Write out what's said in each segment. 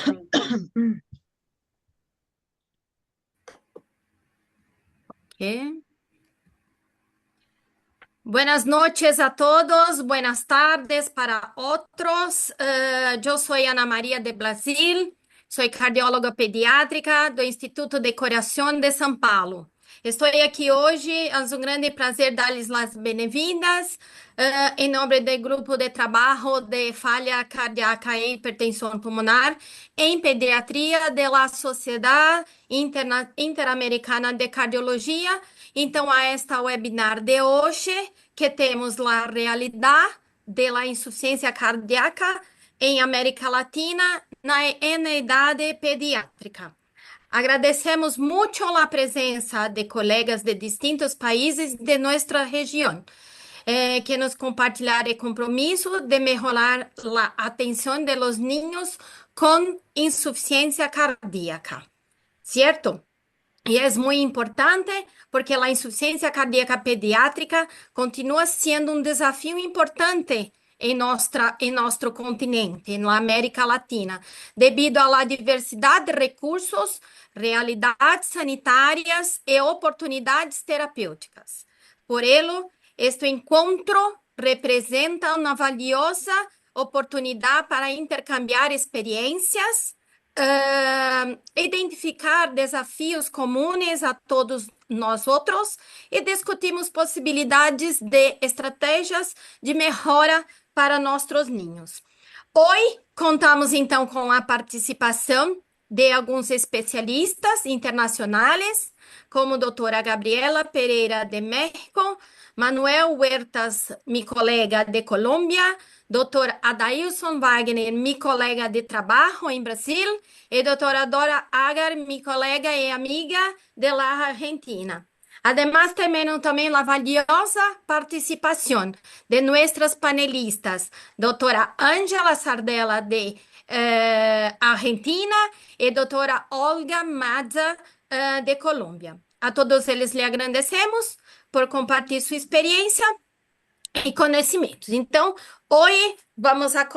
Ok. Buenas noches a todos, buenas tardes para otros. Yo soy Ana María de Brasil, soy cardióloga pediátrica do Instituto de Coração de São Paulo. Estou aqui hoje, é um grande prazer dar-lhes as bem-vindas em nome do grupo de trabalho de falha cardíaca e hipertensão pulmonar em pediatria da Sociedade Interamericana de Cardiologia. Então, a esta webinar de hoje, que temos a realidade da insuficiência cardíaca em América Latina na idade pediátrica. Agradecemos muito a presença de colegas de distintos países de nossa região, que nos compartilhar o compromisso de melhorar a atenção de los niños com insuficiência cardíaca, certo? E é muito importante porque a insuficiência cardíaca pediátrica continua sendo um desafio importante em nosso continente, na América Latina, devido à diversidade de recursos, realidades sanitárias e oportunidades terapêuticas. Por ello, este encontro representa uma valiosa oportunidade para intercambiar experiências, identificar desafios comuns a todos nós outros e discutimos possibilidades de estratégias de melhora para nossos ninhos. Hoje contamos então com a participação de alguns especialistas internacionais, como a doutora Gabriela Pereira de México, Manuel Huertas, meu colega de Colômbia, doutor Adailson Wagner, meu colega de trabalho em Brasil, e doutora Dora Agar, minha colega e amiga de la Argentina. Además, também a valiosa participação de nossas panelistas, doutora Ângela Sardella, de Argentina, e doutora Olga Mazza, de Colômbia. A todos eles lhe agradecemos por compartilhar sua experiência e conhecimentos. Então, hoje vamos a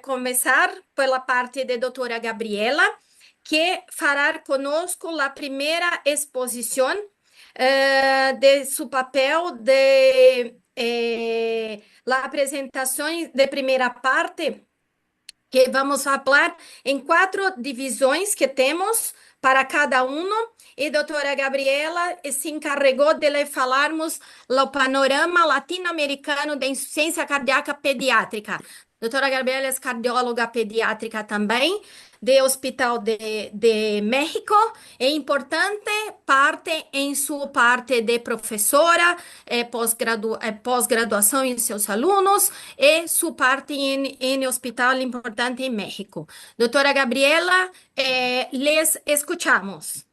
começar pela parte da doutora Gabriela, que fará conosco a primeira exposição de seu papel de la apresentação de primeira parte, que vamos falar em 4 divisões que temos para cada um, e a doutora Gabriela se encarregou de lhe falarmos o panorama latino-americano da insuficiência cardíaca pediátrica. Doutora Gabriela é cardióloga pediátrica também, do Hospital de México, é importante parte em sua parte de professora, pós-graduação em seus alunos, e sua parte em hospital importante em México. Doutora Gabriela, les escuchamos.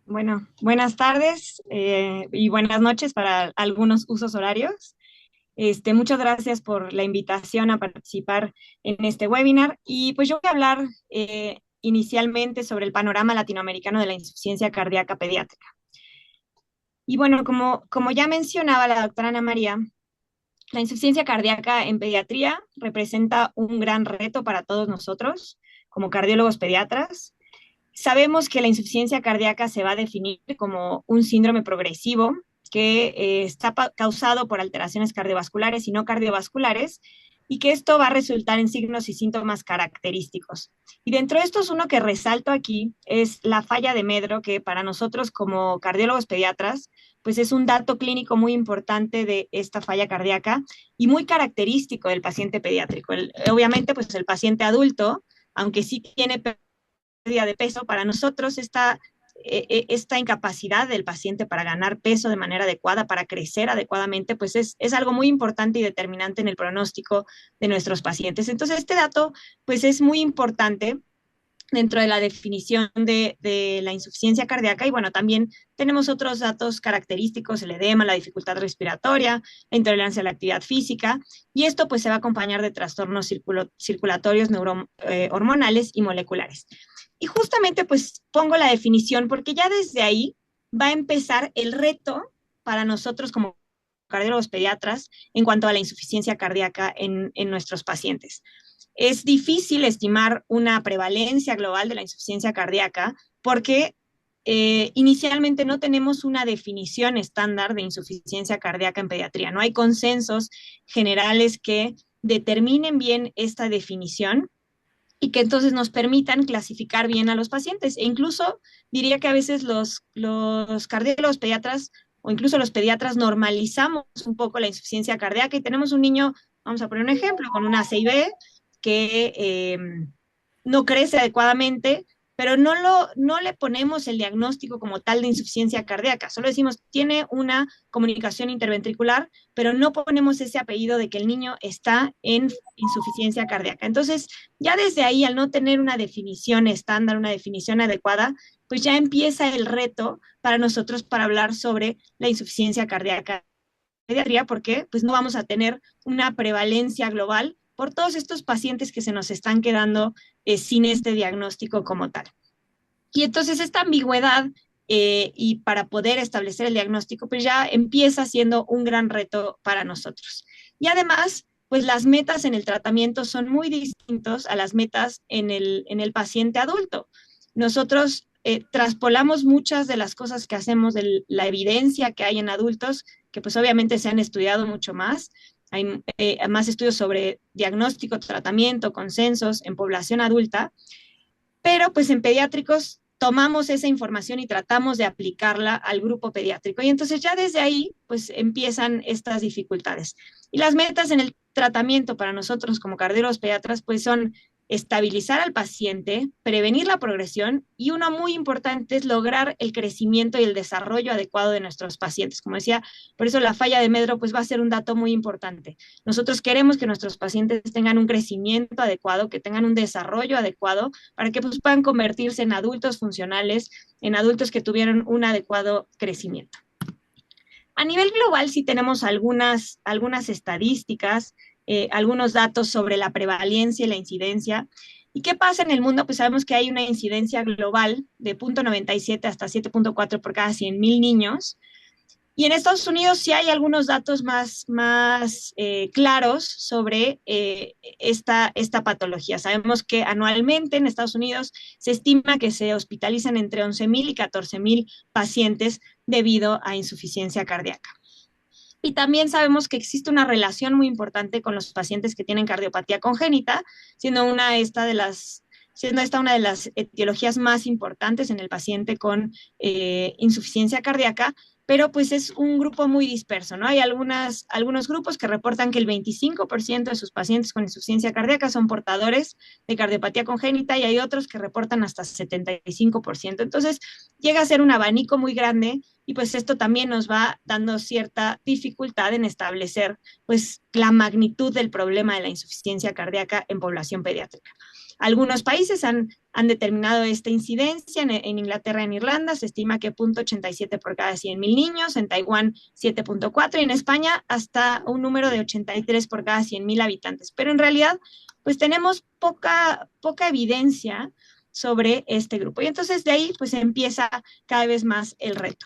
Bueno, buenas tardes y buenas noches para algunos usos horarios. Muchas gracias por la invitación a participar en este webinar. Y pues yo voy a hablar inicialmente sobre el panorama latinoamericano de la insuficiencia cardíaca pediátrica. Y bueno, como ya mencionaba la doctora Ana María, la insuficiencia cardíaca en pediatría representa un gran reto para todos nosotros como cardiólogos pediatras. Sabemos que la insuficiencia cardíaca se va a definir como un síndrome progresivo que está causado por alteraciones cardiovasculares y no cardiovasculares, y que esto va a resultar en signos y síntomas característicos. Y dentro de estos, uno que resalto aquí es la falla de Medro, que para nosotros como cardiólogos pediatras, pues es un dato clínico muy importante de esta falla cardíaca y muy característico del paciente pediátrico. Obviamente, pues el paciente adulto, aunque sí tiene pérdida de peso, para nosotros esta incapacidad del paciente para ganar peso de manera adecuada, para crecer adecuadamente, pues es algo muy importante y determinante en el pronóstico de nuestros pacientes. Entonces, este dato, pues es muy importante dentro de la definición de la insuficiencia cardíaca. Y bueno, también tenemos otros datos característicos, el edema, la dificultad respiratoria, la intolerancia a la actividad física, y esto pues se va a acompañar de trastornos circulatorios, hormonales y moleculares. Y justamente pues pongo la definición porque ya desde ahí va a empezar el reto para nosotros como cardiólogos pediatras en cuanto a la insuficiencia cardíaca en nuestros pacientes. Es difícil estimar una prevalencia global de la insuficiencia cardíaca porque inicialmente no tenemos una definición estándar de insuficiencia cardíaca en pediatría. No hay consensos generales que determinen bien esta definición y que entonces nos permitan clasificar bien a los pacientes. E incluso diría que a veces los cardiólogos pediatras o incluso los pediatras normalizamos un poco la insuficiencia cardíaca y tenemos un niño, vamos a poner un ejemplo, con una CIB que no crece adecuadamente, pero no le ponemos el diagnóstico como tal de insuficiencia cardíaca, solo decimos tiene una comunicación interventricular, pero no ponemos ese apellido de que el niño está en insuficiencia cardíaca. Entonces, ya desde ahí, al no tener una definición estándar, una definición adecuada, pues ya empieza el reto para nosotros para hablar sobre la insuficiencia cardíaca en pediatría, porque pues no vamos a tener una prevalencia global por todos estos pacientes que se nos están quedando sin este diagnóstico como tal. Y entonces esta ambigüedad y para poder establecer el diagnóstico, pues ya empieza siendo un gran reto para nosotros. Y además, pues las metas en el tratamiento son muy distintos a las metas en el paciente adulto. Nosotros traspolamos muchas de las cosas que hacemos de la evidencia que hay en adultos, que pues obviamente se han estudiado mucho más. Hay más estudios sobre diagnóstico, tratamiento, consensos en población adulta, pero pues en pediátricos tomamos esa información y tratamos de aplicarla al grupo pediátrico. Y entonces ya desde ahí pues empiezan estas dificultades. Y las metas en el tratamiento para nosotros como cardiólogos pediatras pues son estabilizar al paciente, prevenir la progresión y uno muy importante es lograr el crecimiento y el desarrollo adecuado de nuestros pacientes. Como decía, por eso la falla de Medro pues va a ser un dato muy importante. Nosotros queremos que nuestros pacientes tengan un crecimiento adecuado, que tengan un desarrollo adecuado para que pues, puedan convertirse en adultos funcionales, en adultos que tuvieron un adecuado crecimiento. A nivel global sí tenemos algunas estadísticas, algunos datos sobre la prevalencia y la incidencia. ¿Y qué pasa en el mundo? Pues sabemos que hay una incidencia global de 0.97 hasta 7.4 por cada 100,000 niños. Y en Estados Unidos sí hay algunos datos más claros sobre esta patología. Sabemos que anualmente en Estados Unidos se estima que se hospitalizan entre 11,000 y 14,000 pacientes debido a insuficiencia cardíaca. Y también sabemos que existe una relación muy importante con los pacientes que tienen cardiopatía congénita, siendo esta una de las etiologías más importantes en el paciente con insuficiencia cardíaca, pero pues es un grupo muy disperso, ¿no? Hay algunos grupos que reportan que el 25% de sus pacientes con insuficiencia cardíaca son portadores de cardiopatía congénita y hay otros que reportan hasta 75%. Entonces, llega a ser un abanico muy grande y pues esto también nos va dando cierta dificultad en establecer pues la magnitud del problema de la insuficiencia cardíaca en población pediátrica. Algunos países han determinado esta incidencia. En Inglaterra y en Irlanda se estima que 0.87 por cada 100,000 niños, en Taiwán 7.4 y en España hasta un número de 83 por cada 100,000 habitantes. Pero en realidad, pues tenemos poca evidencia sobre este grupo. Y entonces de ahí pues empieza cada vez más el reto.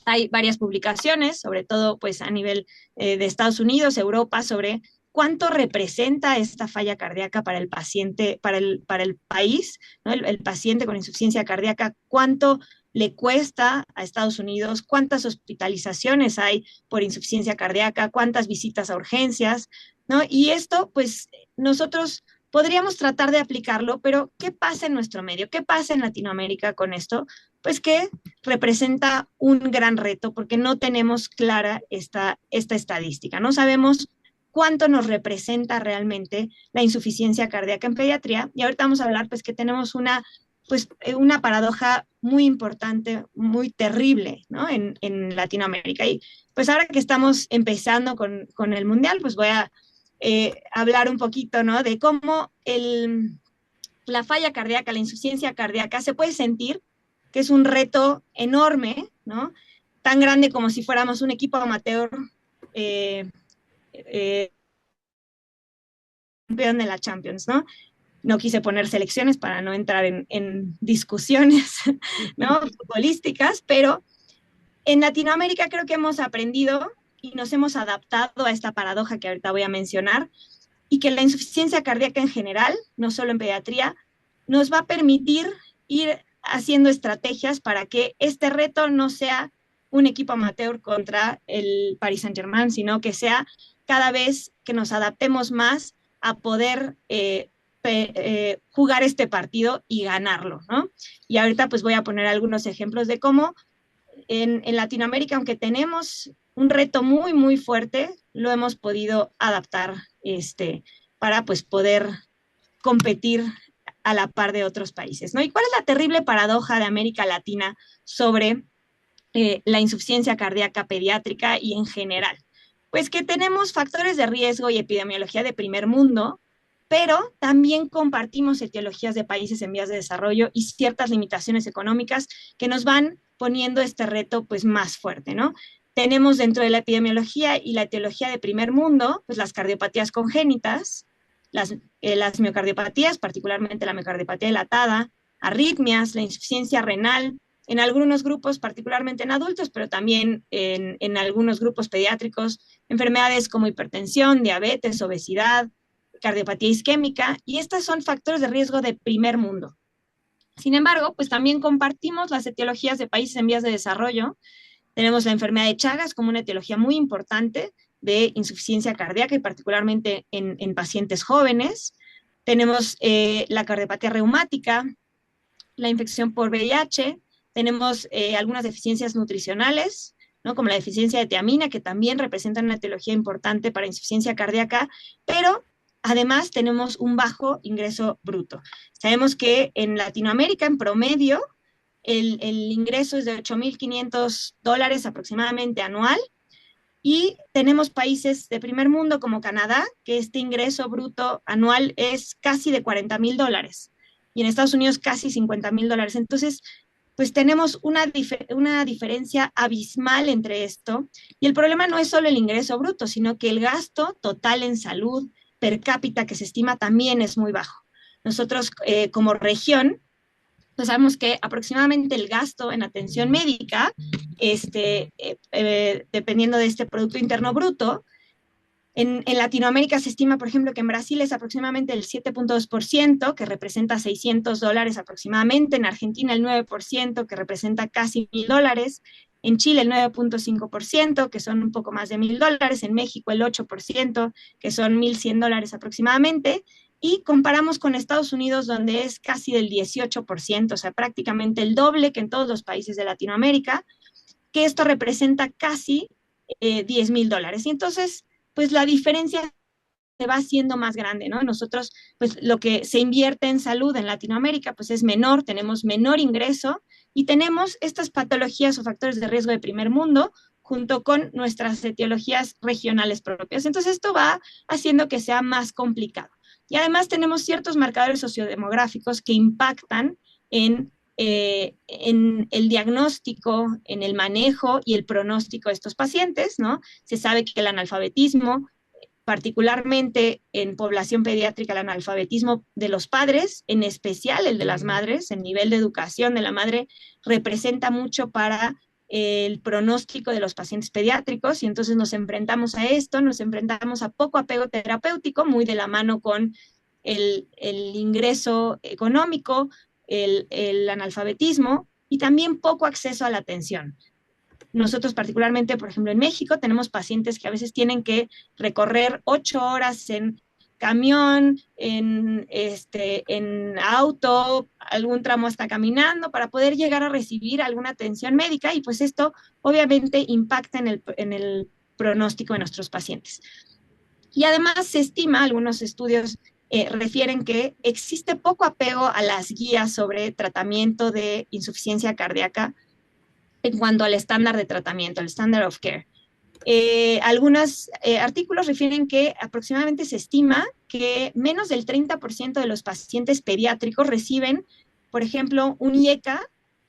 Hay varias publicaciones, sobre todo pues a nivel de Estados Unidos, Europa, sobre cuánto representa esta falla cardíaca para el paciente, para el país, ¿no? El paciente con insuficiencia cardíaca, cuánto le cuesta a Estados Unidos, cuántas hospitalizaciones hay por insuficiencia cardíaca, cuántas visitas a urgencias, ¿no? Y esto, pues, nosotros podríamos tratar de aplicarlo, pero ¿qué pasa en nuestro medio? ¿Qué pasa en Latinoamérica con esto? Pues que representa un gran reto porque no tenemos clara esta estadística, no sabemos cuánto nos representa realmente la insuficiencia cardíaca en pediatría. Y ahorita vamos a hablar pues que tenemos una paradoja muy importante, muy terrible, ¿no? en Latinoamérica. Y pues ahora que estamos empezando con el Mundial, pues voy a hablar un poquito, ¿no? De cómo la falla cardíaca, la insuficiencia cardíaca, se puede sentir que es un reto enorme, ¿no? Tan grande como si fuéramos un equipo amateur campeón de la Champions, ¿no? No quise poner selecciones para no entrar en discusiones, ¿no? Futbolísticas, pero en Latinoamérica creo que hemos aprendido y nos hemos adaptado a esta paradoja que ahorita voy a mencionar, y que la insuficiencia cardíaca en general, no solo en pediatría, nos va a permitir ir haciendo estrategias para que este reto no sea un equipo amateur contra el Paris Saint-Germain, sino que sea cada vez que nos adaptemos más a poder jugar este partido y ganarlo, ¿no? Y ahorita pues voy a poner algunos ejemplos de cómo en Latinoamérica, aunque tenemos un reto muy, muy fuerte, lo hemos podido adaptar para pues poder competir a la par de otros países, ¿no? ¿Y cuál es la terrible paradoja de América Latina sobre la insuficiencia cardíaca pediátrica y en general? Pues que tenemos factores de riesgo y epidemiología de primer mundo, pero también compartimos etiologías de países en vías de desarrollo y ciertas limitaciones económicas que nos van poniendo este reto pues más fuerte, ¿no? Tenemos dentro de la epidemiología y la etiología de primer mundo, pues las cardiopatías congénitas, las miocardiopatías, particularmente la miocardiopatía dilatada, arritmias, la insuficiencia renal, en algunos grupos, particularmente en adultos, pero también en algunos grupos pediátricos, enfermedades como hipertensión, diabetes, obesidad, cardiopatía isquémica, y estas son factores de riesgo de primer mundo. Sin embargo, pues también compartimos las etiologías de países en vías de desarrollo. Tenemos la enfermedad de Chagas como una etiología muy importante de insuficiencia cardíaca y particularmente en pacientes jóvenes. Tenemos la cardiopatía reumática, la infección por VIH, tenemos algunas deficiencias nutricionales, ¿no? Como la deficiencia de tiamina, que también representa una etiología importante para insuficiencia cardíaca, pero además tenemos un bajo ingreso bruto. Sabemos que en Latinoamérica, en promedio, el ingreso es de $8,500 aproximadamente anual, y tenemos países de primer mundo como Canadá, que este ingreso bruto anual es casi de $40,000, y en Estados Unidos casi $50,000. Entonces, pues tenemos una diferencia abismal entre esto, y el problema no es solo el ingreso bruto, sino que el gasto total en salud per cápita que se estima también es muy bajo. Nosotros como región, pues sabemos que aproximadamente el gasto en atención médica, dependiendo de este Producto Interno Bruto, en Latinoamérica se estima, por ejemplo, que en Brasil es aproximadamente el 7.2%, que representa $600 aproximadamente, en Argentina el 9%, que representa casi $1,000, en Chile el 9.5%, que son un poco más de $1,000, en México el 8%, que son $1,100 aproximadamente, y comparamos con Estados Unidos, donde es casi del 18%, o sea, prácticamente el doble que en todos los países de Latinoamérica, que esto representa casi $10,000. Y entonces, pues la diferencia se va haciendo más grande, ¿no? Nosotros, pues lo que se invierte en salud en Latinoamérica, pues es menor, tenemos menor ingreso y tenemos estas patologías o factores de riesgo de primer mundo junto con nuestras etiologías regionales propias. Entonces, esto va haciendo que sea más complicado. Y además tenemos ciertos marcadores sociodemográficos que impactan en el diagnóstico, en el manejo y el pronóstico de estos pacientes, ¿no? Se sabe que el analfabetismo, particularmente en población pediátrica, el analfabetismo de los padres, en especial el de las madres, el nivel de educación de la madre representa mucho para el pronóstico de los pacientes pediátricos, y entonces nos enfrentamos a esto, nos enfrentamos a poco apego terapéutico, muy de la mano con el ingreso económico, el analfabetismo y también poco acceso a la atención. Nosotros particularmente, por ejemplo, en México tenemos pacientes que a veces tienen que recorrer 8 horas en camión, en auto, algún tramo hasta caminando para poder llegar a recibir alguna atención médica, y pues esto obviamente impacta en el pronóstico de nuestros pacientes. Y además se estima, algunos estudios refieren que existe poco apego a las guías sobre tratamiento de insuficiencia cardíaca en cuanto al estándar de tratamiento, el standard of care. Algunos artículos refieren que aproximadamente se estima que menos del 30% de los pacientes pediátricos reciben, por ejemplo, un IECA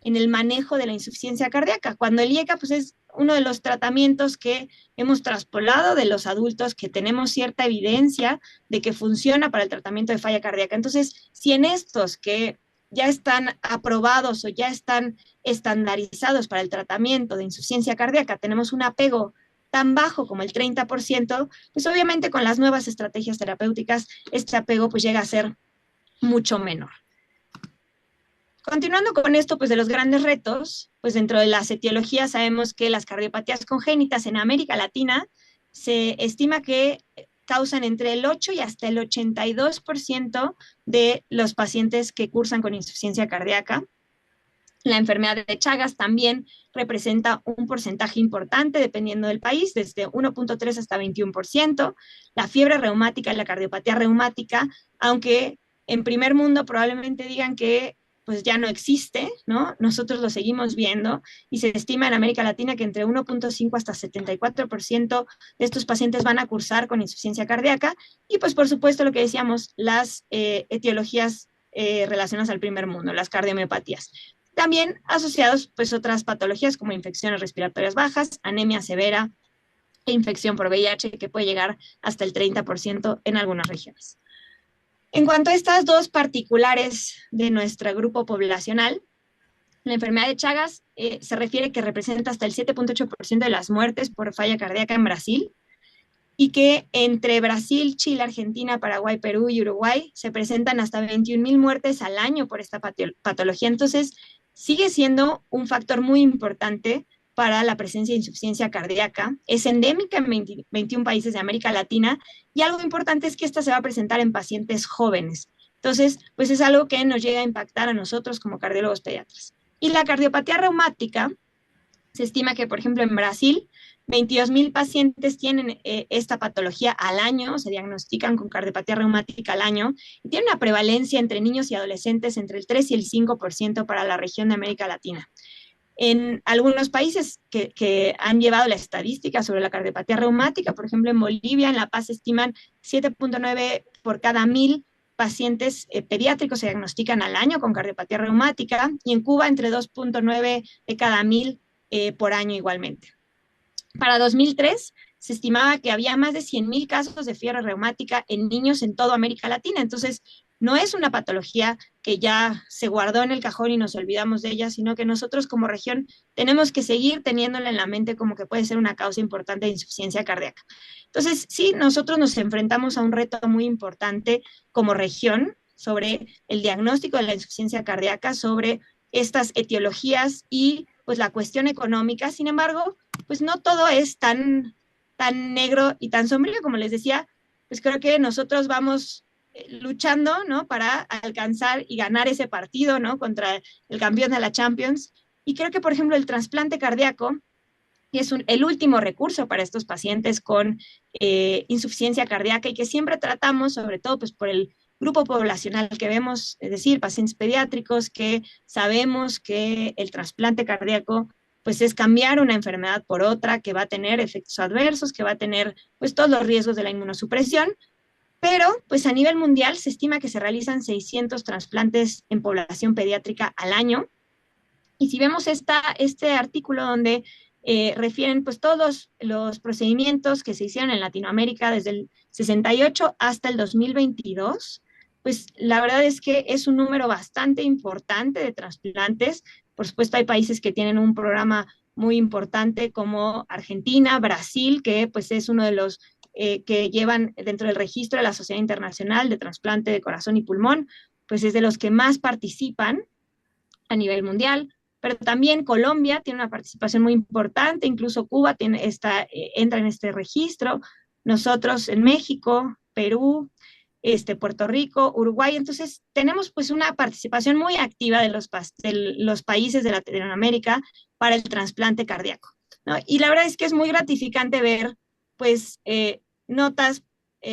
en el manejo de la insuficiencia cardíaca, cuando el IECA pues, es uno de los tratamientos que hemos traspolado de los adultos, que tenemos cierta evidencia de que funciona para el tratamiento de falla cardíaca. Entonces, si en estos que ya están aprobados o ya están estandarizados para el tratamiento de insuficiencia cardíaca tenemos un apego tan bajo como el 30%, pues obviamente con las nuevas estrategias terapéuticas, este apego pues llega a ser mucho menor. Continuando con esto, pues de los grandes retos, pues dentro de las etiologías sabemos que las cardiopatías congénitas en América Latina se estima que causan entre el 8 y hasta el 82% de los pacientes que cursan con insuficiencia cardíaca. La enfermedad de Chagas también representa un porcentaje importante dependiendo del país, desde 1.3 hasta 21%. La fiebre reumática y la cardiopatía reumática, aunque en primer mundo probablemente digan que pues ya no existe, ¿no? Nosotros lo seguimos viendo y se estima en América Latina que entre 1.5 hasta 74% de estos pacientes van a cursar con insuficiencia cardíaca y pues por supuesto lo que decíamos, las etiologías relacionadas al primer mundo, las cardiomiopatías. También asociados pues otras patologías como infecciones respiratorias bajas, anemia severa e infección por VIH que puede llegar hasta el 30% en algunas regiones. En cuanto a estas dos particulares de nuestro grupo poblacional, la enfermedad de Chagas se refiere que representa hasta el 7.8% de las muertes por falla cardíaca en Brasil y que entre Brasil, Chile, Argentina, Paraguay, Perú y Uruguay se presentan hasta 21,000 muertes al año por esta patología. Entonces, sigue siendo un factor muy importante para la presencia de insuficiencia cardíaca. Es endémica en 21 países de América Latina y algo importante es que esta se va a presentar en pacientes jóvenes. Entonces, pues es algo que nos llega a impactar a nosotros como cardiólogos pediatras. Y la cardiopatía reumática, se estima que, por ejemplo, en Brasil, 22,000 pacientes tienen esta patología al año, se diagnostican con cardiopatía reumática al año, y tiene una prevalencia entre niños y adolescentes entre el 3 y el 5% para la región de América Latina. En algunos países que han llevado la estadística sobre la cardiopatía reumática, por ejemplo, en Bolivia, en La Paz, estiman 7.9 por cada 1,000 pacientes pediátricos se diagnostican al año con cardiopatía reumática, y en Cuba entre 2.9 de cada 1,000 por año igualmente. Para 2003 se estimaba que había más de 100,000 casos de fiebre reumática en niños en toda América Latina. Entonces, no es una patología que ya se guardó en el cajón y nos olvidamos de ella, sino que nosotros como región tenemos que seguir teniéndola en la mente como que puede ser una causa importante de insuficiencia cardíaca. Entonces, sí, nosotros nos enfrentamos a un reto muy importante como región sobre el diagnóstico de la insuficiencia cardíaca, sobre estas etiologías y pues la cuestión económica. Sin embargo, pues no todo es tan negro y tan sombrío como les decía. Pues creo que nosotros vamos luchando, ¿no? Para alcanzar y ganar ese partido, ¿no? Contra el campeón de la Champions. Y creo que, por ejemplo, el trasplante cardíaco es el último recurso para estos pacientes con insuficiencia cardíaca y que siempre tratamos, sobre todo pues por el grupo poblacional que vemos, es decir, pacientes pediátricos, que sabemos que el trasplante cardíaco pues es cambiar una enfermedad por otra, que va a tener efectos adversos, que va a tener pues todos los riesgos de la inmunosupresión, pero pues a nivel mundial se estima que se realizan 600 trasplantes en población pediátrica al año. Y si vemos este artículo donde refieren pues todos los procedimientos que se hicieron en Latinoamérica desde el 68 hasta el 2022, pues la verdad es que es un número bastante importante de trasplantes. Por supuesto, hay países que tienen un programa muy importante como Argentina, Brasil, que pues es uno de los que llevan dentro del registro de la Sociedad Internacional de Trasplante de Corazón y Pulmón, pues es de los que más participan a nivel mundial. Pero también Colombia tiene una participación muy importante, incluso Cuba entra en este registro, nosotros en México, Perú, Puerto Rico, Uruguay. Entonces tenemos pues una participación muy activa de los países de Latinoamérica para el trasplante cardíaco, ¿no? Y la verdad es que es muy gratificante ver pues notas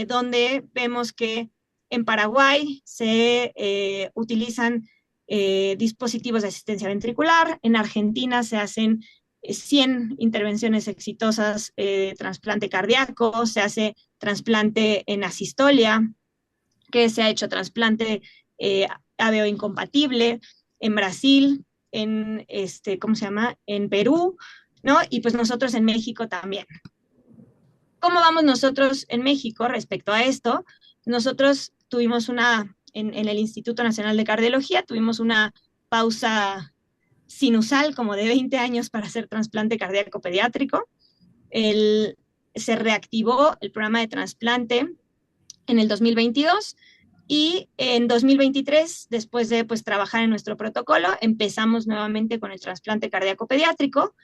donde vemos que en Paraguay se utilizan dispositivos de asistencia ventricular, en Argentina se hacen 100 intervenciones exitosas de trasplante cardíaco, se hace trasplante en asistolia, que se ha hecho trasplante AVO incompatible, en Brasil, ¿cómo se llama? En Perú, ¿no? Y pues nosotros en México también. ¿Cómo vamos nosotros en México respecto a esto? Nosotros tuvimos en el Instituto Nacional de Cardiología, tuvimos una pausa sinusal como de 20 años para hacer trasplante cardíaco pediátrico. se reactivó el programa de trasplante en el 2022 y en 2023, después de pues, trabajar en nuestro protocolo, empezamos nuevamente con el trasplante cardíaco pediátrico.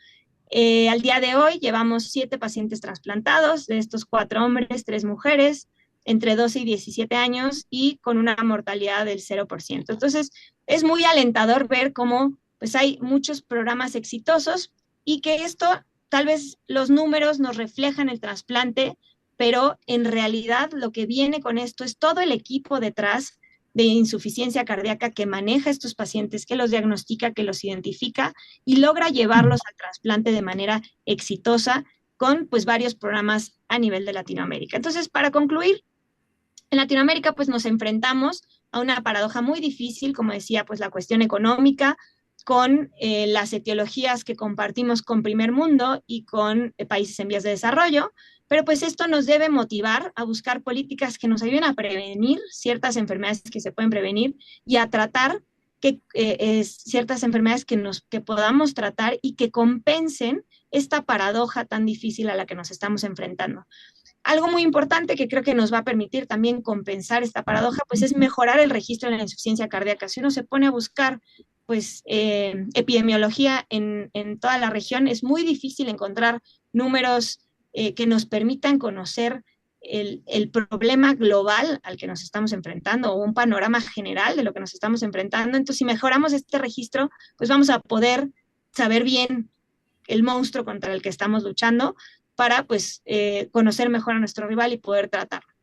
Al día de hoy llevamos 7 pacientes trasplantados, de estos 4 hombres, 3 mujeres, entre 12 y 17 años y con una mortalidad del 0%. Entonces, es muy alentador ver cómo pues, hay muchos programas exitosos y que esto, tal vez los números nos reflejan el trasplante, pero en realidad lo que viene con esto es todo el equipo detrás de insuficiencia cardíaca que maneja a estos pacientes, que los diagnostica, que los identifica y logra llevarlos al trasplante de manera exitosa con pues varios programas a nivel de Latinoamérica. Entonces, para concluir, en Latinoamérica pues nos enfrentamos a una paradoja muy difícil, como decía, pues la cuestión económica, con las etiologías que compartimos con primer mundo y con países en vías de desarrollo, pero pues esto nos debe motivar a buscar políticas que nos ayuden a prevenir ciertas enfermedades que se pueden prevenir y a tratar ciertas enfermedades que podamos tratar y que compensen esta paradoja tan difícil a la que nos estamos enfrentando. Algo muy importante que creo que nos va a permitir también compensar esta paradoja, pues es mejorar el registro de la insuficiencia cardíaca. Si uno se pone a buscar pues epidemiología en toda la región, es muy difícil encontrar números que nos permitan conocer el problema global al que nos estamos enfrentando o un panorama general de lo que nos estamos enfrentando. Entonces, si mejoramos este registro, pues vamos a poder saber bien el monstruo contra el que estamos luchando para pues conocer mejor a nuestro rival y poder tratarlo.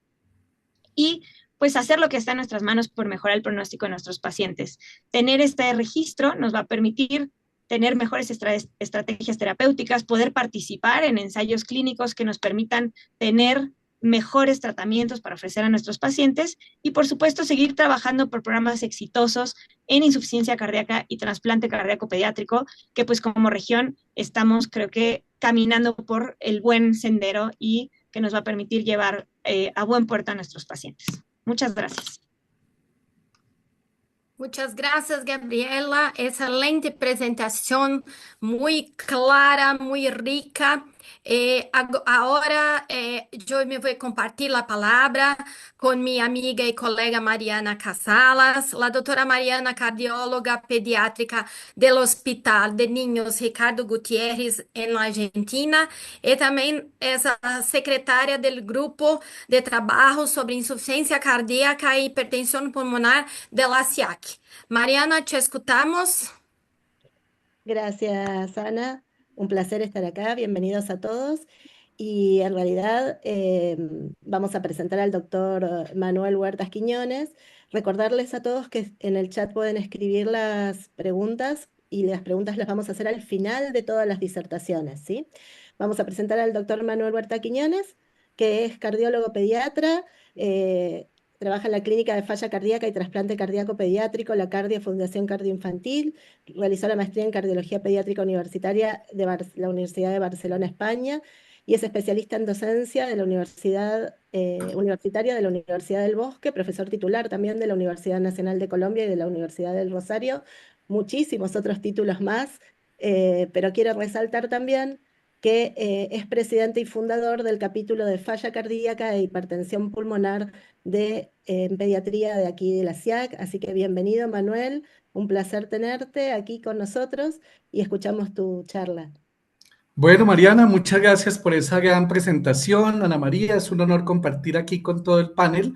Y pues hacer lo que está en nuestras manos por mejorar el pronóstico de nuestros pacientes. Tener este registro nos va a permitir tener mejores estrategias terapéuticas, poder participar en ensayos clínicos que nos permitan tener mejores tratamientos para ofrecer a nuestros pacientes y, por supuesto, seguir trabajando por programas exitosos en insuficiencia cardíaca y trasplante cardíaco pediátrico, que pues como región estamos, creo que, caminando por el buen sendero y que nos va a permitir llevar a buen puerto a nuestros pacientes. Muchas gracias. Muchas gracias, Gabriela. Excelente presentación, muy clara, muy rica. Ahora yo me voy a compartir la palabra con mi amiga y colega Mariana Casalas, la doctora Mariana, cardióloga pediátrica del Hospital de Niños Ricardo Gutiérrez en la Argentina, y también es la secretaria del Grupo de Trabajo sobre Insuficiencia Cardíaca e Hipertensión Pulmonar de la SIAC. Mariana, te escuchamos. Gracias, Ana. Un placer estar acá. Bienvenidos a todos. Y en realidad vamos a presentar al doctor Manuel Huertas Quiñones. Recordarles a todos que en el chat pueden escribir las preguntas y las preguntas las vamos a hacer al final de todas las disertaciones, ¿sí? Vamos a presentar al doctor Manuel Huertas Quiñones, que es cardiólogo pediatra. Trabaja en la Clínica de Falla Cardíaca y Trasplante Cardíaco Pediátrico, la Cardia Fundación Cardioinfantil. Realizó la maestría en Cardiología Pediátrica Universitaria de la Universidad de Barcelona, España, y es especialista en docencia de la Universidad Universitaria de la Universidad del Bosque, profesor titular también de la Universidad Nacional de Colombia y de la Universidad del Rosario, muchísimos otros títulos más, pero quiero resaltar también que es presidente y fundador del capítulo de falla cardíaca e hipertensión pulmonar de pediatría de aquí de la SIAC. Así que bienvenido, Manuel, un placer tenerte aquí con nosotros y escuchamos tu charla. Bueno, Mariana, muchas gracias por esa gran presentación. Ana María, es un honor compartir aquí con todo el panel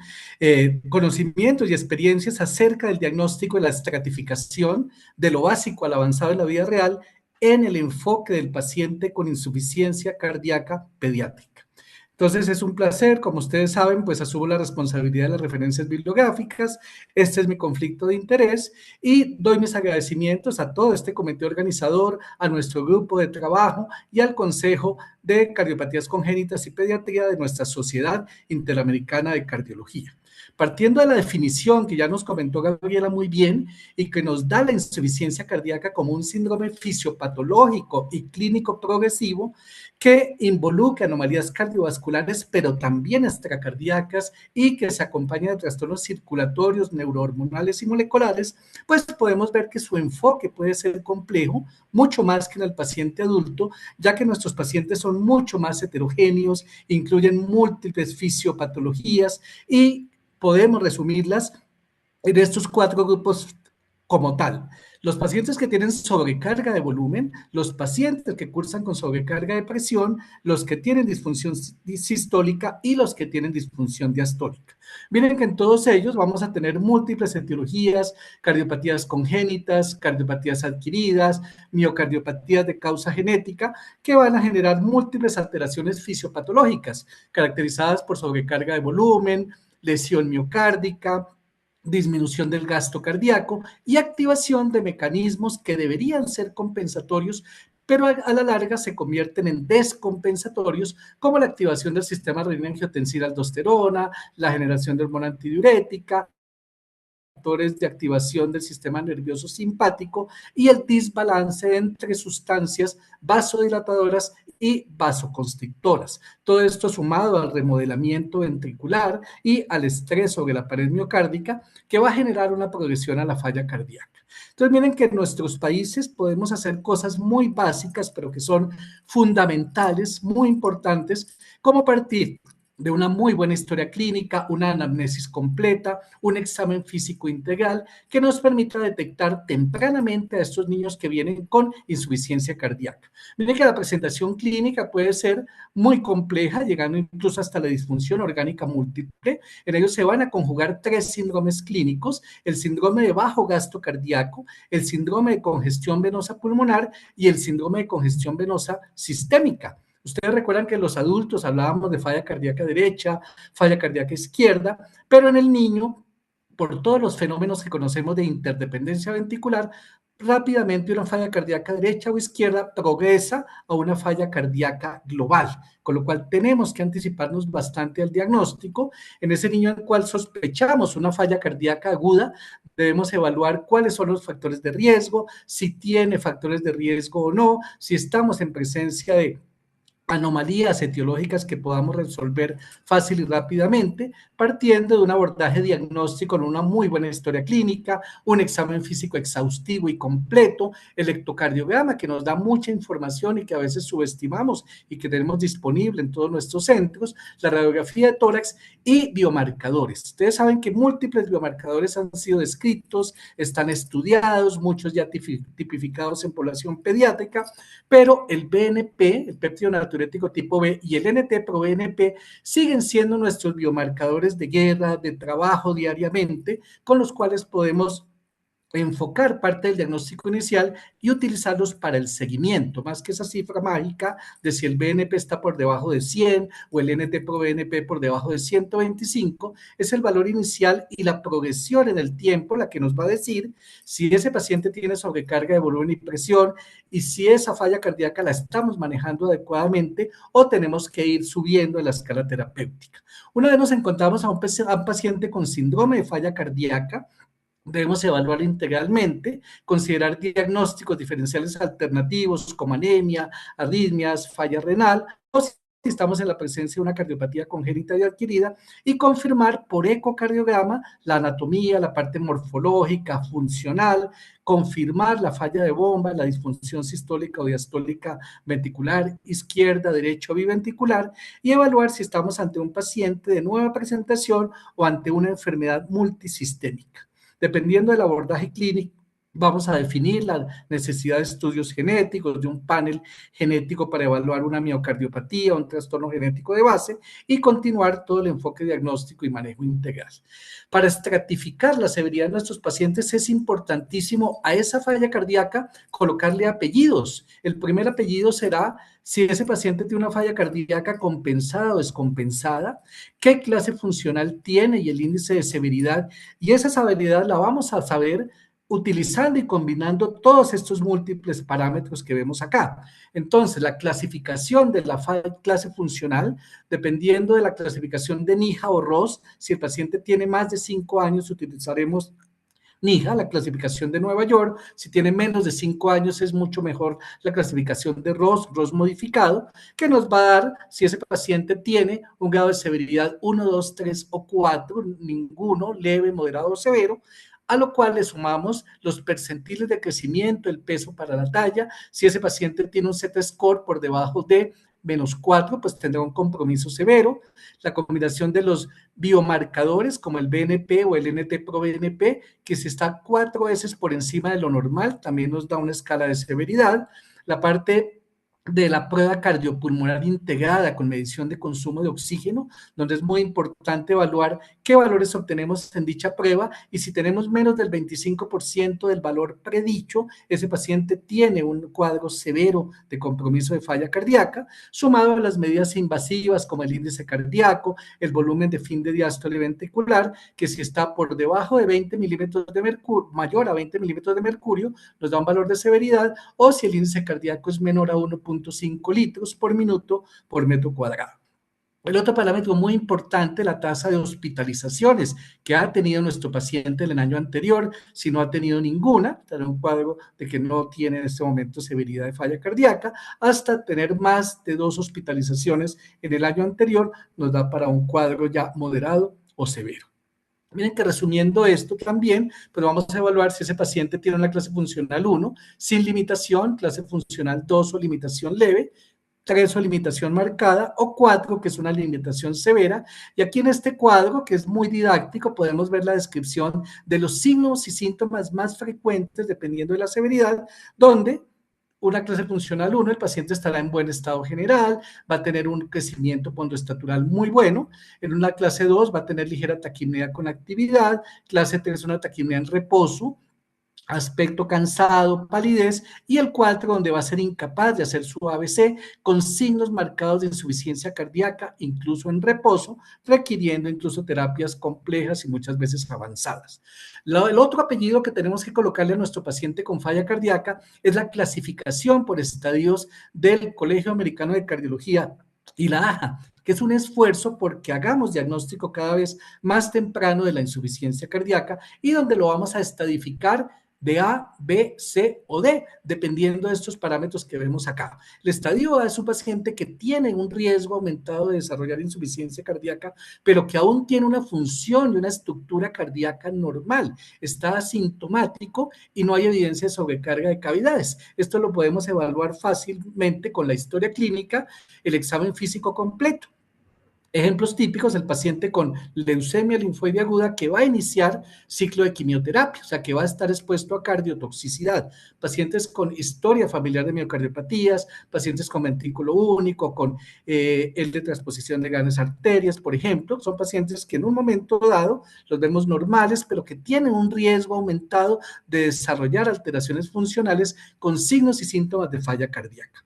conocimientos y experiencias acerca del diagnóstico y la estratificación de lo básico al avanzado en la vida real en el enfoque del paciente con insuficiencia cardíaca pediátrica. Entonces es un placer, como ustedes saben, pues asumo la responsabilidad de las referencias bibliográficas, este es mi conflicto de interés y doy mis agradecimientos a todo este comité organizador, a nuestro grupo de trabajo y al Consejo de Cardiopatías Congénitas y Pediatría de nuestra Sociedad Interamericana de Cardiología. Partiendo de la definición que ya nos comentó Gabriela muy bien y que nos da la insuficiencia cardíaca como un síndrome fisiopatológico y clínico progresivo que involucra anomalías cardiovasculares cardiovasculares, pero también extracardíacas y que se acompaña de trastornos circulatorios, neurohormonales y moleculares, pues podemos ver que su enfoque puede ser complejo, mucho más que en el paciente adulto, ya que nuestros pacientes son mucho más heterogéneos, incluyen múltiples fisiopatologías y podemos resumirlas en estos 4 grupos como tal. Los pacientes que tienen sobrecarga de volumen, los pacientes que cursan con sobrecarga de presión, los que tienen disfunción sistólica y los que tienen disfunción diastólica. Miren que en todos ellos vamos a tener múltiples etiologías, cardiopatías congénitas, cardiopatías adquiridas, miocardiopatías de causa genética, que van a generar múltiples alteraciones fisiopatológicas, caracterizadas por sobrecarga de volumen, lesión miocárdica, disminución del gasto cardíaco y activación de mecanismos que deberían ser compensatorios, pero a la larga se convierten en descompensatorios, como la activación del sistema renina-angiotensina-aldosterona, la generación de hormona antidiurética, factores de activación del sistema nervioso simpático y el desbalance entre sustancias vasodilatadoras y vasoconstrictoras. Todo esto sumado al remodelamiento ventricular y al estrés sobre la pared miocárdica, que va a generar una progresión a la falla cardíaca. Entonces miren que en nuestros países podemos hacer cosas muy básicas, pero que son fundamentales, muy importantes, como partir de una muy buena historia clínica, una anamnesis completa, un examen físico integral que nos permita detectar tempranamente a estos niños que vienen con insuficiencia cardíaca. Miren que la presentación clínica puede ser muy compleja, llegando incluso hasta la disfunción orgánica múltiple. En ellos se van a conjugar 3 síndromes clínicos: el síndrome de bajo gasto cardíaco, el síndrome de congestión venosa pulmonar y el síndrome de congestión venosa sistémica. Ustedes recuerdan que en los adultos hablábamos de falla cardíaca derecha, falla cardíaca izquierda, pero en el niño, por todos los fenómenos que conocemos de interdependencia ventricular, rápidamente una falla cardíaca derecha o izquierda progresa a una falla cardíaca global, con lo cual tenemos que anticiparnos bastante al diagnóstico. En ese niño en el cual sospechamos una falla cardíaca aguda, debemos evaluar cuáles son los factores de riesgo, si tiene factores de riesgo o no, si estamos en presencia de anomalías etiológicas que podamos resolver fácil y rápidamente, partiendo de un abordaje diagnóstico con una muy buena historia clínica, un examen físico exhaustivo y completo, electrocardiograma que nos da mucha información y que a veces subestimamos y que tenemos disponible en todos nuestros centros, la radiografía de tórax y biomarcadores. Ustedes saben que múltiples biomarcadores han sido descritos, están estudiados, muchos ya tipificados en población pediátrica, pero el BNP, el péptido natriurético tipo B, y el NT-proBNP siguen siendo nuestros biomarcadores de guerra, de trabajo diariamente, con los cuales podemos enfocar parte del diagnóstico inicial y utilizarlos para el seguimiento, más que esa cifra mágica de si el BNP está por debajo de 100 o el NT-proBNP por debajo de 125, es el valor inicial y la progresión en el tiempo la que nos va a decir si ese paciente tiene sobrecarga de volumen y presión y si esa falla cardíaca la estamos manejando adecuadamente o tenemos que ir subiendo en la escala terapéutica. Una vez nos encontramos a un paciente con síndrome de falla cardíaca, debemos evaluar integralmente, considerar diagnósticos diferenciales alternativos como anemia, arritmias, falla renal, o si estamos en la presencia de una cardiopatía congénita y adquirida, y confirmar por ecocardiograma la anatomía, la parte morfológica, funcional, confirmar la falla de bomba, la disfunción sistólica o diastólica ventricular, izquierda, derecha o biventricular, y evaluar si estamos ante un paciente de nueva presentación o ante una enfermedad multisistémica. Dependiendo del abordaje clínico, vamos a definir la necesidad de estudios genéticos, de un panel genético para evaluar una miocardiopatía, un trastorno genético de base y continuar todo el enfoque diagnóstico y manejo integral. Para estratificar la severidad de nuestros pacientes es importantísimo a esa falla cardíaca colocarle apellidos. El primer apellido será si ese paciente tiene una falla cardíaca compensada o descompensada, qué clase funcional tiene y el índice de severidad, y esa severidad la vamos a saber utilizando y combinando todos estos múltiples parámetros que vemos acá. Entonces, la clasificación de la clase funcional, dependiendo de la clasificación de NIHA o ROS, si el paciente tiene más de 5 años, utilizaremos NIJA, la clasificación de Nueva York. Si tiene menos de 5 años es mucho mejor la clasificación de ROS modificado, que nos va a dar si ese paciente tiene un grado de severidad 1, 2, 3 o 4, ninguno, leve, moderado o severo, a lo cual le sumamos los percentiles de crecimiento, el peso para la talla. Si ese paciente tiene un Z-score por debajo de -4, pues tendrá un compromiso severo. La combinación de los biomarcadores como el BNP o el NT-proBNP, que si está 4 veces por encima de lo normal, también nos da una escala de severidad. La parte de la prueba cardiopulmonar integrada con medición de consumo de oxígeno, donde es muy importante evaluar qué valores obtenemos en dicha prueba y si tenemos menos del 25% del valor predicho, ese paciente tiene un cuadro severo de compromiso de falla cardíaca, sumado a las medidas invasivas como el índice cardíaco, el volumen de fin de diástole ventricular, que si está por debajo de 20 milímetros de mercurio, mayor a 20 milímetros de mercurio, nos da un valor de severidad, o si el índice cardíaco es menor a 1.5 litros por minuto por metro cuadrado. El otro parámetro muy importante, la tasa de hospitalizaciones que ha tenido nuestro paciente en el año anterior. Si no ha tenido ninguna, tendrá un cuadro de que no tiene en este momento severidad de falla cardíaca, hasta tener más de 2 hospitalizaciones en el año anterior, nos da para un cuadro ya moderado o severo. Miren que resumiendo esto también, pues vamos a evaluar si ese paciente tiene una clase funcional 1, sin limitación, clase funcional 2 o limitación leve, 3 o limitación marcada, o 4, que es una limitación severa. Y aquí en este cuadro, que es muy didáctico, podemos ver la descripción de los signos y síntomas más frecuentes dependiendo de la severidad, donde una clase funcional 1, el paciente estará en buen estado general, va a tener un crecimiento pondoestatural muy bueno. En una clase 2 va a tener ligera taquipnea con actividad, clase 3 una taquipnea en reposo, aspecto cansado, palidez, y el 4 donde va a ser incapaz de hacer su ABC con signos marcados de insuficiencia cardíaca, incluso en reposo, requiriendo incluso terapias complejas y muchas veces avanzadas. El otro apellido que tenemos que colocarle a nuestro paciente con falla cardíaca es la clasificación por estadios del Colegio Americano de Cardiología y la AJA, que es un esfuerzo porque hagamos diagnóstico cada vez más temprano de la insuficiencia cardíaca y donde lo vamos a estadificar de A, B, C o D, dependiendo de estos parámetros que vemos acá. El estadio A es un paciente que tiene un riesgo aumentado de desarrollar insuficiencia cardíaca, pero que aún tiene una función y una estructura cardíaca normal. Está asintomático y no hay evidencia de sobrecarga de cavidades. Esto lo podemos evaluar fácilmente con la historia clínica, el examen físico completo. Ejemplos típicos, el paciente con leucemia linfoide aguda que va a iniciar ciclo de quimioterapia, o sea, que va a estar expuesto a cardiotoxicidad. Pacientes con historia familiar de miocardiopatías, pacientes con ventrículo único, con el de transposición de grandes arterias, por ejemplo, son pacientes que en un momento dado los vemos normales, pero que tienen un riesgo aumentado de desarrollar alteraciones funcionales con signos y síntomas de falla cardíaca.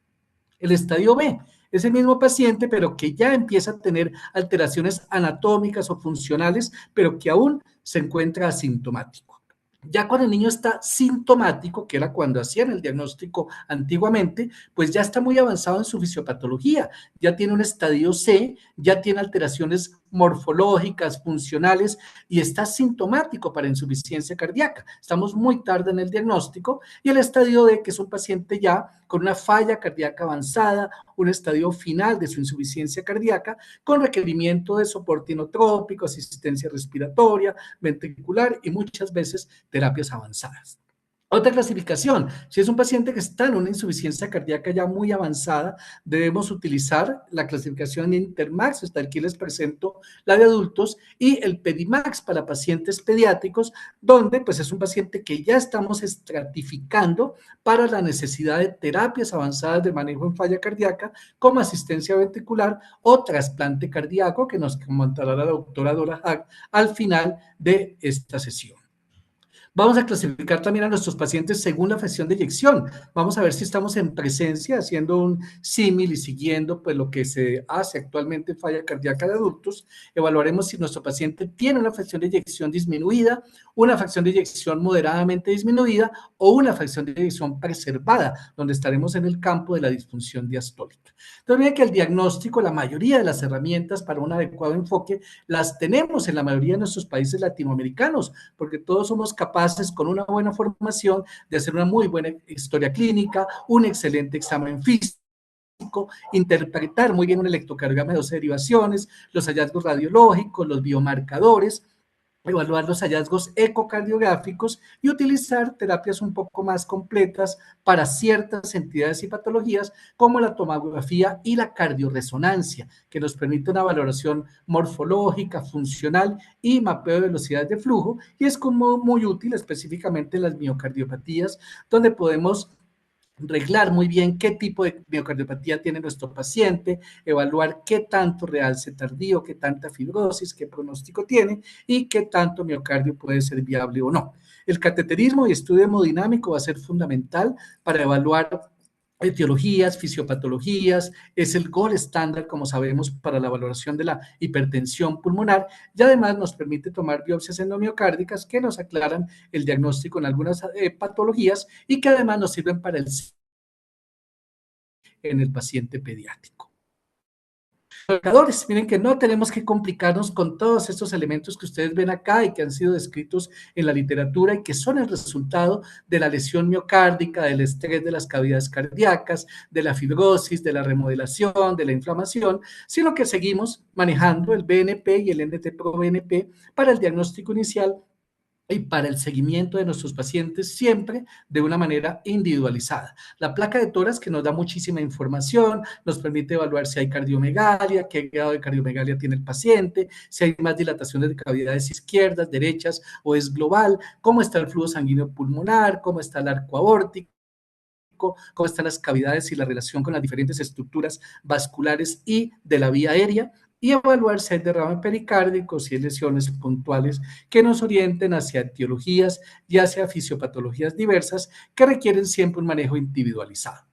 El estadio B, ese mismo paciente, pero que ya empieza a tener alteraciones anatómicas o funcionales, pero que aún se encuentra asintomático. Ya cuando el niño está sintomático, que era cuando hacían el diagnóstico antiguamente, pues ya está muy avanzado en su fisiopatología, ya tiene un estadio C, ya tiene alteraciones morfológicas, funcionales y está sintomático para insuficiencia cardíaca. Estamos muy tarde en el diagnóstico. Y el estadio D, que es un paciente ya con una falla cardíaca avanzada, un estadio final de su insuficiencia cardíaca, con requerimiento de soporte inotrópico, asistencia respiratoria, ventricular y muchas veces terapias avanzadas. Otra clasificación, si es un paciente que está en una insuficiencia cardíaca ya muy avanzada, debemos utilizar la clasificación Intermax, hasta aquí les presento la de adultos, y el Pedimax para pacientes pediátricos, donde pues es un paciente que ya estamos estratificando para la necesidad de terapias avanzadas de manejo en falla cardíaca, como asistencia ventricular o trasplante cardíaco, que nos comentará la doctora Dora Hack al final de esta sesión. Vamos a clasificar también a nuestros pacientes según la fracción de eyección. Vamos a ver si estamos en presencia, haciendo un símil y siguiendo pues, lo que se hace actualmente en falla cardíaca de adultos. Evaluaremos si nuestro paciente tiene una fracción de eyección disminuida, una fracción de eyección moderadamente disminuida o una fracción de eyección preservada, donde estaremos en el campo de la disfunción diastólica. Entonces, miren que el diagnóstico, la mayoría de las herramientas para un adecuado enfoque, las tenemos en la mayoría de nuestros países latinoamericanos, porque todos somos capaces capaces con una buena formación de hacer una muy buena historia clínica, un excelente examen físico, interpretar muy bien un electrocardiograma de 12 derivaciones, los hallazgos radiológicos, los biomarcadores, evaluar los hallazgos ecocardiográficos y utilizar terapias un poco más completas para ciertas entidades y patologías como la tomografía y la cardioresonancia, que nos permite una valoración morfológica, funcional y mapeo de velocidad de flujo, y es como muy útil específicamente en las miocardiopatías, donde podemos reglar muy bien qué tipo de miocardiopatía tiene nuestro paciente, evaluar qué tanto realce tardío, qué tanta fibrosis, qué pronóstico tiene y qué tanto miocardio puede ser viable o no. El cateterismo y estudio hemodinámico va a ser fundamental para evaluar etiologías, fisiopatologías, es el gold estándar, como sabemos, para la valoración de la hipertensión pulmonar y además nos permite tomar biopsias endomiocárdicas que nos aclaran el diagnóstico en algunas patologías y que además nos sirven para en el paciente pediátrico. Marcadores, miren que no tenemos que complicarnos con todos estos elementos que ustedes ven acá y que han sido descritos en la literatura y que son el resultado de la lesión miocárdica, del estrés de las cavidades cardíacas, de la fibrosis, de la remodelación, de la inflamación, sino que seguimos manejando el BNP y el NT-proBNP para el diagnóstico inicial y para el seguimiento de nuestros pacientes siempre de una manera individualizada. La placa de tórax que nos da muchísima información, nos permite evaluar si hay cardiomegalia, qué grado de cardiomegalia tiene el paciente, si hay más dilataciones de cavidades izquierdas, derechas o es global, cómo está el flujo sanguíneo pulmonar, cómo está el arco aórtico, cómo están las cavidades y la relación con las diferentes estructuras vasculares y de la vía aérea, y evaluar si hay derrame pericárdico, si hay lesiones puntuales que nos orienten hacia etiologías y hacia fisiopatologías diversas que requieren siempre un manejo individualizado.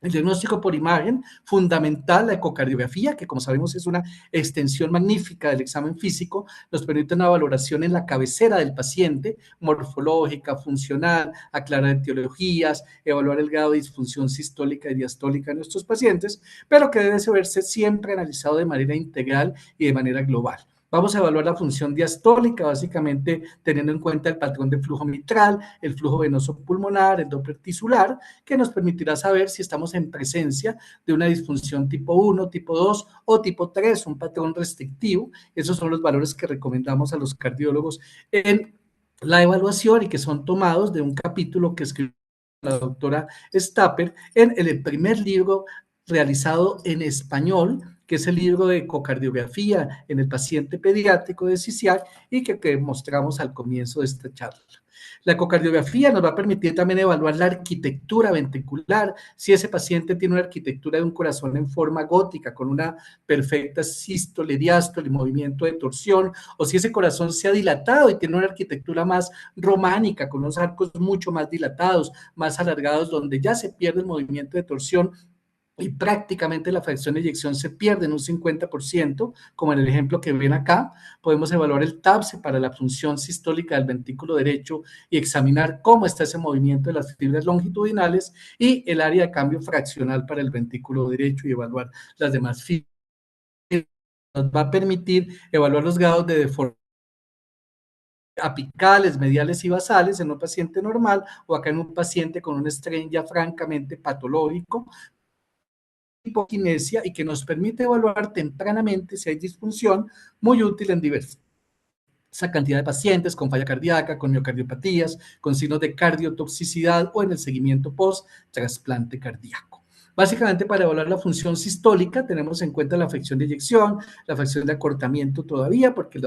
El diagnóstico por imagen, fundamental, la ecocardiografía, que como sabemos es una extensión magnífica del examen físico, nos permite una valoración en la cabecera del paciente, morfológica, funcional, aclarar etiologías, evaluar el grado de disfunción sistólica y diastólica de nuestros pacientes, pero que debe verse siempre analizado de manera integral y de manera global. Vamos a evaluar la función diastólica, básicamente teniendo en cuenta el patrón de flujo mitral, el flujo venoso pulmonar, el Doppler tisular, que nos permitirá saber si estamos en presencia de una disfunción tipo 1, tipo 2 o tipo 3, un patrón restrictivo. Esos son los valores que recomendamos a los cardiólogos en la evaluación y que son tomados de un capítulo que escribió la doctora Stapper en el primer libro realizado en español, que es el libro de ecocardiografía en el paciente pediátrico de CICIAC y que mostramos al comienzo de esta charla. La ecocardiografía nos va a permitir también evaluar la arquitectura ventricular, si ese paciente tiene una arquitectura de un corazón en forma gótica, con una perfecta sístole, diástole, movimiento de torsión, o si ese corazón se ha dilatado y tiene una arquitectura más románica, con unos arcos mucho más dilatados, más alargados, donde ya se pierde el movimiento de torsión y prácticamente la fracción de eyección se pierde en un 50%, como en el ejemplo que ven acá. Podemos evaluar el TAPSE para la función sistólica del ventrículo derecho y examinar cómo está ese movimiento de las fibras longitudinales y el área de cambio fraccional para el ventrículo derecho y evaluar las demás fibras. Nos va a permitir evaluar los grados de deformación apicales, mediales y basales en un paciente normal o acá en un paciente con un strain ya francamente patológico, hipoquinesia y que nos permite evaluar tempranamente si hay disfunción, muy útil en diversas esa cantidad de pacientes con falla cardíaca, con miocardiopatías, con signos de cardiotoxicidad o en el seguimiento post-trasplante cardíaco. Básicamente, para evaluar la función sistólica, tenemos en cuenta la fracción de eyección, la fracción de acortamiento todavía, porque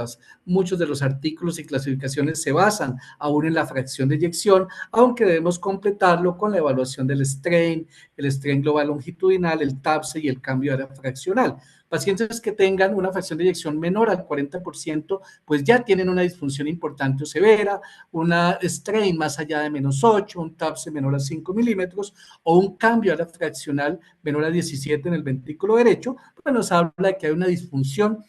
muchos de los artículos y clasificaciones se basan aún en la fracción de eyección, aunque debemos completarlo con la evaluación del strain, el strain global longitudinal, el TAPSE y el cambio de área fraccional. Pacientes que tengan una fracción de eyección menor al 40%, pues ya tienen una disfunción importante o severa, una strain más allá de -8, un TAPSE menor a 5 milímetros o un cambio de área fraccional menor a 17 en el ventrículo derecho, pues nos habla de que hay una disfunción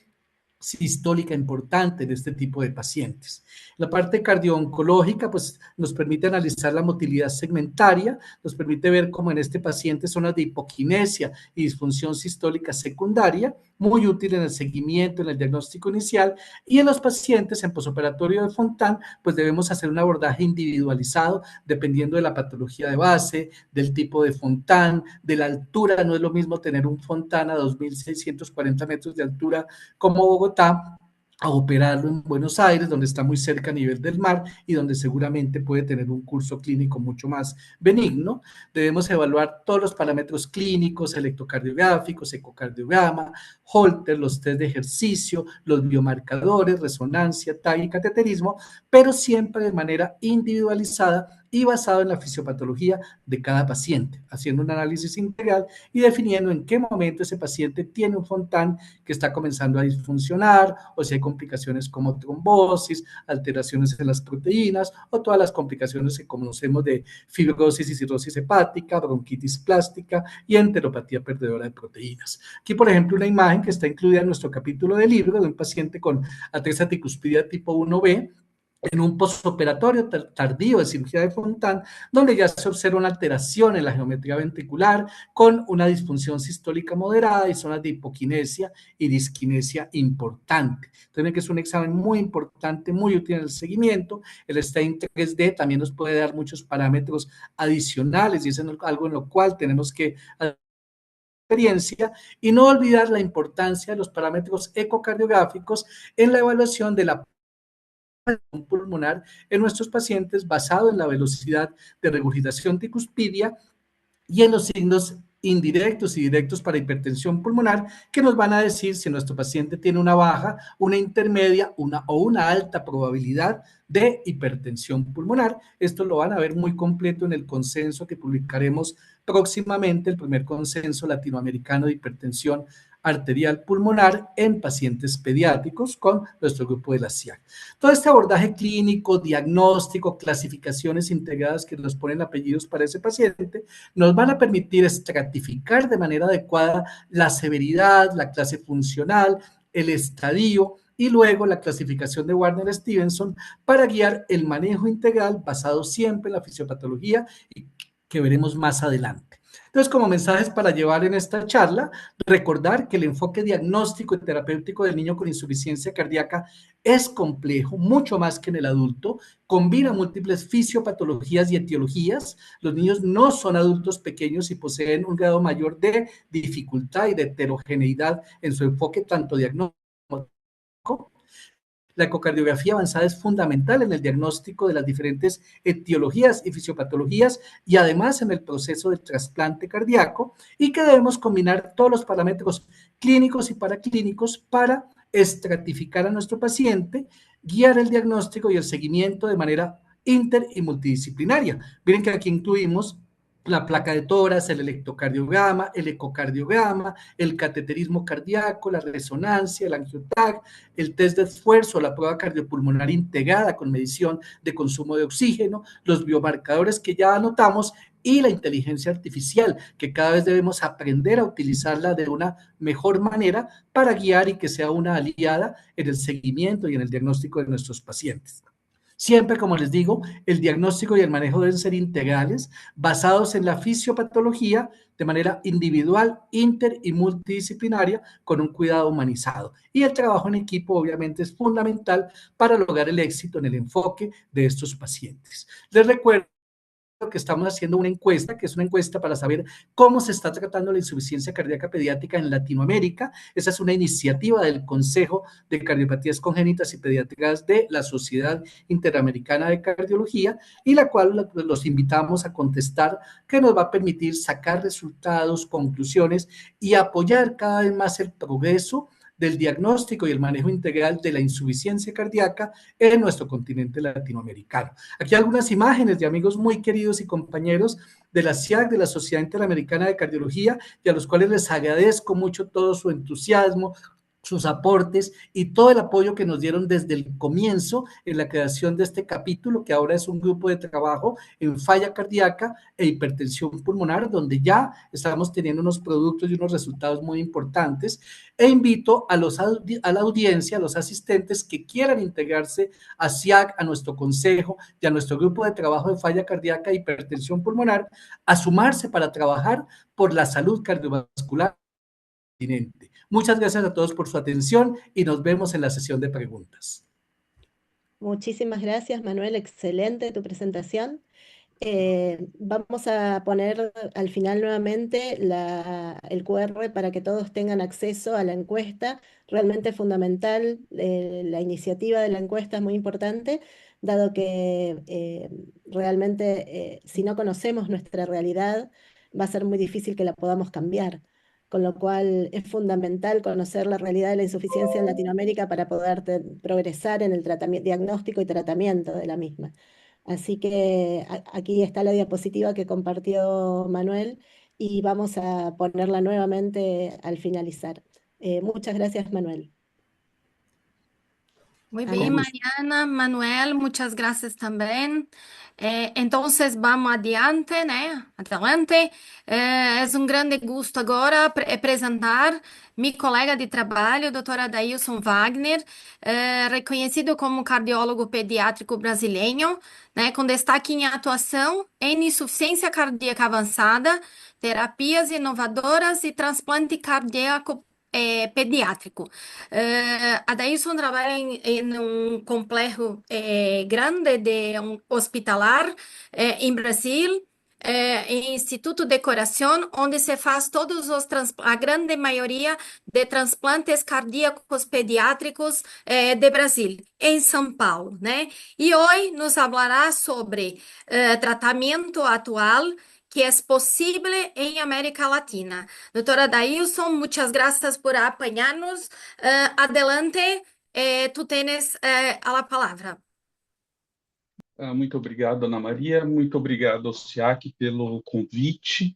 sistólica importante de este tipo de pacientes. La parte cardio-oncológica pues nos permite analizar la motilidad segmentaria, nos permite ver cómo en este paciente zonas de hipoquinesia y disfunción sistólica secundaria muy útil en el seguimiento, en el diagnóstico inicial, y en los pacientes en posoperatorio de Fontan, pues debemos hacer un abordaje individualizado dependiendo de la patología de base, del tipo de Fontan, de la altura. No es lo mismo tener un Fontan a 2.640 metros de altura como Bogotá, a operarlo en Buenos Aires, donde está muy cerca a nivel del mar y donde seguramente puede tener un curso clínico mucho más benigno. Debemos evaluar todos los parámetros clínicos, electrocardiográficos, ecocardiograma, Holter, los test de ejercicio, los biomarcadores, resonancia, TAG y cateterismo, pero siempre de manera individualizada y basado en la fisiopatología de cada paciente, haciendo un análisis integral y definiendo en qué momento ese paciente tiene un Fontan que está comenzando a disfuncionar, o si hay complicaciones como trombosis, alteraciones en las proteínas, o todas las complicaciones que conocemos de fibrosis y cirrosis hepática, bronquitis plástica y enteropatía perdedora de proteínas. Aquí, por ejemplo, una imagen que está incluida en nuestro capítulo del libro de un paciente con atresia tricuspidia tipo 1B, en un postoperatorio tardío de cirugía de Fontan, donde ya se observa una alteración en la geometría ventricular con una disfunción sistólica moderada y zonas de hipoquinesia y disquinesia importante. Entonces, que es un examen muy importante, muy útil en el seguimiento. El staging 3D también nos puede dar muchos parámetros adicionales y es algo en lo cual tenemos que experiencia, y no olvidar la importancia de los parámetros ecocardiográficos en la evaluación de la pulmonar en nuestros pacientes basado en la velocidad de regurgitación tricuspidia y en los signos indirectos y directos para hipertensión pulmonar que nos van a decir si nuestro paciente tiene una baja, una intermedia o una alta probabilidad de hipertensión pulmonar. Esto lo van a ver muy completo en el consenso que publicaremos próximamente, el primer consenso latinoamericano de hipertensión arterial pulmonar en pacientes pediátricos con nuestro grupo de la SIAC. Todo este abordaje clínico, diagnóstico, clasificaciones integradas que nos ponen apellidos para ese paciente, nos van a permitir estratificar de manera adecuada la severidad, la clase funcional, el estadio y luego la clasificación de Warner-Stevenson para guiar el manejo integral basado siempre en la fisiopatología y que veremos más adelante. Entonces, como mensajes para llevar en esta charla, recordar que el enfoque diagnóstico y terapéutico del niño con insuficiencia cardíaca es complejo, mucho más que en el adulto, combina múltiples fisiopatologías y etiologías. Los niños no son adultos pequeños y poseen un grado mayor de dificultad y de heterogeneidad en su enfoque tanto diagnóstico. La ecocardiografía avanzada es fundamental en el diagnóstico de las diferentes etiologías y fisiopatologías y además en el proceso del trasplante cardíaco, y que debemos combinar todos los parámetros clínicos y paraclínicos para estratificar a nuestro paciente, guiar el diagnóstico y el seguimiento de manera inter y multidisciplinaria. Miren que aquí incluimos la placa de tórax, el electrocardiograma, el ecocardiograma, el cateterismo cardíaco, la resonancia, el angioTAC, el test de esfuerzo, la prueba cardiopulmonar integrada con medición de consumo de oxígeno, los biomarcadores que ya anotamos y la inteligencia artificial, que cada vez debemos aprender a utilizarla de una mejor manera para guiar y que sea una aliada en el seguimiento y en el diagnóstico de nuestros pacientes. Siempre, como les digo, el diagnóstico y el manejo deben ser integrales, basados en la fisiopatología de manera individual, inter y multidisciplinaria, con un cuidado humanizado. Y el trabajo en equipo, obviamente, es fundamental para lograr el éxito en el enfoque de estos pacientes. Les recuerdo que estamos haciendo una encuesta, que es una encuesta para saber cómo se está tratando la insuficiencia cardíaca pediátrica en Latinoamérica. Esa es una iniciativa del Consejo de Cardiopatías Congénitas y Pediátricas de la Sociedad Interamericana de Cardiología, y la cual los invitamos a contestar, que nos va a permitir sacar resultados, conclusiones y apoyar cada vez más el progreso del diagnóstico y el manejo integral de la insuficiencia cardíaca en nuestro continente latinoamericano. Aquí algunas imágenes de amigos muy queridos y compañeros de la SIAC, de la Sociedad Interamericana de Cardiología, y a los cuales les agradezco mucho todo su entusiasmo, sus aportes y todo el apoyo que nos dieron desde el comienzo en la creación de este capítulo, que ahora es un grupo de trabajo en falla cardíaca e hipertensión pulmonar, donde ya estamos teniendo unos productos y unos resultados muy importantes. E invito a la audiencia, a los asistentes que quieran integrarse a SIAC, a nuestro consejo y a nuestro grupo de trabajo de falla cardíaca e hipertensión pulmonar, a sumarse para trabajar por la salud cardiovascular continente. Muchas gracias a todos por su atención y nos vemos en la sesión de preguntas. Muchísimas gracias, Manuel. Excelente tu presentación. Vamos a poner al final nuevamente el QR para que todos tengan acceso a la encuesta. Realmente fundamental, la iniciativa de la encuesta es muy importante, dado que realmente si no conocemos nuestra realidad, va a ser muy difícil que la podamos cambiar. Con lo cual es fundamental conocer la realidad de la insuficiencia en Latinoamérica para poder progresar en el diagnóstico y tratamiento de la misma. Así que aquí está la diapositiva que compartió Manuel y vamos a ponerla nuevamente al finalizar. Muchas gracias, Manuel. Muy Ana. bien, Mariana, Manuel, muchas gracias también. Entonces, vamos adiante, né? Adelante. É um grande gosto agora apresentar meu colega de trabalho, Dr. Adailson Wagner, reconhecido como cardiólogo pediátrico brasileiro, né, com destaque em atuação em insuficiência cardíaca avançada, terapias inovadoras e transplante cardíaco pediátrico. Adailson trabalha em um complexo grande de um hospitalar em Brasil, em Instituto de Coração, onde se faz todos a grande maioria de transplantes cardíacos pediátricos de Brasil, em São Paulo, né? E hoje nos falará sobre tratamento atual que é possível em América Latina. Doutora Dailson, muchas gracias por apoyarnos. Adelante, tú tienes a palavra. Muito obrigado, Ana Maria. Muito obrigado ao SIAC pelo convite.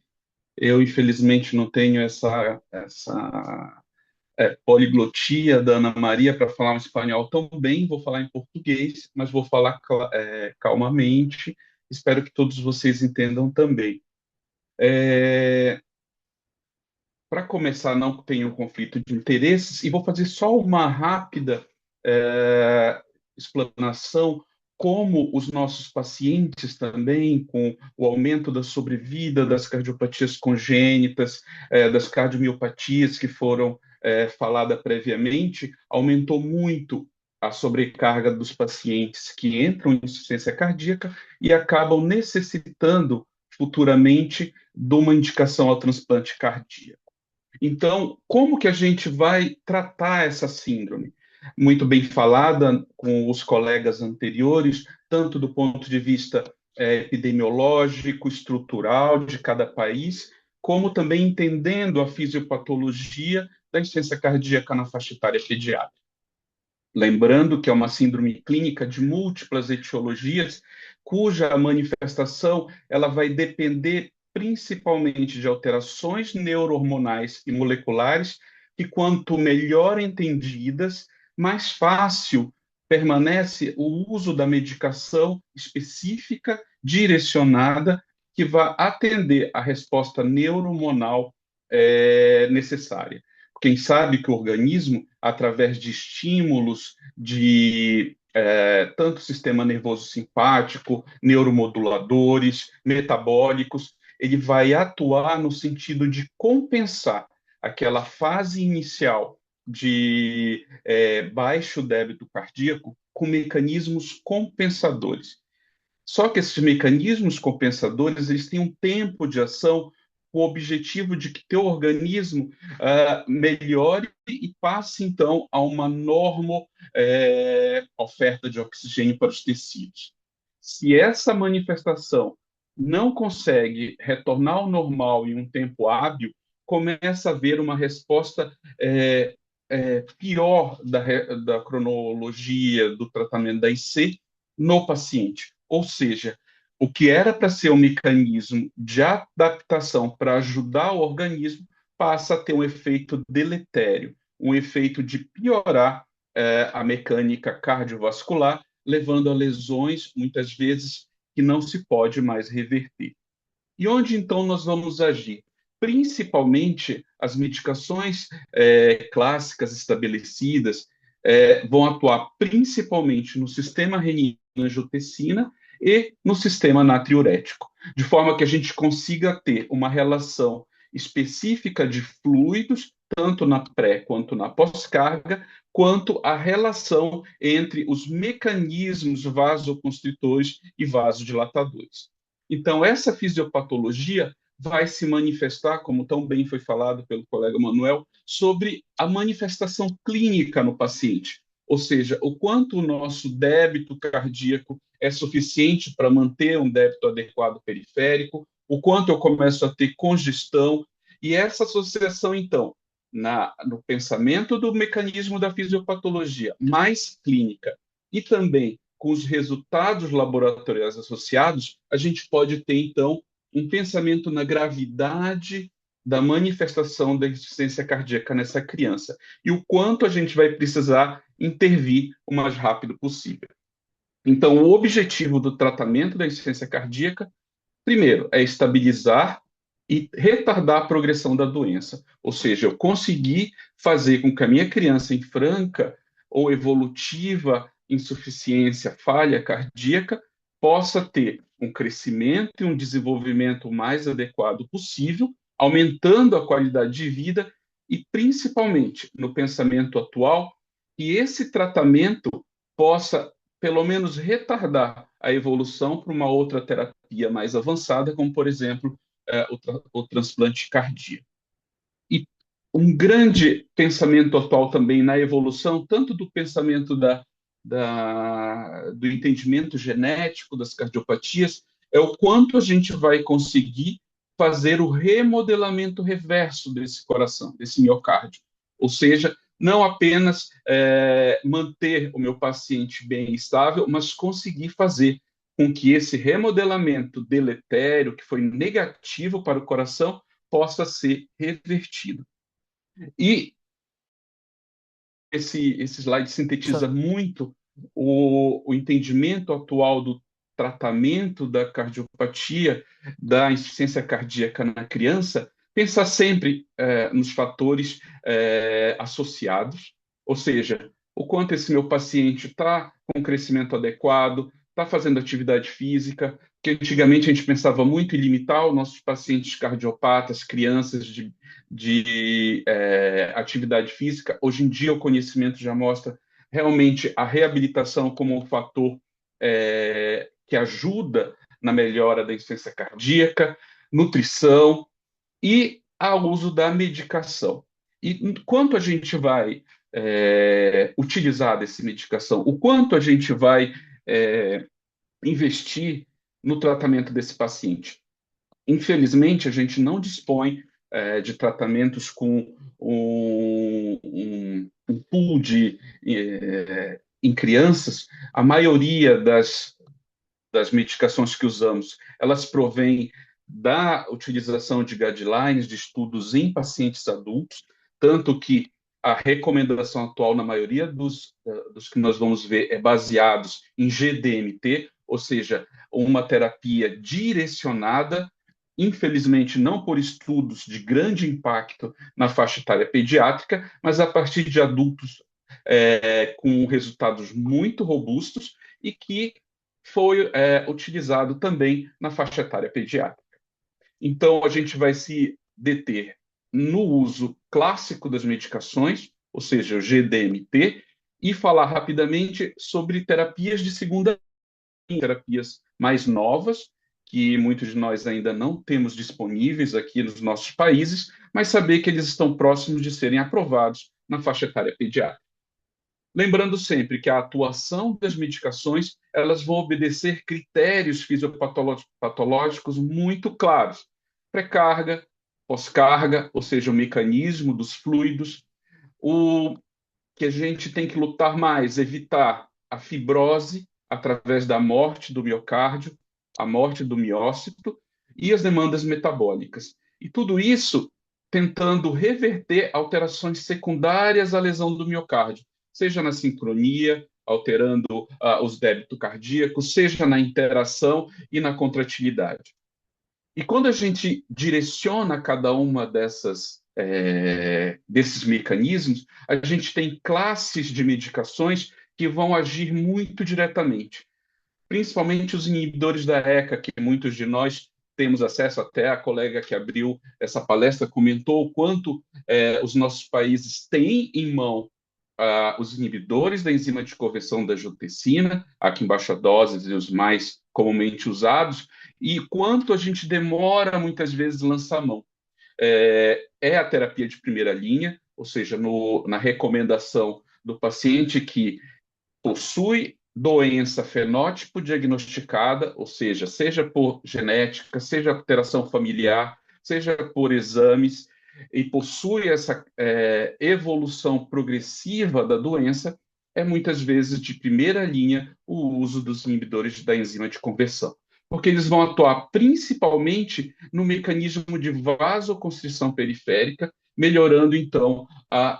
Eu, infelizmente, não tenho essa poliglotia da Ana Maria para falar um espanhol tão bem. Vou falar em português, mas vou falar calmamente. Espero que todos vocês entendam também. Para começar, não tenho conflito de interesses e vou fazer só uma rápida explanação como os nossos pacientes também, com o aumento da sobrevida, das cardiopatias congênitas, das cardiomiopatias que foram faladas previamente, aumentou muito a sobrecarga dos pacientes que entram em insuficiência cardíaca e acabam necessitando futuramente de uma indicação ao transplante cardíaco. Então, como que a gente vai tratar essa síndrome? Muito bem falada com os colegas anteriores, tanto do ponto de vista epidemiológico, estrutural de cada país, como também entendendo a fisiopatologia da insuficiência cardíaca na faixa etária pediátrica. Lembrando que é uma síndrome clínica de múltiplas etiologias, cuja manifestação ela vai depender principalmente de alterações neurohormonais e moleculares, que quanto melhor entendidas, mais fácil permanece o uso da medicação específica, direcionada, que vai atender a resposta neurohormonal necessária. Quem sabe que o organismo, através de estímulos de tanto sistema nervoso simpático, neuromoduladores, metabólicos, ele vai atuar no sentido de compensar aquela fase inicial de baixo débito cardíaco com mecanismos compensadores. Só que esses mecanismos compensadores eles têm um tempo de ação com o objetivo de que teu organismo melhore e passe, então, a uma normal oferta de oxigênio para os tecidos. Se essa manifestação não consegue retornar ao normal em um tempo hábil, começa a haver uma resposta pior da cronologia do tratamento da IC no paciente. Ou seja, o que era para ser um mecanismo de adaptação para ajudar o organismo passa a ter um efeito deletério, um efeito de piorar a mecânica cardiovascular, levando a lesões, muitas vezes, que não se pode mais reverter. E onde, então, nós vamos agir? Principalmente, as medicações clássicas estabelecidas vão atuar principalmente no sistema renina-angiotensina e no sistema natriurético, de forma que a gente consiga ter uma relação específica de fluidos tanto na pré quanto na pós-carga, quanto a relação entre os mecanismos vasoconstritores e vasodilatadores. Então, essa fisiopatologia vai se manifestar, como tão bem foi falado pelo colega Manuel, sobre a manifestação clínica no paciente, ou seja, o quanto o nosso débito cardíaco é suficiente para manter um débito adequado periférico, o quanto eu começo a ter congestão, e essa associação, então, no pensamento do mecanismo da fisiopatologia mais clínica e também com os resultados laboratoriais associados, a gente pode ter, então, um pensamento na gravidade da manifestação da insuficiência cardíaca nessa criança e o quanto a gente vai precisar intervir o mais rápido possível. Então, o objetivo do tratamento da insuficiência cardíaca, primeiro, é estabilizar e retardar a progressão da doença, ou seja, eu conseguir fazer com que a minha criança em franca ou evolutiva insuficiência, falha cardíaca, possa ter um crescimento e um desenvolvimento mais adequado possível, aumentando a qualidade de vida e, principalmente, no pensamento atual, que esse tratamento possa, pelo menos, retardar a evolução para uma outra terapia mais avançada, como, por exemplo, o transplante cardíaco. E um grande pensamento atual também na evolução, tanto do pensamento do entendimento genético das cardiopatias, é o quanto a gente vai conseguir fazer o remodelamento reverso desse coração, desse miocárdio. Ou seja, não apenas manter o meu paciente bem estável, mas conseguir fazer com que esse remodelamento deletério, que foi negativo para o coração, possa ser revertido. E esse slide sintetiza muito o entendimento atual do tratamento da cardiopatia, da insuficiência cardíaca na criança, pensar sempre nos fatores associados, ou seja, o quanto esse meu paciente está com crescimento adequado, está fazendo atividade física, que antigamente a gente pensava muito em limitar os nossos pacientes cardiopatas, crianças de atividade física. Hoje em dia o conhecimento já mostra realmente a reabilitação como um fator que ajuda na melhora da insuficiência cardíaca, nutrição e ao uso da medicação. E quanto a gente vai utilizar dessa medicação, o quanto a gente vai investir no tratamento desse paciente. Infelizmente, a gente não dispõe de tratamentos com um pool em crianças. A maioria das medicações que usamos, elas provêm da utilização de guidelines, de estudos em pacientes adultos, tanto que a recomendação atual, na maioria dos que nós vamos ver, é baseados em GDMT, ou seja, uma terapia direcionada, infelizmente não por estudos de grande impacto na faixa etária pediátrica, mas a partir de adultos com resultados muito robustos e que foi utilizado também na faixa etária pediátrica. Então, a gente vai se deter no uso clássico das medicações, ou seja, o GDMT, e falar rapidamente sobre terapias de segunda linha, terapias mais novas, que muitos de nós ainda não temos disponíveis aqui nos nossos países, mas saber que eles estão próximos de serem aprovados na faixa etária pediátrica. Lembrando sempre que a atuação das medicações, elas vão obedecer critérios fisiopatológicos muito claros. Pré-carga, pós-carga, ou seja, o mecanismo dos fluidos. O que a gente tem que lutar mais, evitar a fibrose através da morte do miocárdio, a morte do miócito e as demandas metabólicas. E tudo isso tentando reverter alterações secundárias à lesão do miocárdio, seja na sincronia, alterando os débitos cardíacos, seja na interação e na contratilidade. E quando a gente direciona cada uma desses mecanismos, a gente tem classes de medicações que vão agir muito diretamente, principalmente os inibidores da ECA, que muitos de nós temos acesso, até a colega que abriu essa palestra comentou o quanto os nossos países têm em mão os inibidores da enzima de conversão da angiotensina, aqui em baixa doses e os mais comumente usados, e quanto a gente demora muitas vezes lançar mão. É a terapia de primeira linha, ou seja, na recomendação do paciente que possui doença fenótipo diagnosticada, ou seja por genética, seja alteração familiar, seja por exames, e possui essa evolução progressiva da doença, é muitas vezes de primeira linha o uso dos inibidores da enzima de conversão, porque eles vão atuar principalmente no mecanismo de vasoconstrição periférica, melhorando, então,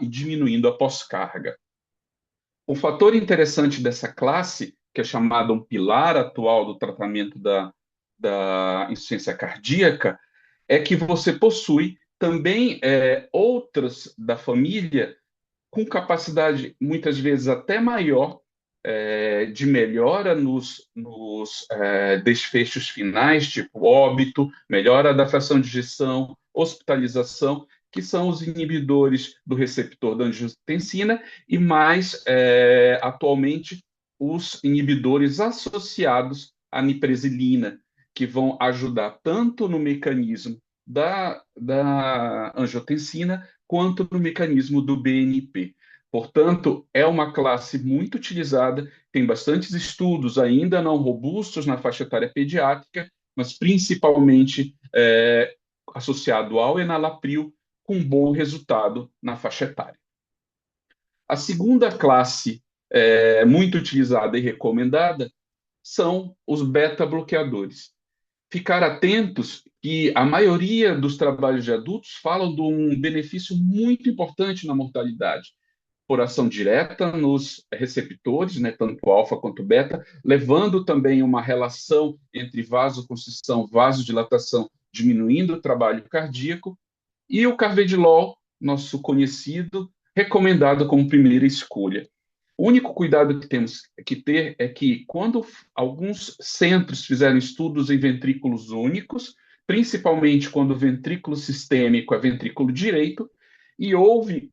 e diminuindo a pós-carga. O fator interessante dessa classe, que é chamado um pilar atual do tratamento da insuficiência cardíaca, é que você possui também outras da família com capacidade, muitas vezes até maior, de melhora nos desfechos finais, tipo óbito, melhora da fração de ejeção, hospitalização, que são os inibidores do receptor da angiotensina e mais, atualmente, os inibidores associados à nipresilina, que vão ajudar tanto no mecanismo da angiotensina quanto no mecanismo do BNP. Portanto, é uma classe muito utilizada, tem bastantes estudos ainda não robustos na faixa etária pediátrica, mas principalmente associado ao enalapril, com bom resultado na faixa etária. A segunda classe muito utilizada e recomendada são os beta-bloqueadores. Ficar atentos que a maioria dos trabalhos de adultos falam de um benefício muito importante na mortalidade, por ação direta nos receptores, né, tanto alfa quanto beta, levando também uma relação entre vasoconstrição, vasodilatação, diminuindo o trabalho cardíaco, e o carvedilol, nosso conhecido, recomendado como primeira escolha. O único cuidado que temos que ter é que, quando alguns centros fizeram estudos em ventrículos únicos, principalmente quando o ventrículo sistêmico é ventrículo direito, e houve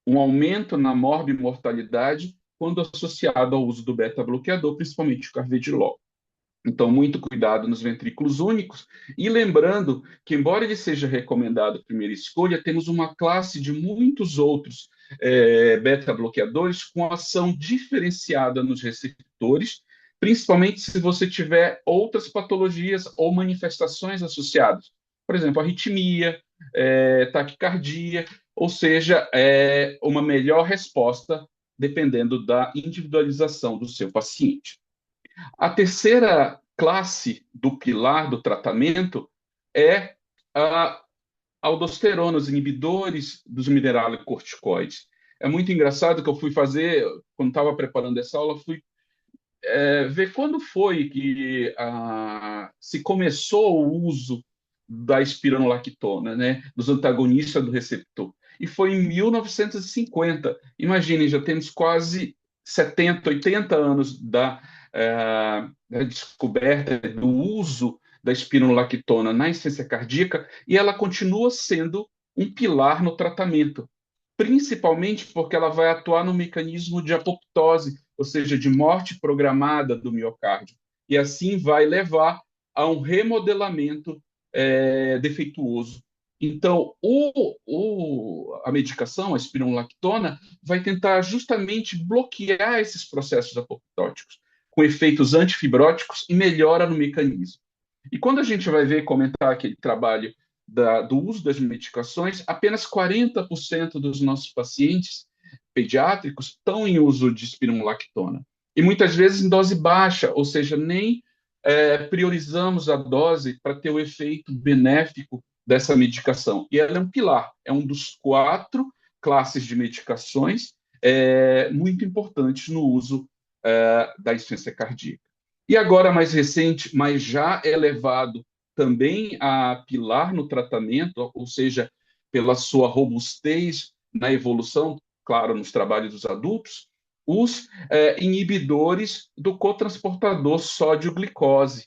um aumento na morbimortalidade quando associado ao uso do beta-bloqueador, principalmente o carvedilol. Então, muito cuidado nos ventrículos únicos. E lembrando que, embora ele seja recomendado primeira escolha, temos uma classe de muitos outros beta-bloqueadores com ação diferenciada nos receptores, principalmente se você tiver outras patologias ou manifestações associadas. Por exemplo, arritmia, taquicardia, ou seja, uma melhor resposta dependendo da individualização do seu paciente. A terceira classe do pilar do tratamento é a aldosterona, os inibidores dos mineralocorticoides. É muito engraçado que eu fui fazer, quando estava preparando essa aula, fui ver quando foi que se começou o uso da espironolactona, né, dos antagonistas do receptor. E foi em 1950. Imaginem, já temos quase 70, 80 anos da descoberta do uso da espironolactona na insuficiência cardíaca, e ela continua sendo um pilar no tratamento, principalmente porque ela vai atuar no mecanismo de apoptose, ou seja, de morte programada do miocárdio, e assim vai levar a um remodelamento defeituoso. Então, a medicação, a espironolactona, vai tentar justamente bloquear esses processos apoptóticos, com efeitos antifibróticos e melhora no mecanismo. E quando a gente vai ver, comentar aquele trabalho do uso das medicações, apenas 40% dos nossos pacientes pediátricos estão em uso de espironolactona. E muitas vezes em dose baixa, ou seja, nem priorizamos a dose para ter o efeito benéfico dessa medicação. E ela é um pilar, é um dos 4 classes de medicações muito importantes no uso da insuficiência cardíaca. E agora, mais recente, mas já elevado também a pilar no tratamento, ou seja, pela sua robustez na evolução, claro, nos trabalhos dos adultos, os inibidores do cotransportador sódio-glicose.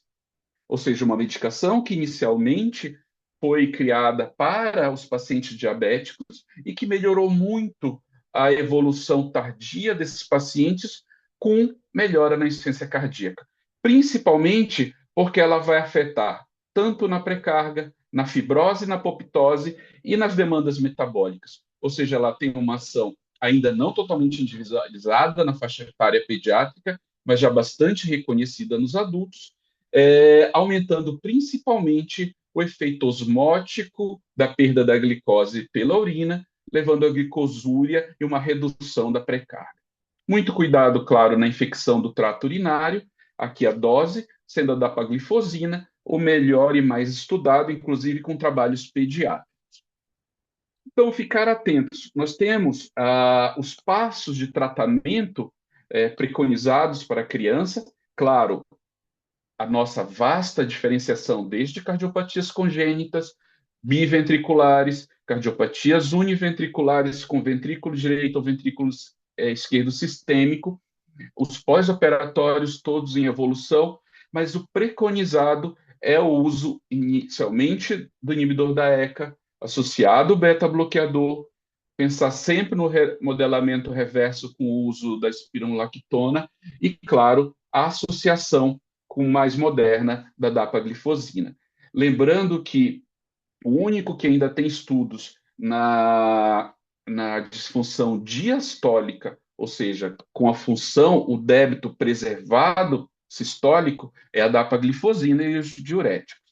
ou seja, uma medicação que inicialmente foi criada para os pacientes diabéticos e que melhorou muito a evolução tardia desses pacientes com melhora na insuficiência cardíaca, principalmente porque ela vai afetar tanto na pré-carga, na fibrose, na apoptose e nas demandas metabólicas. Ou seja, ela tem uma ação ainda não totalmente individualizada na faixa etária pediátrica, mas já bastante reconhecida nos adultos, aumentando principalmente o efeito osmótico da perda da glicose pela urina, levando à glicosúria e uma redução da pré-carga. Muito cuidado, claro, na infecção do trato urinário, aqui a dose, sendo a dapaglifosina, o melhor e mais estudado, inclusive com trabalhos pediátricos. Então, ficar atentos. Nós temos os passos de tratamento preconizados para a criança. Claro, a nossa vasta diferenciação desde cardiopatias congênitas, biventriculares, cardiopatias univentriculares com ventrículo direito ou ventrículo esquerdo sistêmico, os pós-operatórios todos em evolução, mas o preconizado é o uso inicialmente do inibidor da ECA, associado ao beta-bloqueador, pensar sempre no modelamento reverso com o uso da espironolactona e, claro, a associação com mais moderna da dapaglifosina. Lembrando que o único que ainda tem estudos na disfunção diastólica, ou seja, com a função, o débito preservado sistólico, é a dapaglifosina e os diuréticos.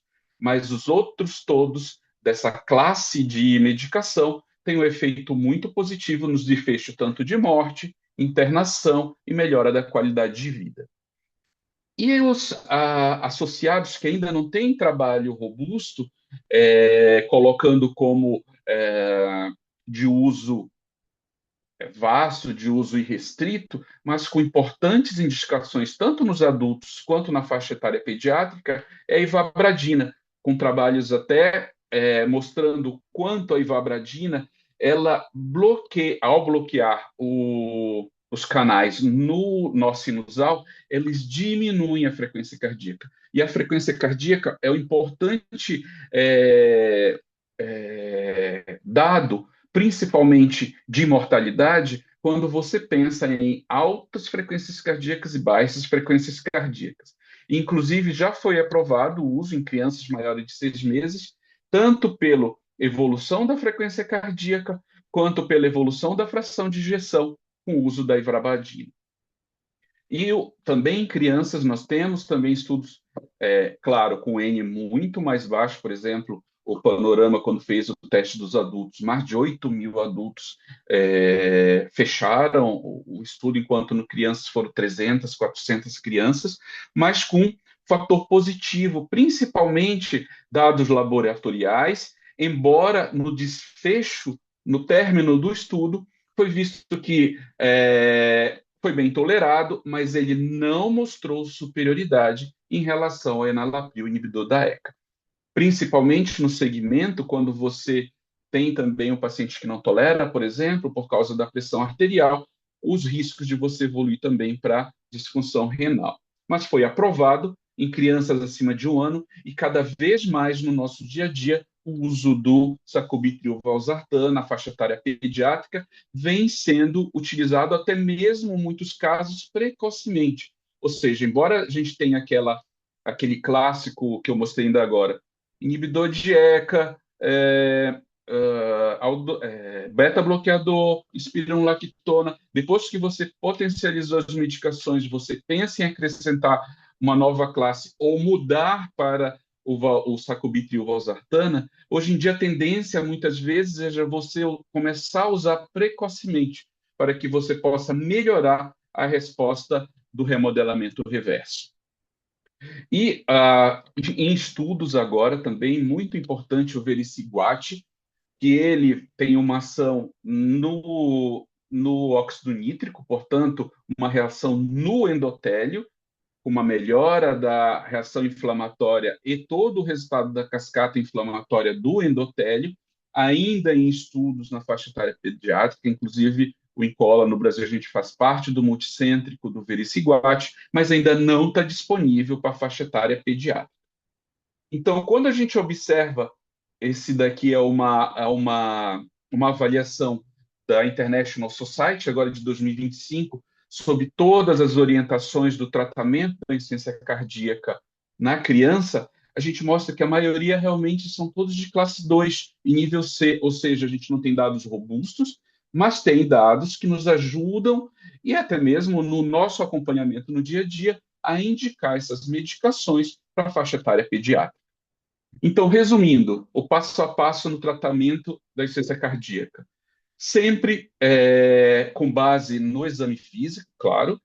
Mas os outros todos dessa classe de medicação têm um efeito muito positivo nos desfechos tanto de morte, internação e melhora da qualidade de vida. E os associados que ainda não têm trabalho robusto, colocando como de uso vasto, de uso irrestrito, mas com importantes indicações tanto nos adultos quanto na faixa etária pediátrica, é a ivabradina, com trabalhos até mostrando quanto a ivabradina, ela bloqueia, ao bloquear os canais no nó sinusal, eles diminuem a frequência cardíaca. E a frequência cardíaca é um importante dado, principalmente de mortalidade, quando você pensa em altas frequências cardíacas e baixas frequências cardíacas. Inclusive, já foi aprovado o uso em crianças maiores de 6 meses, tanto pela evolução da frequência cardíaca, quanto pela evolução da fração de ejeção, com o uso da ivabradina. E também em crianças nós temos também estudos, claro, com N muito mais baixo, por exemplo, o Panorama, quando fez o teste dos adultos, mais de 8.000 adultos fecharam o estudo, enquanto no crianças foram 300, 400 crianças, mas com fator positivo, principalmente dados laboratoriais, embora no desfecho, no término do estudo, foi visto que foi bem tolerado, mas ele não mostrou superioridade em relação ao enalapril, inibidor da ECA. Principalmente no segmento, quando você tem também um paciente que não tolera, por exemplo, por causa da pressão arterial, os riscos de você evoluir também para disfunção renal. Mas foi aprovado em crianças acima de 1 ano e cada vez mais no nosso dia a dia o uso do sacubitril valsartan na faixa etária pediátrica vem sendo utilizado até mesmo, em muitos casos, precocemente. Ou seja, embora a gente tenha aquele clássico que eu mostrei ainda agora, inibidor de ECA, beta-bloqueador, espironolactona. Depois que você potencializou as medicações, você pensa em acrescentar uma nova classe ou mudar para o sacubitril valsartana, hoje em dia a tendência, muitas vezes, é você começar a usar precocemente para que você possa melhorar a resposta do remodelamento reverso. E em estudos agora também, muito importante o vericiguat, que ele tem uma ação no óxido nítrico, portanto, uma reação no endotélio, uma melhora da reação inflamatória e todo o resultado da cascata inflamatória do endotélio, ainda em estudos na faixa etária pediátrica, inclusive o INCOLA no Brasil, a gente faz parte do multicêntrico do vericiguat, mas ainda não está disponível para a faixa etária pediátrica. Então, quando a gente observa, esse daqui é uma avaliação da International Society, agora de 2025, sobre todas as orientações do tratamento da insuficiência cardíaca na criança, a gente mostra que a maioria realmente são todos de classe 2 e nível C, ou seja, a gente não tem dados robustos, mas tem dados que nos ajudam, e até mesmo no nosso acompanhamento no dia a dia, a indicar essas medicações para a faixa etária pediátrica. Então, resumindo, o passo a passo no tratamento da insuficiência cardíaca. Sempre com base no exame físico, claro.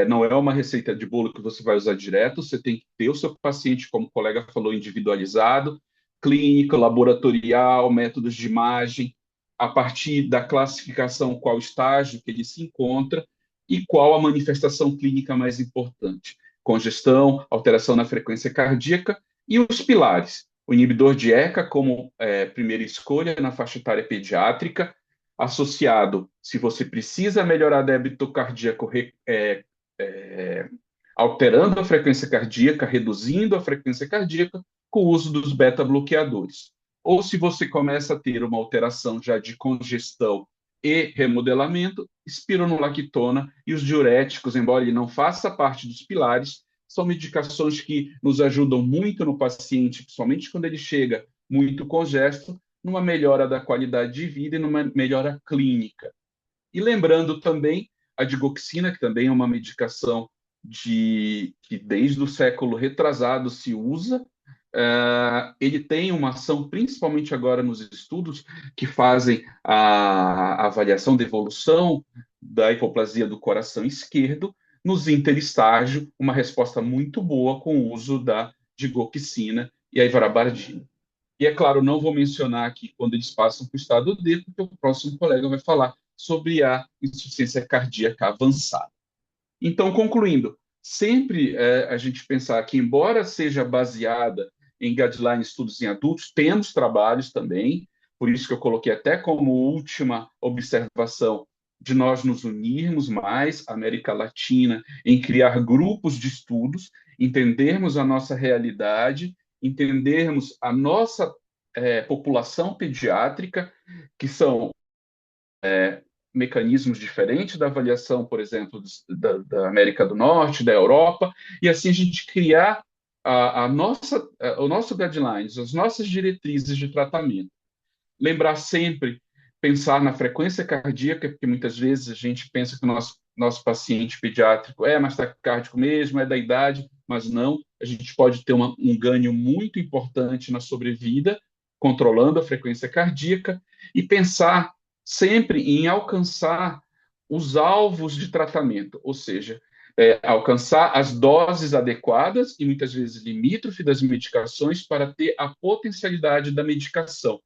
Não é uma receita de bolo que você vai usar direto, você tem que ter o seu paciente, como o colega falou, individualizado, clínico, laboratorial, métodos de imagem, a partir da classificação, qual estágio que ele se encontra e qual a manifestação clínica mais importante. Congestão, alteração na frequência cardíaca e os pilares. O inibidor de ECA como primeira escolha na faixa etária pediátrica, associado, se você precisa melhorar débito cardíaco, alterando a frequência cardíaca, reduzindo a frequência cardíaca, com o uso dos beta-bloqueadores. Ou se você começa a ter uma alteração já de congestão e remodelamento, espironolactona e os diuréticos, embora ele não faça parte dos pilares, são medicações que nos ajudam muito no paciente, principalmente quando ele chega muito congesto, numa melhora da qualidade de vida e numa melhora clínica. E lembrando também a digoxina, que também é uma medicação que desde o século retrasado se usa. Ele tem uma ação, principalmente agora nos estudos que fazem a avaliação da evolução da hipoplasia do coração esquerdo, nos interestágio, uma resposta muito boa com o uso da digoxina e a ivarabardina. E, é claro, não vou mencionar aqui quando eles passam para o estado D, porque o próximo colega vai falar sobre a insuficiência cardíaca avançada. Então, concluindo, sempre a gente pensar que, embora seja baseada em guidelines estudos em adultos, temos trabalhos também, por isso que eu coloquei até como última observação de nós nos unirmos mais, América Latina, em criar grupos de estudos, entendermos a nossa realidade, entendermos a nossa população pediátrica, que são mecanismos diferentes da avaliação, por exemplo, da América do Norte, da Europa, e assim a gente criar o nosso guidelines, as nossas diretrizes de tratamento. Lembrar sempre, pensar na frequência cardíaca, porque muitas vezes a gente pensa que o nosso paciente pediátrico é mais taquicárdico mesmo, é da idade, mas não. A gente pode ter um ganho muito importante na sobrevida, controlando a frequência cardíaca, e pensar sempre em alcançar os alvos de tratamento, ou seja, alcançar as doses adequadas e muitas vezes limítrofe das medicações para ter a potencialidade da medicação.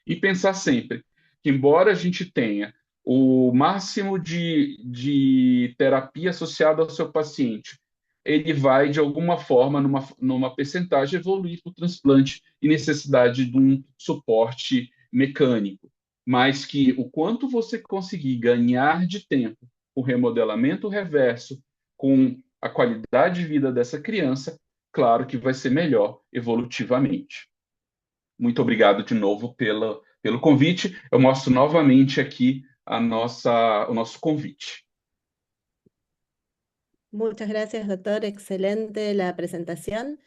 E pensar sempre que, embora a gente tenha o máximo de terapia associada ao seu paciente, ele vai, de alguma forma, numa percentagem, evoluir para o transplante e necessidade de um suporte mecânico. Mas que o quanto você conseguir ganhar de tempo com o remodelamento reverso, com a qualidade de vida dessa criança, claro que vai ser melhor evolutivamente. Muito obrigado de novo pelo convite. Eu mostro novamente aqui o nosso convite. Muchas gracias, doctor. Excelente la presentación.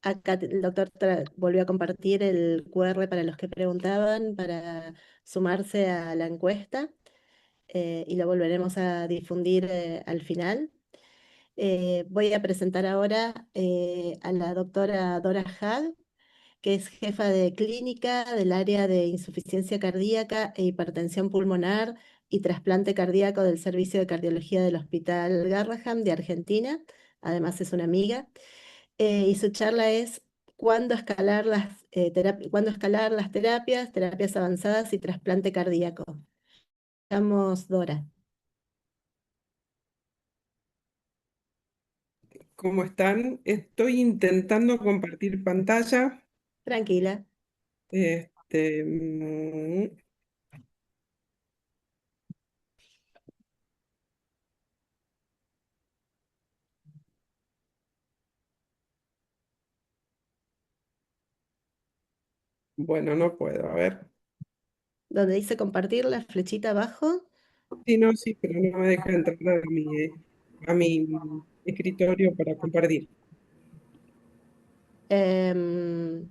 Acá el doctor volvió a compartir el QR para los que preguntaban para sumarse a la encuesta y lo volveremos a difundir al final. Voy a presentar ahora a la doctora Dora Hag, que es jefa de clínica del área de insuficiencia cardíaca e hipertensión pulmonar y trasplante cardíaco del Servicio de Cardiología del Hospital Garrahan de Argentina. Además es una amiga. Y su charla es cuándo escalar las terapias avanzadas y trasplante cardíaco. Vamos, Dora. ¿Cómo están? Estoy intentando compartir pantalla. Tranquila. Este, mm, Bueno, no puedo, a ver. Donde dice compartir la flechita abajo. Sí, no, sí, pero no me deja entrar a mi escritorio para compartir. Em,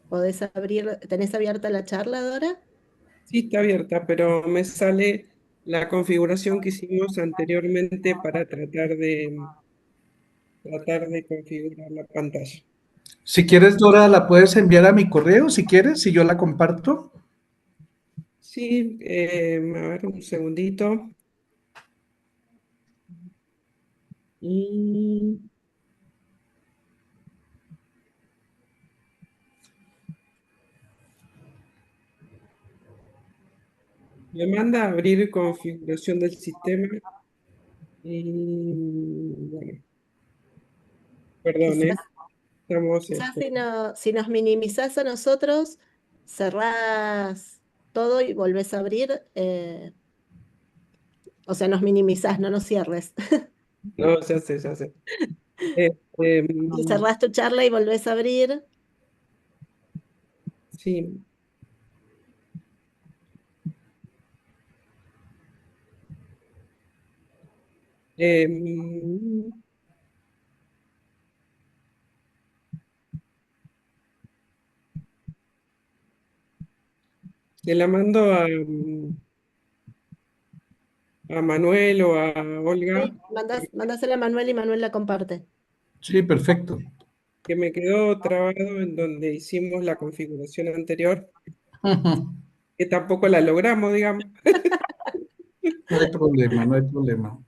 ¿Podés abrir, tenés abierta la charla, Dora? Sí, está abierta, pero me sale la configuración que hicimos anteriormente para tratar de configurar la pantalla. Si quieres, Dora, la puedes enviar a mi correo, si quieres, si yo la comparto. Sí, a ver, un segundito. Y me manda a abrir configuración del sistema. Y bueno, perdón, Quizás, estamos quizás si, no, si nos minimizás a nosotros, cerrás todo y volvés a abrir. O sea, nos minimizás, no nos cierres. no, ya sé, ya sé. Este, Y cerrás tu charla y volvés a abrir. sí, em, se la mando a Manuel o a Olga, Sí, mandásela a Manuel y Manuel la comparte. Sí, perfecto. que me quedó trabado en donde hicimos la configuración anterior, que tampoco la logramos, digamos. No hay problema, no hay problema.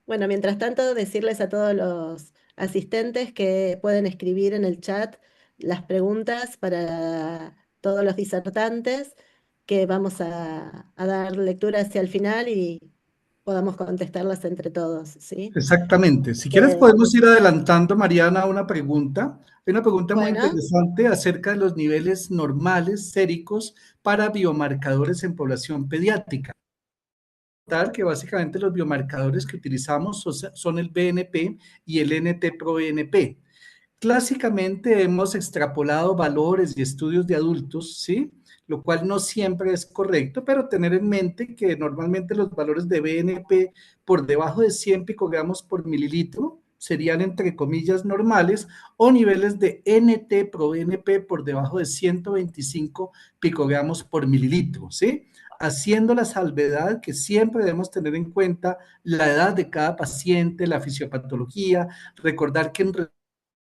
Bueno, mientras tanto, decirles a todos los asistentes que pueden escribir en el chat las preguntas para todos los disertantes, que vamos a dar lectura hacia el final y podamos contestarlas entre todos, ¿sí? Exactamente. Si quieres, Eh, podemos ir adelantando, Mariana, una pregunta. Hay una pregunta muy bueno, interesante acerca de los niveles normales séricos para biomarcadores en población pediátrica. Que básicamente los biomarcadores que utilizamos son el BNP y el NT-proBNP. Clásicamente hemos extrapolado valores y estudios de adultos, ¿sí? Lo cual no siempre es correcto, pero tener en mente que normalmente los valores de BNP por debajo de 100 picogramos por mililitro serían entre comillas normales o niveles de NT pro BNP por debajo de 125 picogramos por mililitro, ¿sí? Haciendo la salvedad que siempre debemos tener en cuenta la edad de cada paciente, la fisiopatología, recordar que en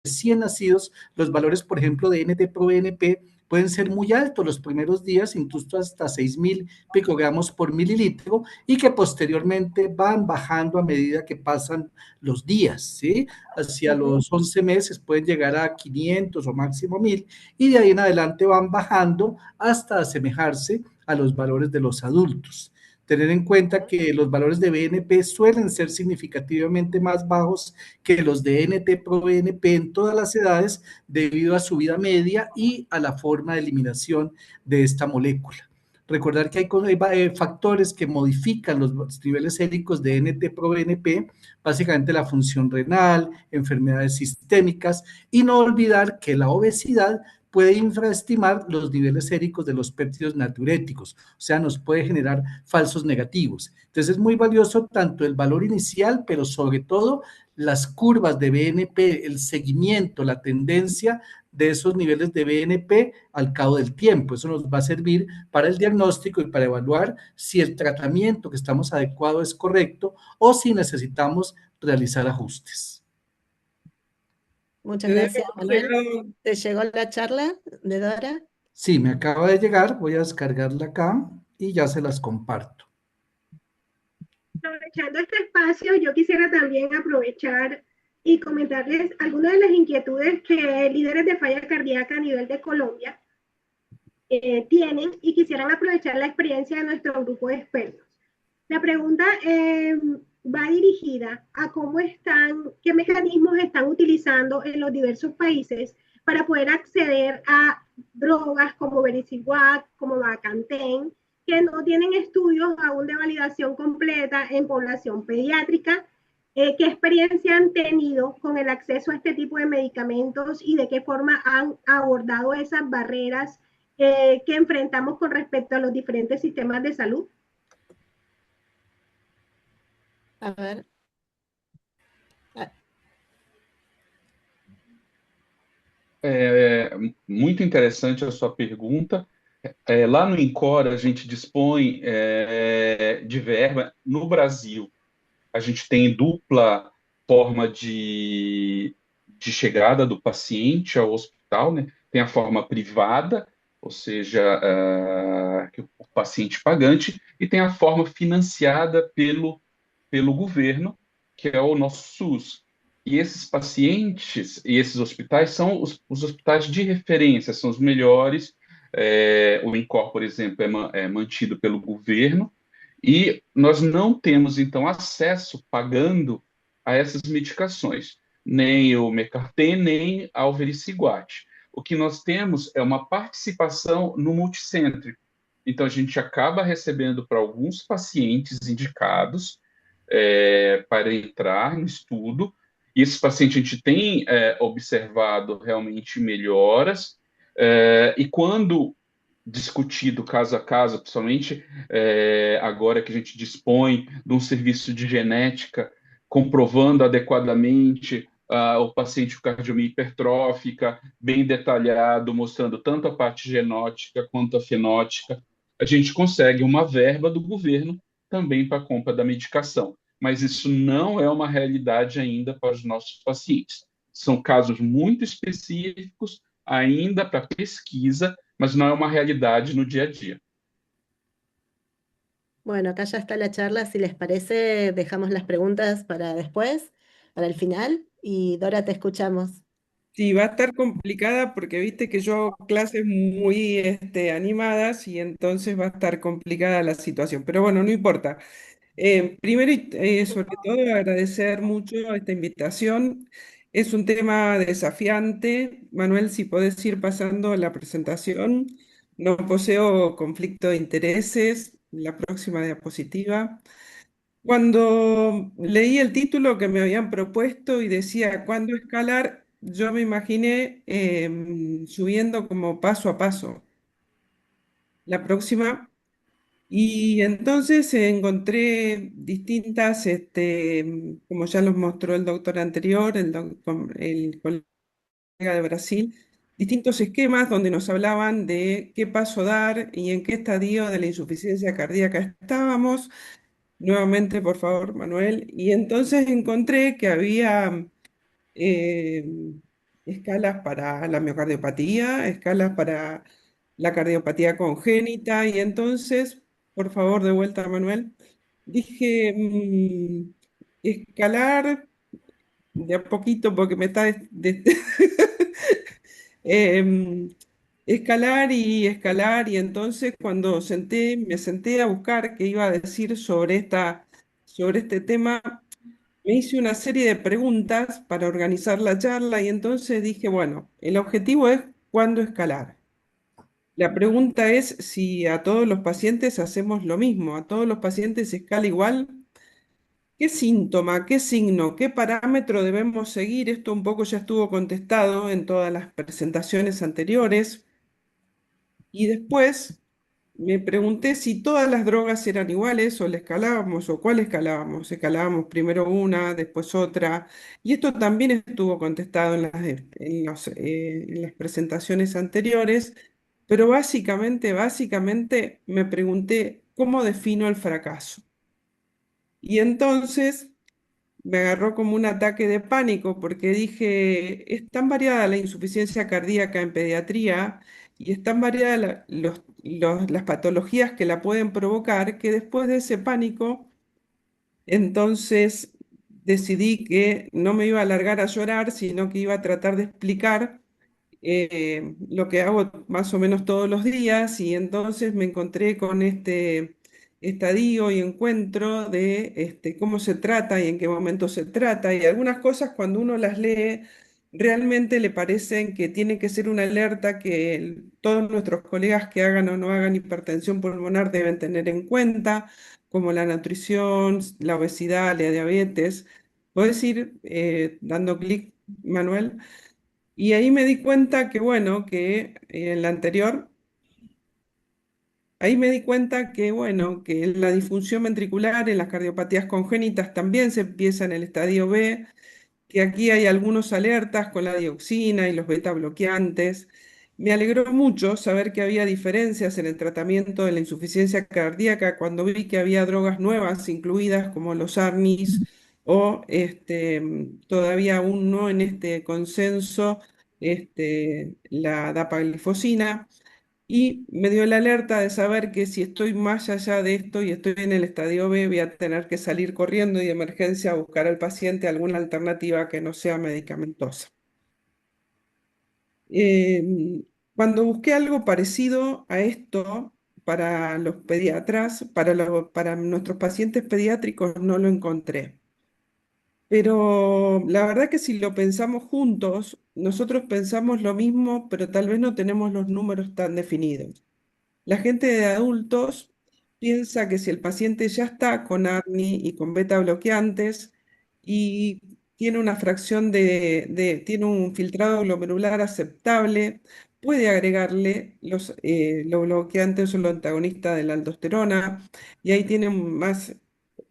recién nacidos, los valores, por ejemplo, de NT-proBNP pueden ser muy altos los primeros días, incluso hasta 6.000 picogramos por mililitro, y que posteriormente van bajando a medida que pasan los días, ¿sí? Hacia ujú. los 11 meses pueden llegar a 500 o máximo 1.000, y de ahí en adelante van bajando hasta asemejarse a los valores de los adultos. Tener en cuenta que los valores de BNP suelen ser significativamente más bajos que los de NT-proBNP en todas las edades debido a su vida media y a la forma de eliminación de esta molécula. Recordar que hay factores que modifican los niveles séricos de NT-proBNP, básicamente la función renal, enfermedades sistémicas, y no olvidar que la obesidad puede infraestimar los niveles séricos de los péptidos natriuréticos, o sea, nos puede generar falsos negativos. Entonces es muy valioso tanto el valor inicial, pero sobre todo las curvas de BNP, el seguimiento, la tendencia de esos niveles de BNP al cabo del tiempo. Eso nos va a servir para el diagnóstico y para evaluar si el tratamiento que estamos adecuado es correcto o si necesitamos realizar ajustes. Muchas Te debe gracias, haber Manuel. llegado. ¿Te llegó la charla de Dora? Sí, me acaba de llegar, voy a descargarla acá y ya se las comparto. Aprovechando este espacio, yo quisiera también aprovechar y comentarles algunas de las inquietudes que líderes de falla cardíaca a nivel de Colombia tienen y quisieran aprovechar la experiencia de nuestro grupo de expertos. La pregunta va dirigida a cómo están, qué mecanismos están utilizando en los diversos países para poder acceder a drogas como Vericiguat, como Vacantén, que no tienen estudios aún de validación completa en población pediátrica. ¿Qué experiencia han tenido con el acceso a este tipo de medicamentos y de qué forma han abordado esas barreras que enfrentamos con respecto a los diferentes sistemas de salud? A ver. Muito interessante a sua pergunta. Lá no INCOR, a gente dispõe de verba. No Brasil, a gente tem dupla forma de chegada do paciente ao hospital, né? Tem a forma privada, ou seja, o paciente pagante, e tem a forma financiada pelo governo, que é o nosso SUS. E esses pacientes e esses hospitais são os hospitais de referência, são os melhores. O INCOR, por exemplo, é mantido pelo governo, e nós não temos, então, acesso pagando a essas medicações, nem o Mecarten, nem a Alvericiguat. O que nós temos é uma participação no multicêntrico. Então, a gente acaba recebendo para alguns pacientes indicados para entrar no estudo, e esses pacientes a gente tem observado realmente melhoras, e quando discutido caso a caso, principalmente agora que a gente dispõe de um serviço de genética comprovando adequadamente o paciente com cardiomia hipertrófica, bem detalhado, mostrando tanto a parte genótica quanto a fenótica, a gente consegue uma verba do governo também para a compra da medicação. Mas isso não é uma realidade ainda para os nossos pacientes. São casos muito específicos, ainda para pesquisa, mas no es una realidad no día a día. Bueno, acá ya está la charla. Si les parece, dejamos las preguntas para después, para el final. Y Dora, te escuchamos. Sí, va a estar complicada porque viste que yo hago clases muy animadas y entonces va a estar complicada la situación. Pero bueno, no importa. Primero y sobre todo agradecer mucho esta invitación. Es un tema desafiante. Manuel, si podés ir pasando la presentación. No poseo conflicto de intereses. La próxima diapositiva. Cuando leí el título que me habían propuesto y decía ¿cuándo escalar? Yo me imaginé subiendo como paso a paso. La próxima. Y entonces encontré distintas, como ya los mostró el doctor anterior, el colega de Brasil, distintos esquemas donde nos hablaban de qué paso dar y en qué estadio de la insuficiencia cardíaca estábamos. Nuevamente, por favor, Manuel. Y entonces encontré que había eh, escalas para la miocardiopatía, escalas para la cardiopatía congénita, y entonces, por favor, de vuelta, Manuel, dije, escalar de a poquito porque me está... Em, escalar y escalar, y entonces cuando me senté a buscar qué iba a decir sobre este tema, me hice una serie de preguntas para organizar la charla y entonces dije, bueno, el objetivo es cuándo escalar. La pregunta es si a todos los pacientes hacemos lo mismo, a todos los pacientes se escala igual. ¿Qué síntoma, qué signo, qué parámetro debemos seguir? Esto un poco ya estuvo contestado en todas las presentaciones anteriores. Y después me pregunté si todas las drogas eran iguales o le escalábamos o cuál escalábamos. Escalábamos primero una, después otra. Y esto también estuvo contestado en las presentaciones anteriores. Pero básicamente me pregunté cómo defino el fracaso. Y entonces me agarró como un ataque de pánico porque dije, es tan variada la insuficiencia cardíaca en pediatría y es tan variada las patologías que la pueden provocar que después de ese pánico, entonces decidí que no me iba a largar a llorar, sino que iba a tratar de explicar lo que hago más o menos todos los días, y entonces me encontré con este estadio y encuentro de cómo se trata y en qué momento se trata, y algunas cosas cuando uno las lee realmente le parecen que tiene que ser una alerta que todos nuestros colegas que hagan o no hagan hipertensión pulmonar deben tener en cuenta, como la nutrición, la obesidad, la diabetes. Puedes ir dando clic, Manuel. Y ahí me di cuenta que, bueno, que en la anterior, ahí me di cuenta que, bueno, que la disfunción ventricular en las cardiopatías congénitas también se empieza en el estadio B, que aquí hay algunos alertas con la dioxina y los beta bloqueantes. Me alegró mucho saber que había diferencias en el tratamiento de la insuficiencia cardíaca cuando vi que había drogas nuevas incluidas como los ARNIs o todavía aún no en este consenso la dapaglifosina. Y me dio la alerta de saber que si estoy más allá de esto y estoy en el estadio B, voy a tener que salir corriendo y de emergencia a buscar al paciente alguna alternativa que no sea medicamentosa. Cuando busqué algo parecido a esto para los pediatras, para nuestros pacientes pediátricos, no lo encontré. Pero la verdad que si lo pensamos juntos, nosotros pensamos lo mismo, pero tal vez no tenemos los números tan definidos. La gente de adultos piensa que si el paciente ya está con ARNI y con beta bloqueantes y tiene una fracción tiene un filtrado glomerular aceptable, puede agregarle los bloqueantes o los antagonistas de la aldosterona y ahí tiene más,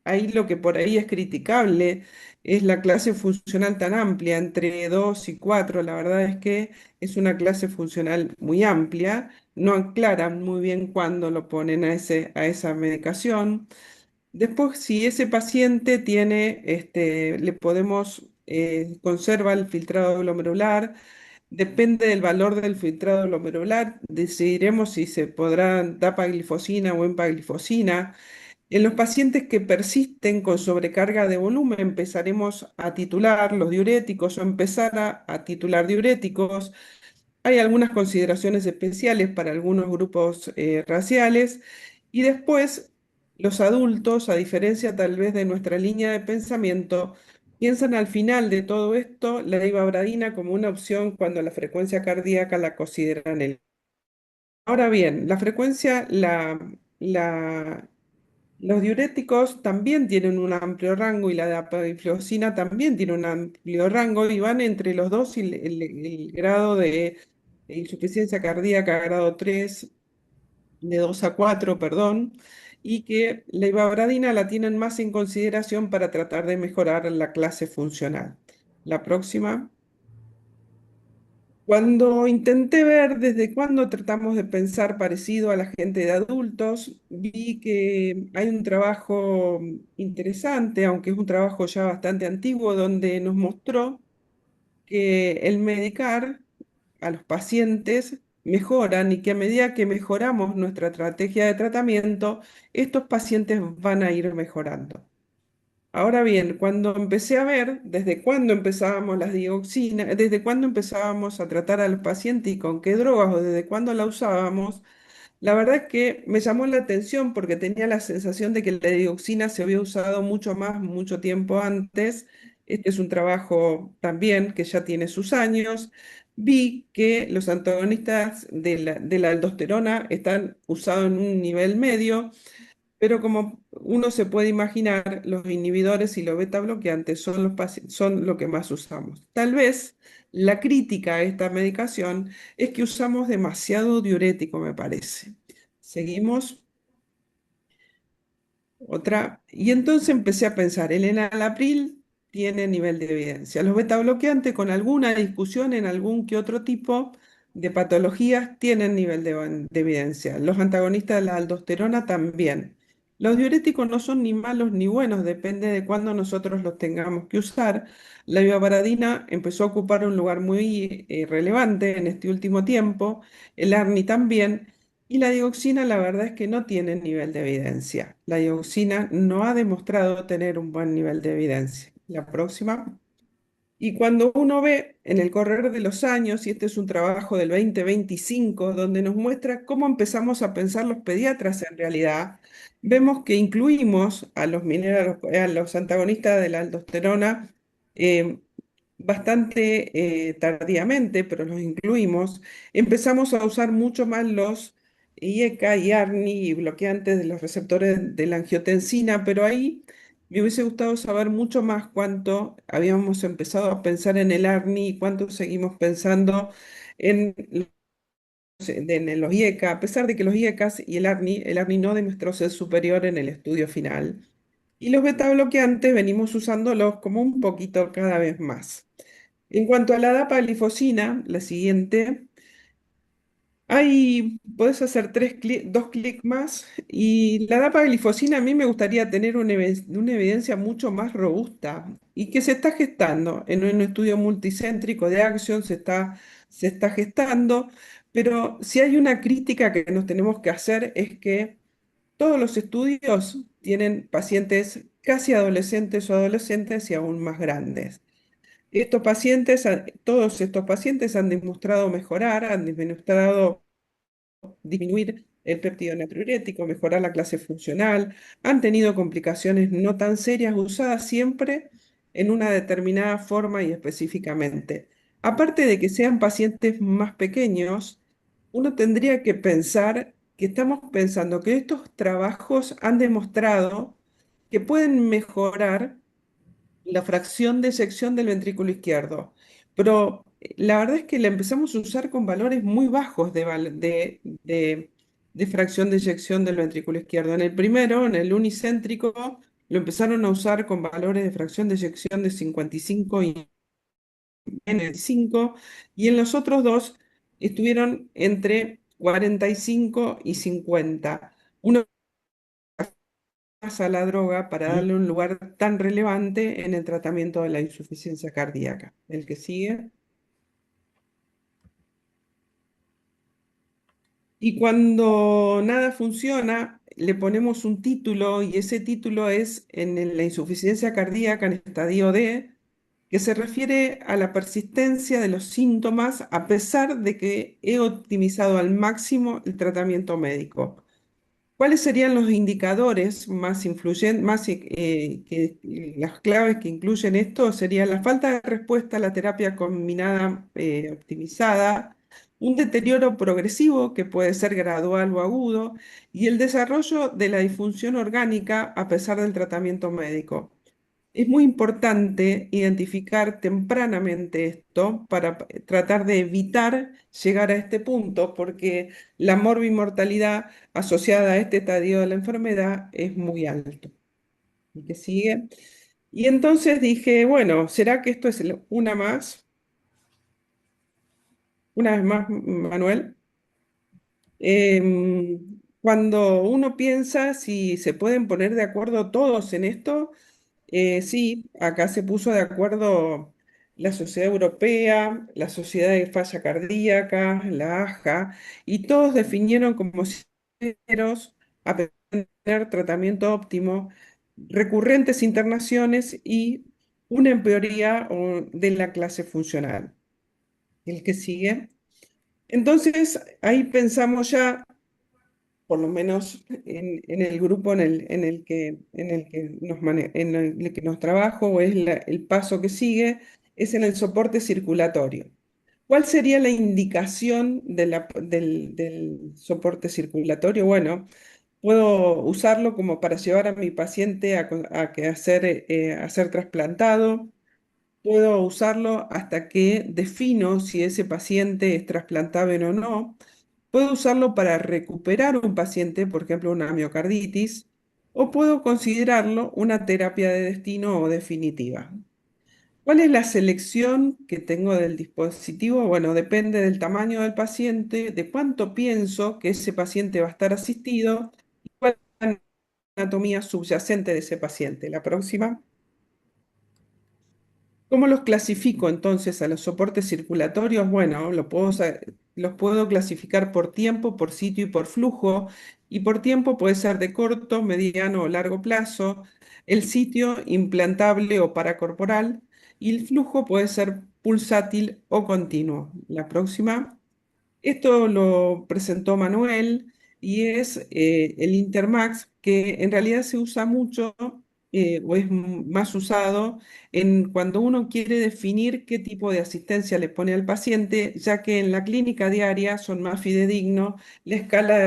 ahí lo que por ahí es criticable es la clase funcional tan amplia, entre 2 y 4. La verdad es que es una clase funcional muy amplia, no aclaran muy bien cuándo lo ponen a esa medicación. Después, si ese paciente tiene, le podemos, conserva el filtrado glomerular, depende del valor del filtrado glomerular, decidiremos si se podrá dapaglifosina o empaglifosina. En los pacientes que persisten con sobrecarga de volumen, empezaremos a titular los diuréticos o empezar a titular diuréticos. Hay algunas consideraciones especiales para algunos grupos raciales. Y después, los adultos, a diferencia tal vez de nuestra línea de pensamiento, piensan al final de todo esto la ivabradina como una opción cuando la frecuencia cardíaca la consideran el. Ahora bien, la frecuencia, los diuréticos también tienen un amplio rango y la dapagliflozina también tiene un amplio rango y van entre los dos y el grado de insuficiencia cardíaca grado 3 de 2 a 4, perdón, y que la ivabradina la tienen más en consideración para tratar de mejorar la clase funcional. La próxima. Cuando intenté ver desde cuándo tratamos de pensar parecido a la gente de adultos, vi que hay un trabajo interesante, aunque es un trabajo ya bastante antiguo, donde nos mostró que el medicar a los pacientes mejoran y que a medida que mejoramos nuestra estrategia de tratamiento, estos pacientes van a ir mejorando. Ahora bien, cuando empecé a ver desde cuándo empezábamos las dioxinas, desde cuándo empezábamos a tratar al paciente y con qué drogas o desde cuándo la usábamos, la verdad es que me llamó la atención porque tenía la sensación de que la dioxina se había usado mucho más, mucho tiempo antes. Este es un trabajo también que ya tiene sus años. Vi que los antagonistas de la aldosterona están usados en un nivel medio. Pero como uno se puede imaginar, los inhibidores y los beta bloqueantes son lo que más usamos. Tal vez la crítica a esta medicación es que usamos demasiado diurético, me parece. Seguimos. Otra. Y entonces empecé a pensar, el enalapril tiene nivel de evidencia. Los beta bloqueantes con alguna discusión en algún que otro tipo de patologías tienen nivel de evidencia. Los antagonistas de la aldosterona también. Los diuréticos no son ni malos ni buenos, depende de cuándo nosotros los tengamos que usar. La ivabradina empezó a ocupar un lugar muy relevante en este último tiempo, el ARNI también, y la dioxina la verdad es que no tiene nivel de evidencia. La dioxina no ha demostrado tener un buen nivel de evidencia. La próxima. Y cuando uno ve en el correr de los años, y este es un trabajo del 2025, donde nos muestra cómo empezamos a pensar los pediatras en realidad, vemos que incluimos a los antagonistas de la aldosterona, eh, bastante tardíamente, pero los incluimos, empezamos a usar mucho más los IECA y ARNI y bloqueantes de los receptores de la angiotensina, pero ahí me hubiese gustado saber mucho más cuánto habíamos empezado a pensar en el ARNI y cuánto seguimos pensando en los IECA, a pesar de que los IECAS y el ARNI no demostró ser superior en el estudio final. Y los beta bloqueantes venimos usándolos como un poquito cada vez más. En cuanto a la dapaglifosina, la siguiente, puedes hacer dos clics más y la dapaglifosina a mí me gustaría tener una evidencia mucho más robusta y que se está gestando en un estudio multicéntrico de Action, se está gestando, pero si hay una crítica que nos tenemos que hacer es que todos los estudios tienen pacientes casi adolescentes o adolescentes y aún más grandes. Todos estos pacientes han demostrado mejorar, han demostrado disminuir el péptido natriurético, mejorar la clase funcional, han tenido complicaciones no tan serias usadas siempre en una determinada forma y específicamente. Aparte de que sean pacientes más pequeños, uno tendría que pensar que estamos pensando que estos trabajos han demostrado que pueden mejorar la fracción de eyección del ventrículo izquierdo. Pero la verdad es que la empezamos a usar con valores muy bajos de fracción de eyección del ventrículo izquierdo. En el primero, en el unicéntrico, lo empezaron a usar con valores de fracción de eyección de 55 y en el 5, y en los otros dos estuvieron entre 45 y 50. Uno a la droga para darle un lugar tan relevante en el tratamiento de la insuficiencia cardíaca. El que sigue. Y cuando nada funciona, le ponemos un título y ese título es la insuficiencia cardíaca en estadio D, que se refiere a la persistencia de los síntomas a pesar de que he optimizado al máximo el tratamiento médico. ¿Cuáles serían los indicadores más influyentes, las claves que incluyen esto? Sería la falta de respuesta a la terapia combinada optimizada, un deterioro progresivo que puede ser gradual o agudo, y el desarrollo de la disfunción orgánica a pesar del tratamiento médico. Es muy importante identificar tempranamente esto para tratar de evitar llegar a este punto, porque la morbimortalidad asociada a este estadio de la enfermedad es muy alto. ¿Y qué sigue? Y entonces dije, bueno, ¿será que esto es una más? Una vez más, Manuel. Cuando uno piensa si se pueden poner de acuerdo todos en esto, sí, acá se puso de acuerdo la Sociedad Europea, la Sociedad de Falla Cardíaca, la AJA, y todos definieron como ciegos a tener tratamiento óptimo, recurrentes internaciones y una empeoría de la clase funcional. El que sigue. Entonces, ahí pensamos ya por lo menos en el grupo en el que nos trabajo, o es el paso que sigue, es en el soporte circulatorio. ¿Cuál sería la indicación del soporte circulatorio? Bueno, puedo usarlo como para llevar a mi paciente a ser trasplantado. Puedo usarlo hasta que defino si ese paciente es trasplantable o no. Puedo usarlo para recuperar un paciente, por ejemplo, una miocarditis, o puedo considerarlo una terapia de destino o definitiva. ¿Cuál es la selección que tengo del dispositivo? Bueno, depende del tamaño del paciente, de cuánto pienso que ese paciente va a estar asistido y cuál es la anatomía subyacente de ese paciente. La próxima. ¿Cómo los clasifico entonces a los soportes circulatorios? Bueno, los puedo clasificar por tiempo, por sitio y por flujo. Y por tiempo puede ser de corto, mediano o largo plazo. El sitio implantable o paracorporal. Y el flujo puede ser pulsátil o continuo. La próxima. Esto lo presentó Manuel y es el Intermax, que en realidad se usa mucho o es más usado cuando uno quiere definir qué tipo de asistencia le pone al paciente, ya que en la clínica diaria son más fidedignos la escala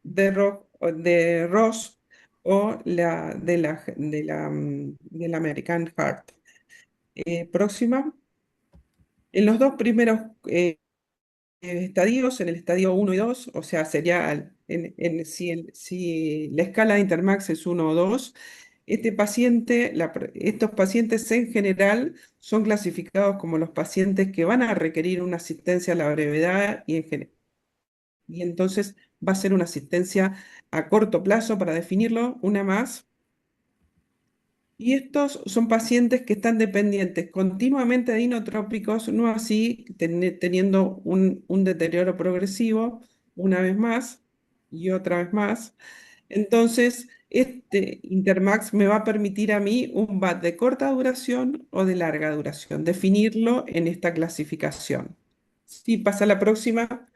de Ross o de la American Heart. Próxima. En los dos primeros estadios, en el estadio 1 y 2, o sea, sería si la escala de Intermax es 1 o 2, estos pacientes en general son clasificados como los pacientes que van a requerir una asistencia a la brevedad y entonces va a ser una asistencia a corto plazo para definirlo, una más. Y estos son pacientes que están dependientes continuamente de inotrópicos, no así teniendo un deterioro progresivo una vez más y otra vez más. Entonces, este Intermax me va a permitir a mí un VAT de corta duración o de larga duración, definirlo en esta clasificación. Si pasa a la próxima.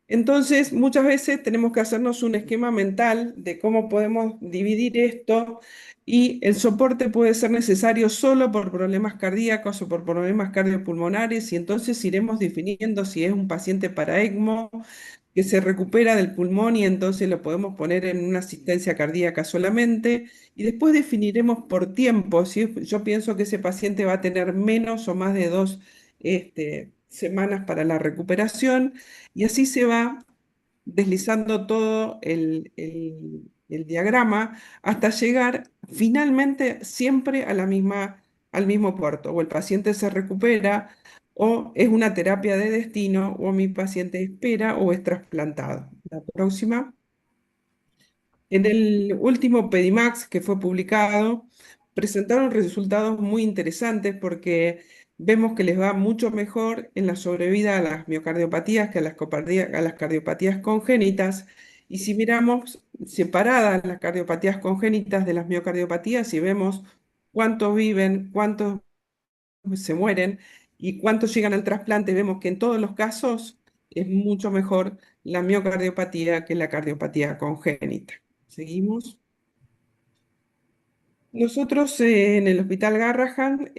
Entonces, muchas veces tenemos que hacernos un esquema mental de cómo podemos dividir esto y el soporte puede ser necesario solo por problemas cardíacos o por problemas cardiopulmonares y entonces iremos definiendo si es un paciente para ECMO que se recupera del pulmón y entonces lo podemos poner en una asistencia cardíaca solamente y después definiremos por tiempo si yo pienso que ese paciente va a tener menos o más de 2 semanas para la recuperación y así se va deslizando todo el diagrama hasta llegar finalmente siempre a al mismo puerto. O el paciente se recupera, o es una terapia de destino, o mi paciente espera o es trasplantado. La próxima. En el último Pedimax que fue publicado, presentaron resultados muy interesantes porque vemos que les va mucho mejor en la sobrevida a las miocardiopatías que a a las cardiopatías congénitas. Y si miramos separadas las cardiopatías congénitas de las miocardiopatías y vemos cuántos viven, cuántos se mueren y cuántos llegan al trasplante, vemos que en todos los casos es mucho mejor la miocardiopatía que la cardiopatía congénita. Seguimos. Nosotros en el Hospital Garrahan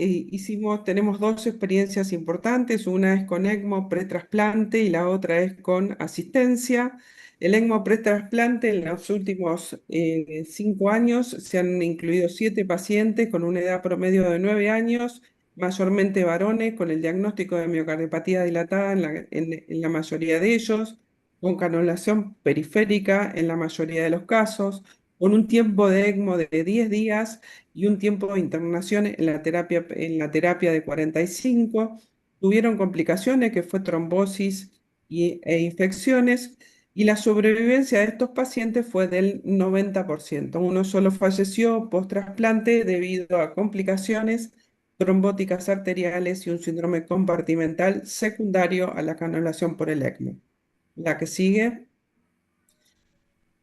tenemos dos experiencias importantes, una es con ECMO pretrasplante y la otra es con asistencia. El ECMO pretrasplante en los últimos 5 años se han incluido 7 pacientes con una edad promedio de 9 años, mayormente varones, con el diagnóstico de miocardiopatía dilatada en la mayoría de ellos, con canulación periférica en la mayoría de los casos con un tiempo de ECMO de 10 días y un tiempo de internación en la terapia de 45. Tuvieron complicaciones que fue trombosis e infecciones y la sobrevivencia de estos pacientes fue del 90%. Uno solo falleció post-trasplante debido a complicaciones trombóticas arteriales y un síndrome compartimental secundario a la canulación por el ECMO. La que sigue.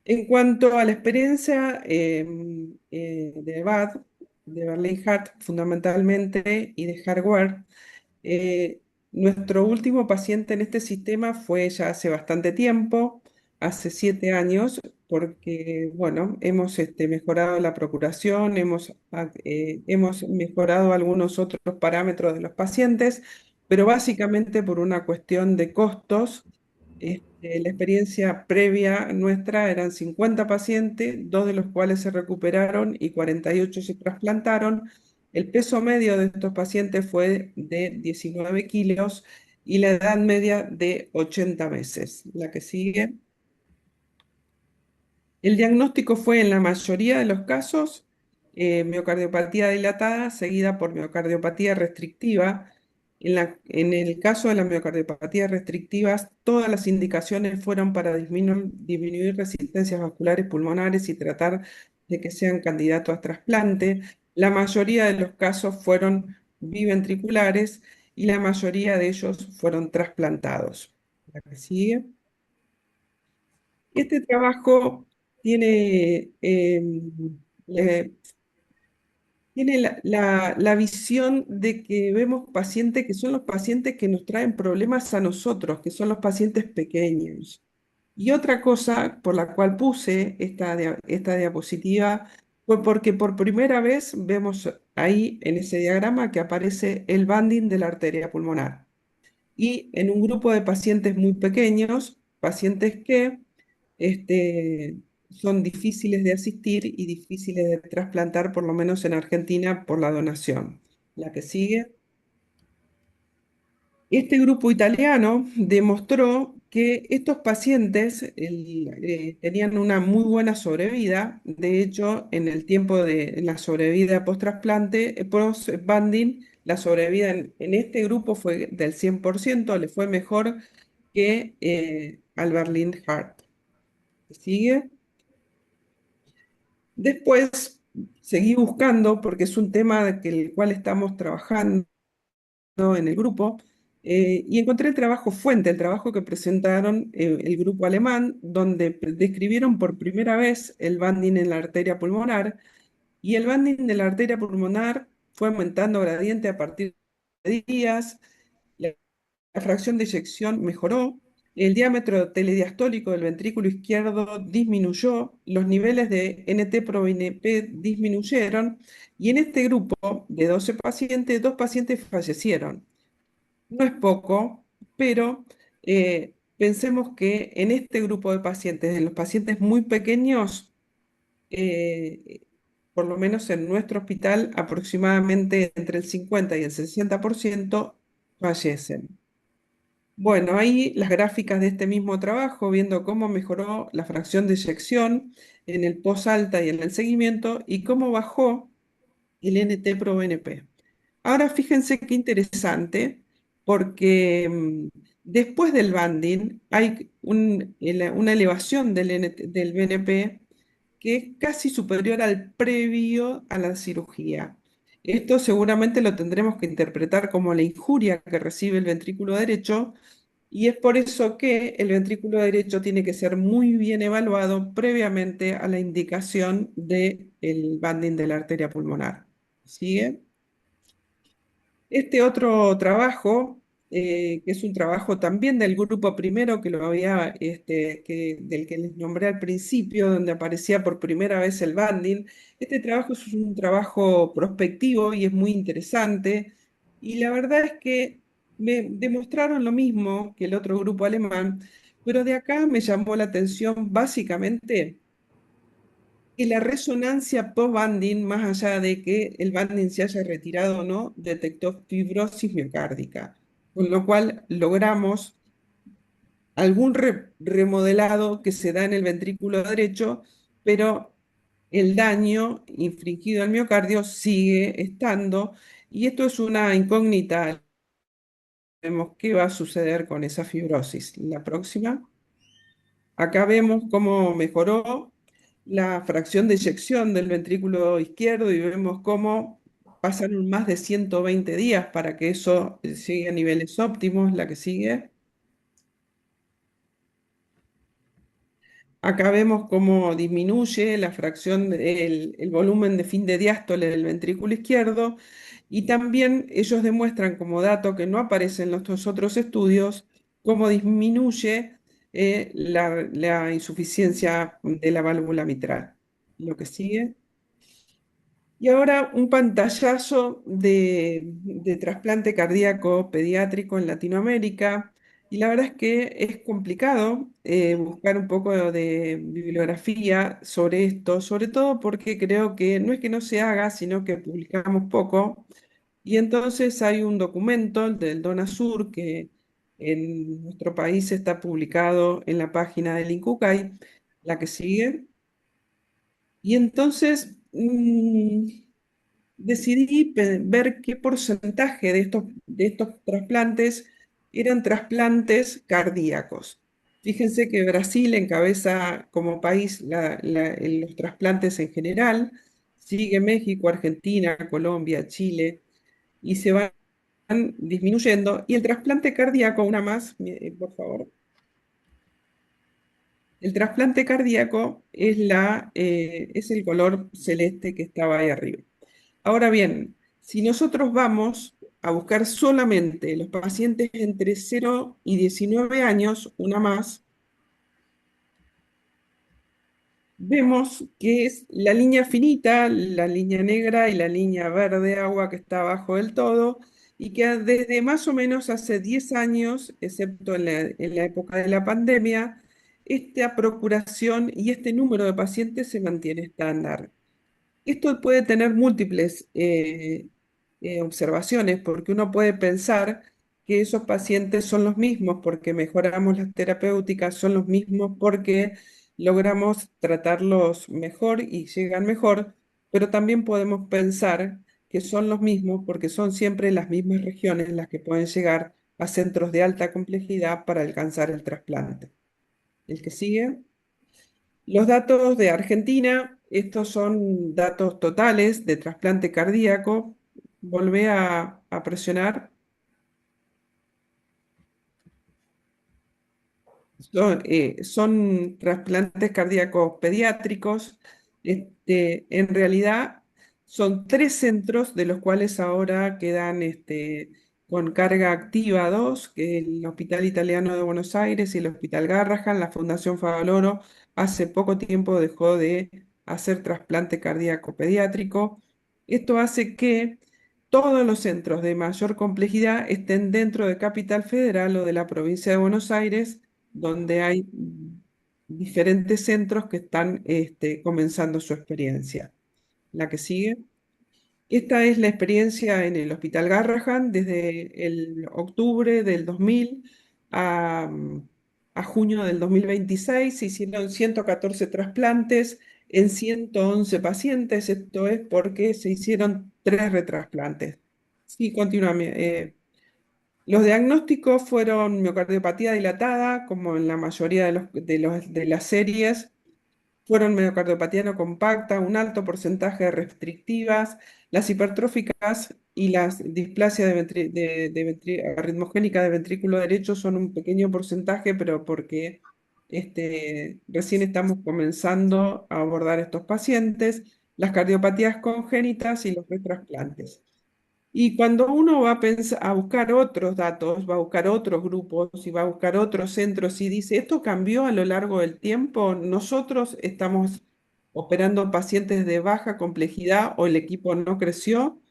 En cuanto a la experiencia de BAD, de Berlin Heart fundamentalmente, y de hardware, nuestro último paciente en este sistema fue ya hace bastante tiempo, hace 7 años, porque, bueno, hemos mejorado la procuración, hemos mejorado algunos otros parámetros de los pacientes, pero básicamente por una cuestión de costos. La experiencia previa nuestra eran 50 pacientes, 2 de los cuales se recuperaron y 48 se trasplantaron. El peso medio de estos pacientes fue de 19 kilos y la edad media de 80 meses. La que sigue. El diagnóstico fue en la mayoría de los casos miocardiopatía dilatada seguida por miocardiopatía restrictiva. En el caso de la miocardiopatía restrictiva, todas las indicaciones fueron para disminuir resistencias vasculares pulmonares y tratar de que sean candidatos a trasplante. La mayoría de los casos fueron biventriculares y la mayoría de ellos fueron trasplantados. La que sigue. Este trabajo tiene, tiene la visión de que vemos pacientes que son los pacientes que nos traen problemas a nosotros, que son los pacientes pequeños. Y otra cosa por la cual puse esta diapositiva Fue porque por primera vez vemos ahí en ese diagrama que aparece el banding de la arteria pulmonar. Y en un grupo de pacientes muy pequeños, pacientes que son difíciles de asistir y difíciles de trasplantar, por lo menos en Argentina, por la donación. La que sigue. Este grupo italiano demostró que estos pacientes tenían una muy buena sobrevida. De hecho, en el tiempo de la sobrevida post-trasplante, post-banding, la sobrevida en este grupo fue del 100%, le fue mejor que al Berlin Heart. ¿Sigue? Después seguí buscando, porque es un tema el cual estamos trabajando en el grupo, y encontré el trabajo fuente, el trabajo que presentaron el grupo alemán, donde describieron por primera vez el banding en la arteria pulmonar, y el banding de la arteria pulmonar fue aumentando gradiente a partir de días, la fracción de eyección mejoró, el diámetro telediastólico del ventrículo izquierdo disminuyó, los niveles de NT-proBNP disminuyeron, y en este grupo de 12 pacientes, 2 pacientes fallecieron. No es poco, pero pensemos que en este grupo de pacientes, en los pacientes muy pequeños, por lo menos en nuestro hospital, aproximadamente entre el 50 y el 60% fallecen. Bueno, ahí las gráficas de este mismo trabajo, viendo cómo mejoró la fracción de eyección en el post-alta y en el seguimiento, y cómo bajó el NT-proBNP. Ahora fíjense qué interesante, porque después del banding hay una elevación del BNP que es casi superior al previo a la cirugía. Esto seguramente lo tendremos que interpretar como la injuria que recibe el ventrículo derecho, y es por eso que el ventrículo derecho tiene que ser muy bien evaluado previamente a la indicación del banding de la arteria pulmonar. ¿Sigue? Este otro trabajo, que es un trabajo también del grupo primero, que lo había, del que les nombré al principio, donde aparecía por primera vez el banding. Este trabajo es un trabajo prospectivo y es muy interesante. Y la verdad es que me demostraron lo mismo que el otro grupo alemán, pero de acá me llamó la atención básicamente que la resonancia post-banding, más allá de que el banding se haya retirado o no, detectó fibrosis miocárdica, con lo cual logramos algún remodelado que se da en el ventrículo derecho, pero el daño infligido al miocardio sigue estando, y esto es una incógnita. Vemos qué va a suceder con esa fibrosis. La próxima. Acá vemos cómo mejoró la fracción de eyección del ventrículo izquierdo, y vemos cómo pasaron más de 120 días para que eso llegue a niveles óptimos. La que sigue. Acá vemos cómo disminuye la fracción, el volumen de fin de diástole del ventrículo izquierdo, y también ellos demuestran como dato que no aparece en los otros estudios, cómo disminuye la insuficiencia de la válvula mitral. Lo que sigue. Y ahora un pantallazo de trasplante cardíaco pediátrico en Latinoamérica. Y la verdad es que es complicado buscar un poco de bibliografía sobre esto, sobre todo porque creo que no es que no se haga, sino que publicamos poco. Y entonces hay un documento el del DONASUR que en nuestro país está publicado en la página del INCUCAI, la que sigue. Y entonces decidí ver qué porcentaje de estos trasplantes eran trasplantes cardíacos. Fíjense que Brasil encabeza como país en los trasplantes en general, sigue México, Argentina, Colombia, Chile, y se van disminuyendo. Y el trasplante cardíaco, una más, por favor. El trasplante cardíaco es el color celeste que estaba ahí arriba. Ahora bien, si nosotros vamos a buscar solamente los pacientes entre 0 y 19 años, una más, vemos que es la línea finita, la línea negra y la línea verde agua que está abajo del todo, y que desde más o menos hace 10 años, excepto en la época de la pandemia, esta procuración y este número de pacientes se mantiene estándar. Esto puede tener múltiples observaciones, porque uno puede pensar que esos pacientes son los mismos porque mejoramos las terapéuticas, son los mismos porque logramos tratarlos mejor y llegan mejor, pero también podemos pensar que son los mismos porque son siempre las mismas regiones las que pueden llegar a centros de alta complejidad para alcanzar el trasplante. El que sigue. Los datos de Argentina, estos son datos totales de trasplante cardíaco. Volvé a presionar. Son trasplantes cardíacos pediátricos. En realidad son 3 centros, de los cuales ahora quedan con carga activa dos, que es el Hospital Italiano de Buenos Aires y el Hospital Garrahan. La Fundación Favaloro hace poco tiempo dejó de hacer trasplante cardíaco pediátrico. Esto hace que todos los centros de mayor complejidad estén dentro de Capital Federal o de la provincia de Buenos Aires, donde hay diferentes centros que están comenzando su experiencia. La que sigue. Esta es la experiencia en el Hospital Garrahan desde el octubre del 2000 a, a junio del 2026. Se hicieron 114 trasplantes en 111 pacientes. Esto es porque se hicieron 3 retrasplantes. Sí, continuame. Los diagnósticos fueron miocardiopatía dilatada, como en la mayoría de las series. Fueron miocardiopatía no compacta, un alto porcentaje de restrictivas, las hipertróficas y las displasia arritmogénica de ventrículo derecho son un pequeño porcentaje, pero porque recién estamos comenzando a abordar estos pacientes, las cardiopatías congénitas y los retrasplantes. Y cuando uno va a buscar otros datos, va a buscar otros grupos y va a buscar otros centros y dice, ¿esto cambió a lo largo del tiempo? Nosotros estamos operando pacientes de baja complejidad o el equipo no creció.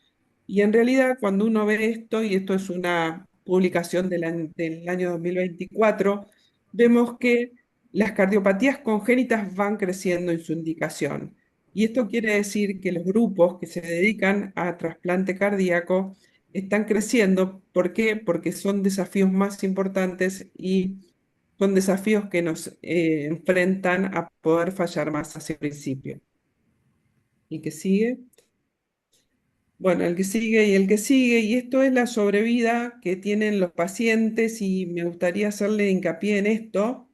Y en realidad cuando uno ve esto, y esto es una publicación del año 2024, vemos que las cardiopatías congénitas van creciendo en su indicación. Y esto quiere decir que los grupos que se dedican a trasplante cardíaco están creciendo. ¿Por qué? Porque son desafíos más importantes y son desafíos que nos enfrentan a poder fallar más hacia el principio. ¿Y qué sigue? Bueno, el que sigue y el que sigue, y esto es la sobrevida que tienen los pacientes, y me gustaría hacerle hincapié en esto,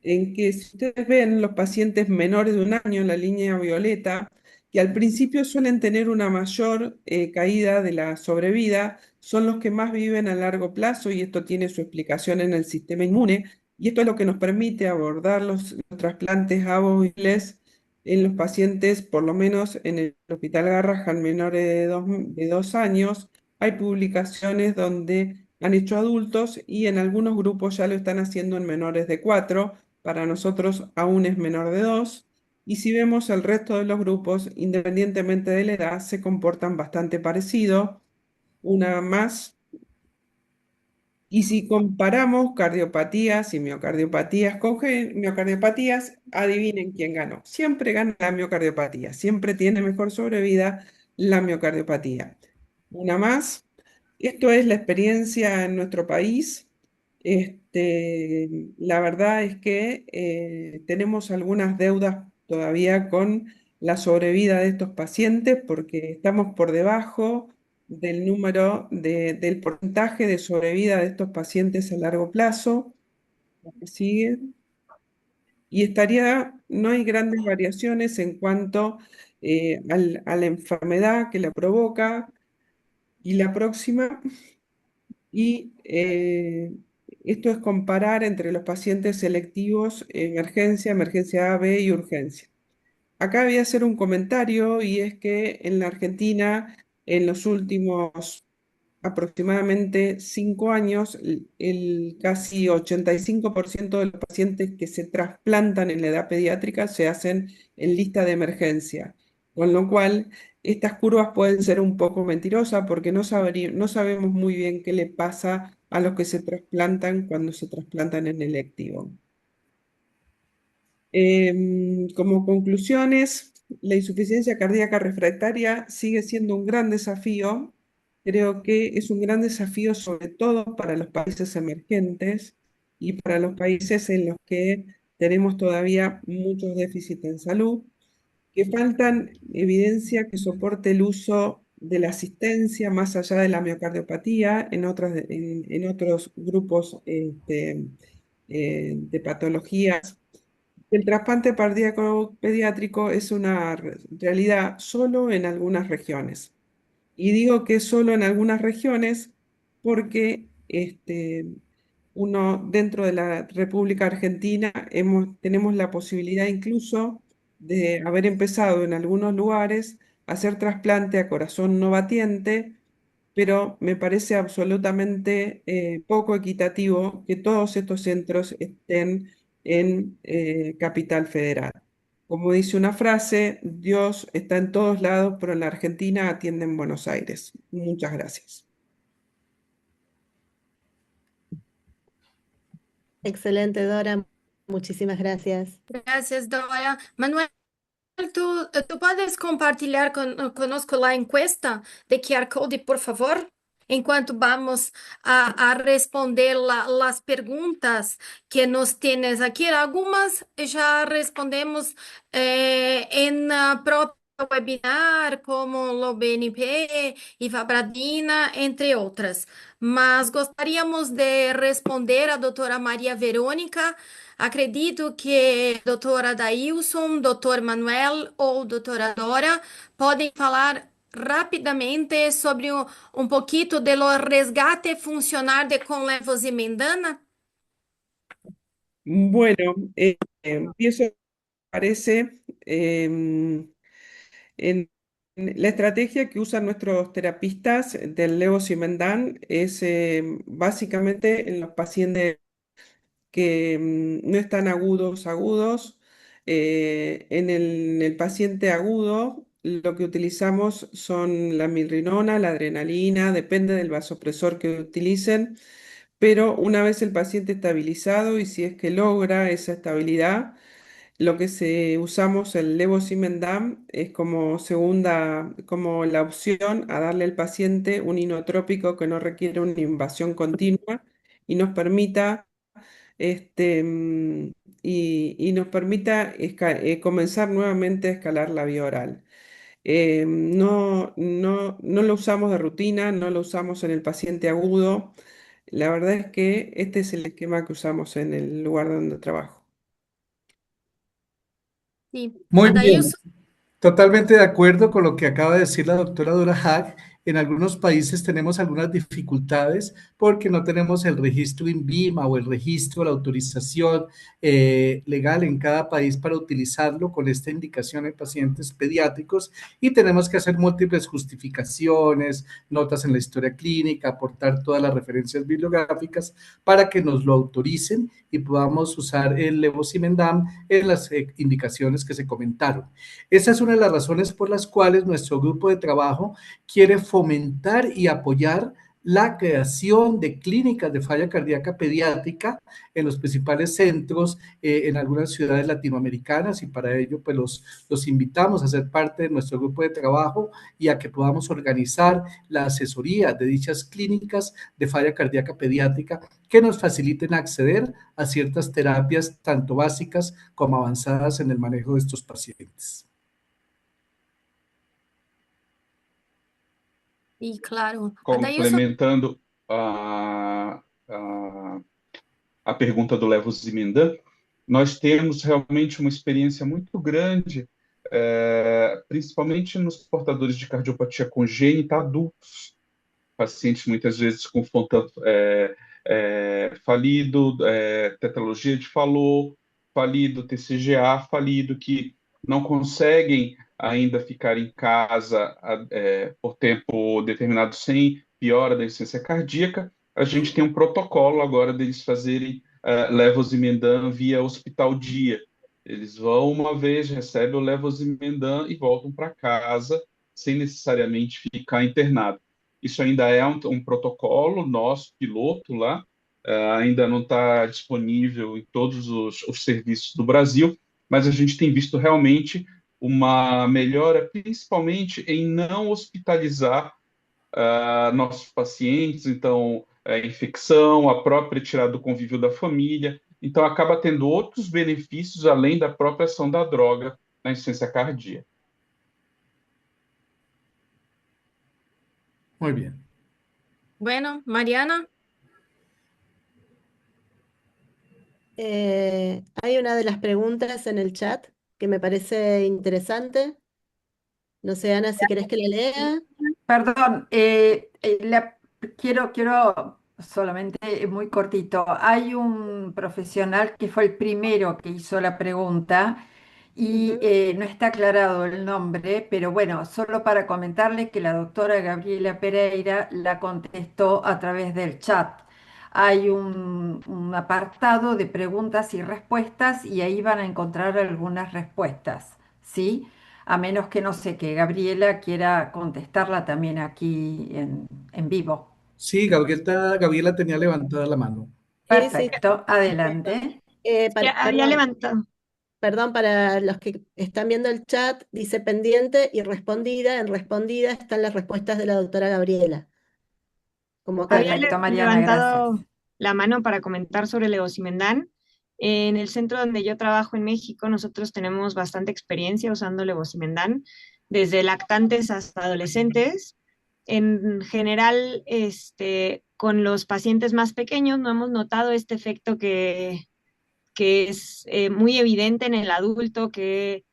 en que si ustedes ven los pacientes menores de un año en la línea violeta, que al principio suelen tener una mayor caída de la sobrevida, son los que más viven a largo plazo, y esto tiene su explicación en el sistema inmune, y esto es lo que nos permite abordar los trasplantes avoides en los pacientes, por lo menos en el Hospital Garrahan, menores de 2 años. Hay publicaciones donde han hecho adultos y en algunos grupos ya lo están haciendo en menores de 4. Para nosotros aún es menor de 2. Y si vemos el resto de los grupos, independientemente de la edad, se comportan bastante parecido. Una más. Y si comparamos cardiopatías y miocardiopatías con miocardiopatías, adivinen quién ganó. Siempre gana la miocardiopatia, siempre tiene mejor sobrevida la miocardiopatía. Una más. Esto es la experiencia en nuestro país. La verdad es que tenemos algunas deudas todavía con la sobrevida de estos pacientes porque estamos por debajo del número del porcentaje de sobrevida de estos pacientes a largo plazo. La que sigue. Y no hay grandes variaciones en cuanto a la enfermedad que la provoca. Y la próxima. Y esto es comparar entre los pacientes selectivos, emergencia, emergencia A, B y urgencia. Acá voy a hacer un comentario, y es que en la Argentina, en los últimos aproximadamente 5 años, el casi 85% de los pacientes que se trasplantan en la edad pediátrica se hacen en lista de emergencia, con lo cual estas curvas pueden ser un poco mentirosas porque no sabemos muy bien qué le pasa a los que se trasplantan cuando se trasplantan en electivo. Como conclusiones, la insuficiencia cardíaca refractaria sigue siendo un gran desafío. Creo que es un gran desafío sobre todo para los países emergentes y para los países en los que tenemos todavía muchos déficits en salud, que faltan evidencia que soporte el uso de la asistencia más allá de la miocardiopatía en otros grupos de patologías. El trasplante cardíaco pediátrico es una realidad solo en algunas regiones. Y digo que solo en algunas regiones porque uno dentro de la República Argentina tenemos la posibilidad incluso de haber empezado en algunos lugares a hacer trasplante a corazón no batiente, pero me parece absolutamente poco equitativo que todos estos centros estén en Capital Federal. Como dice una frase, Dios está en todos lados, pero en la Argentina atiende en Buenos Aires. Muchas gracias. Excelente, Dora. Muchísimas gracias. Gracias, Dora. Manuel, ¿tú puedes compartilhar conosco la encuesta de QR Code, por favor? Enquanto vamos a responder las preguntas que nos tienes aqui, algumas já respondemos em próprio webinar, como o BNP e Fabradina, entre outras. Mas gostaríamos de responder a doutora Maria Verônica. Acredito que doutora Dailson, doutor Manuel ou doutora Dora podem falar rapidamente sobre un poquito de lo resgate funcional de Conlevos y Mendana. Bueno, empiezo, parece, en la estrategia que usan nuestros terapistas del levosimendan es básicamente en los pacientes que no están agudos. En el paciente agudo, lo que utilizamos son la milrinona, la adrenalina, depende del vasopresor que utilicen, pero una vez el paciente estabilizado y si es que logra esa estabilidad, lo que usamos el levosimendan es como la opción a darle al paciente un inotrópico que no requiere una invasión continua y nos permita este, mm, y nos permita comenzar nuevamente a escalar la vía oral. No lo usamos de rutina, no lo usamos en el paciente agudo. La verdad es que este es el esquema que usamos en el lugar donde trabajo. Sí. Muy bien. Adailson, Totalmente de acuerdo con lo que acaba de decir la doctora Dora Hack. En algunos países tenemos algunas dificultades porque no tenemos el registro INVIMA o el registro, la autorización legal en cada país para utilizarlo con esta indicación en pacientes pediátricos y tenemos que hacer múltiples justificaciones, notas en la historia clínica, aportar todas las referencias bibliográficas para que nos lo autoricen y podamos usar el levosimendan en las indicaciones que se comentaron. Esa es una de las razones por las cuales nuestro grupo de trabajo quiere fomentar y apoyar la creación de clínicas de falla cardíaca pediátrica en los principales centros en algunas ciudades latinoamericanas y para ello pues los invitamos a ser parte de nuestro grupo de trabajo y a que podamos organizar la asesoría de dichas clínicas de falla cardíaca pediátrica que nos faciliten acceder a ciertas terapias tanto básicas como avanzadas en el manejo de estos pacientes. e claro, Adailson, Complementando a pergunta do levosimendan, nós temos realmente uma experiência muito grande, principalmente nos portadores de cardiopatia congênita adultos, pacientes muitas vezes com fontanel falido, tetralogia de Fallot, falido, TCGA falido, que não conseguem ainda ficar em casa por tempo determinado sem piora da insuficiência cardíaca, a gente tem um protocolo agora deles fazerem levosimendan via hospital dia. Eles vão uma vez, recebem o levosimendan e voltam para casa, sem necessariamente ficar internado. Isso ainda é um protocolo nosso, piloto lá, ainda não está disponível em todos os serviços do Brasil, mas a gente tem visto realmente uma melhora, principalmente em não hospitalizar nossos pacientes, então, infecção, a própria retirada do convívio da família, então acaba tendo outros benefícios além da própria ação da droga na insuficiência cardíaca. Muy bien. Bueno, Mariana. Hay una de las preguntas en el chat que me parece interesante. No sé, Ana, si querés que la lea. Perdón, quiero solamente muy cortito. Hay un profesional que fue el primero que hizo la pregunta y Ujú. no está aclarado el nombre, pero bueno, solo para comentarle que la doctora Gabriela Pereira la contestó a través del chat. Hay un apartado de preguntas y respuestas y ahí van a encontrar algunas respuestas, ¿sí? A menos que no sé, que Gabriela quiera contestarla también aquí en vivo. Sí, Gabriela tenía levantada la mano. Sí, sí. Perfecto, adelante. Ya había Perdón, levantado. perdón, para los que están viendo el chat, dice pendiente y respondida. En respondida están las respuestas de la doctora Gabriela. Como que Había Perfecto, Mariana, gracias. levantado la mano para comentar sobre levosimendan. En el centro donde yo trabajo en México, nosotros tenemos bastante experiencia usando levosimendan, desde lactantes hasta adolescentes. En general, con los pacientes más pequeños no hemos notado este efecto que es muy evidente en el adulto, que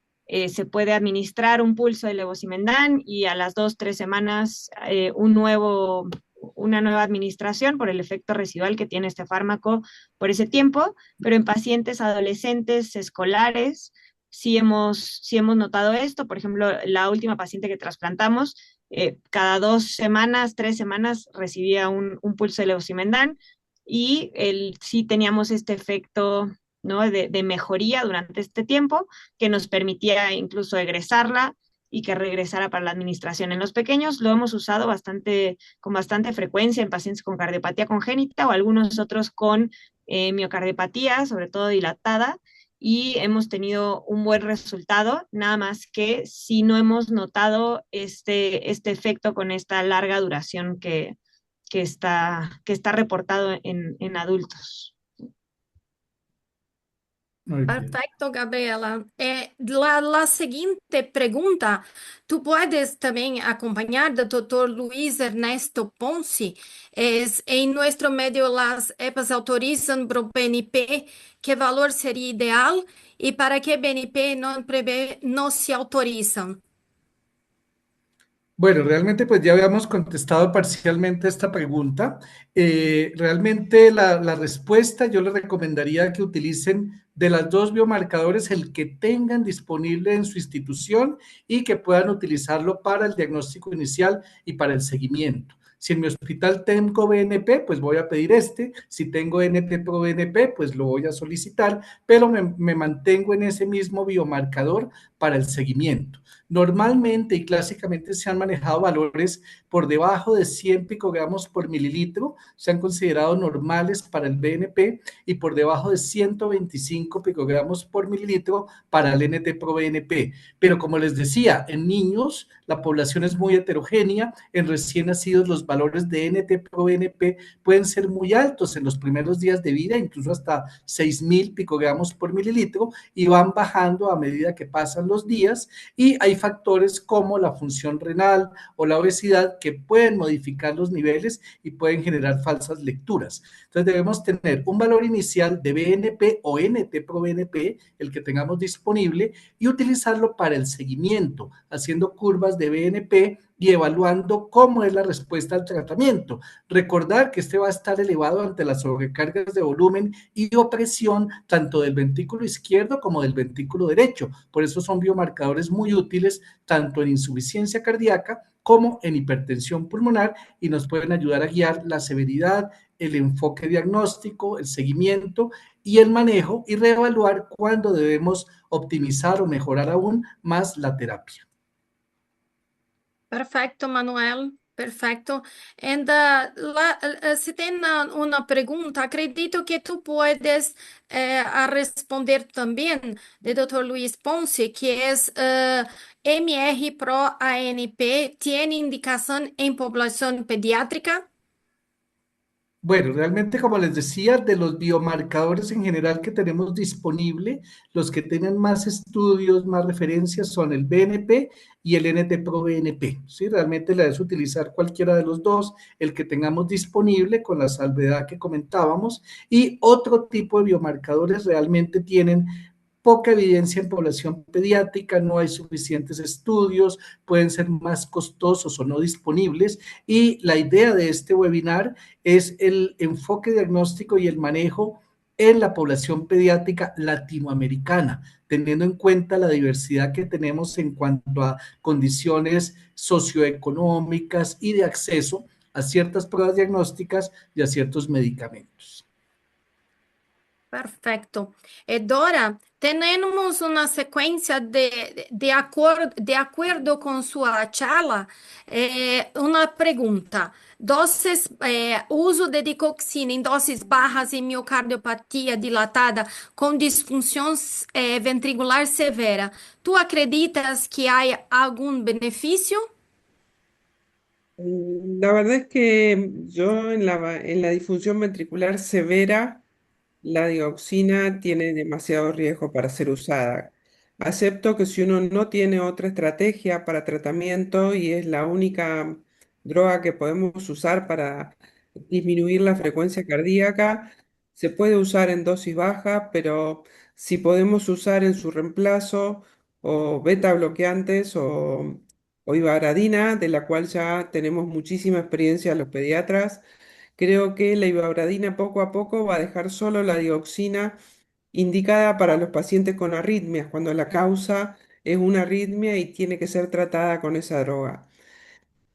se puede administrar un pulso de levosimendan y a las 2, 3 semanas una nueva administración por el efecto residual que tiene este fármaco por ese tiempo, pero en pacientes adolescentes, escolares, sí hemos notado esto. Por ejemplo, la última paciente que trasplantamos, cada 2 semanas, 3 semanas recibía un pulso de levosimendan y sí teníamos este efecto, ¿no?, de mejoría durante este tiempo que nos permitía incluso egresarla y que regresara para la administración. En los pequeños lo hemos usado con bastante frecuencia en pacientes con cardiopatía congénita o algunos otros con miocardiopatía, sobre todo dilatada, y hemos tenido un buen resultado, nada más que si no hemos notado este efecto con esta larga duración que está reportado en adultos. Muy bien. Perfecto, Gabriela. La siguiente pregunta, tú puedes también acompañar del doctor Luis Ernesto Ponce. En nuestro medio las EPAs autorizan pro BNP, ¿qué valor sería ideal? ¿Y para qué BNP no se autorizan? Bueno, realmente pues ya habíamos contestado parcialmente esta pregunta. Realmente la respuesta yo les recomendaría que utilicen de las dos biomarcadores el que tengan disponible en su institución y que puedan utilizarlo para el diagnóstico inicial y para el seguimiento. Si en mi hospital tengo BNP, pues voy a pedir este. Si tengo NT-proBNP, pues lo voy a solicitar, pero me mantengo en ese mismo biomarcador para el seguimiento. Normalmente y clásicamente se han manejado valores por debajo de 100 picogramos por mililitro, se han considerado normales para el BNP y por debajo de 125 picogramos por mililitro para el NT-proBNP. Pero como les decía, en niños la población es muy heterogénea, en recién nacidos los valores de NT-proBNP pueden ser muy altos en los primeros días de vida, incluso hasta 6.000 picogramos por mililitro, y van bajando a medida que pasan los días, y hay factores como la función renal o la obesidad que pueden modificar los niveles y pueden generar falsas lecturas. Entonces debemos tener un valor inicial de BNP o NT-proBNP, el que tengamos disponible, y utilizarlo para el seguimiento, haciendo curvas de BNP y evaluando cómo es la respuesta al tratamiento. Recordar que este va a estar elevado ante las sobrecargas de volumen y opresión tanto del ventrículo izquierdo como del ventrículo derecho. Por eso son biomarcadores muy útiles tanto en insuficiencia cardíaca como en hipertensión pulmonar y nos pueden ayudar a guiar la severidad, el enfoque diagnóstico, el seguimiento y el manejo y reevaluar cuándo debemos optimizar o mejorar aún más la terapia. Perfecto, Manuel. Perfecto. And se tem uma pergunta, acredito que tu puedes a responder também, de Dr. Luis Ponce, que é MR Pro ANP, tiene indicação em população pediátrica? Bueno, realmente, como les decía, de los biomarcadores en general que tenemos disponible, los que tienen más estudios, más referencias son el BNP y el NT-proBNP. ¿Sí? Realmente la debes utilizar cualquiera de los dos, el que tengamos disponible con la salvedad que comentábamos, y otro tipo de biomarcadores realmente tienen poca evidencia en población pediátrica, no hay suficientes estudios, pueden ser más costosos o no disponibles, y la idea de este webinar es el enfoque diagnóstico y el manejo en la población pediátrica latinoamericana, teniendo en cuenta la diversidad que tenemos en cuanto a condiciones socioeconómicas y de acceso a ciertas pruebas diagnósticas y a ciertos medicamentos. Perfecto. Dora, tenemos una secuencia de acuerdo con su charla, una pregunta. Dosis, uso de digoxina em doses bajas em miocardiopatia dilatada com disfunção ventricular severa. Tu acreditas que há algum benefício? La verdad es que yo en la disfunción ventricular severa, la dioxina tiene demasiado riesgo para ser usada. Acepto que si uno no tiene otra estrategia para tratamiento y es la única droga que podemos usar para disminuir la frecuencia cardíaca, se puede usar en dosis baja, pero si podemos usar en su reemplazo o beta bloqueantes o ivabradina, de la cual ya tenemos muchísima experiencia los pediatras. Creo que la ivabradina poco a poco va a dejar solo la dioxina indicada para los pacientes con arritmias, cuando la causa es una arritmia y tiene que ser tratada con esa droga.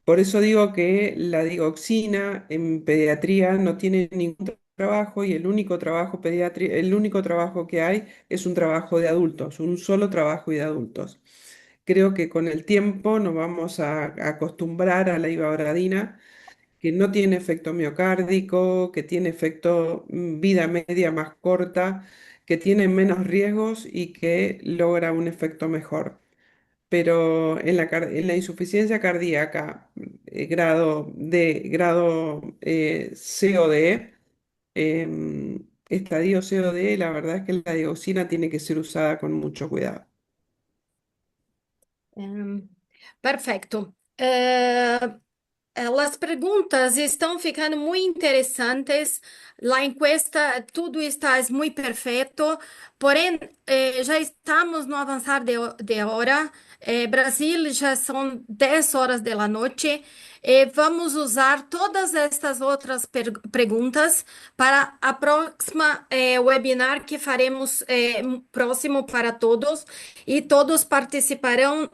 Por eso digo que la dioxina en pediatría no tiene ningún trabajo y el único trabajo que hay es un trabajo de adultos, un solo trabajo de adultos. Creo que con el tiempo nos vamos a acostumbrar a la ivabradina, que no tiene efecto miocárdico, que tiene efecto vida media más corta, que tiene menos riesgos y que logra un efecto mejor. Pero en la insuficiencia cardíaca, grado C o D, estadio C o D, la verdad es que la dioxina tiene que ser usada con mucho cuidado. Perfeito. As perguntas estão ficando muito interessantes. A encuesta, tudo está muito perfeito. Porém, já estamos no avançar de hora. Brasil já são 10 horas da noite. Vamos usar todas estas outras perguntas para a próxima webinar que faremos próximo para todos e todos participarão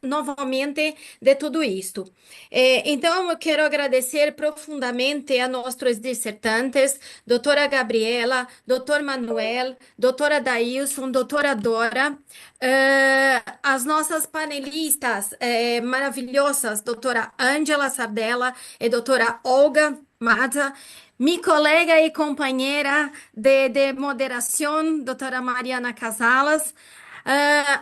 novamente de tudo isto. Então, eu quero agradecer profundamente a nossos dissertantes, doutora Gabriela, doutor Manuel, doutora Dailson, doutora Dora, as nossas panelistas maravilhosas, doutora Ângela Sardella e doutora Olga Mata, minha colega e companheira de moderação, doutora Mariana Casalas.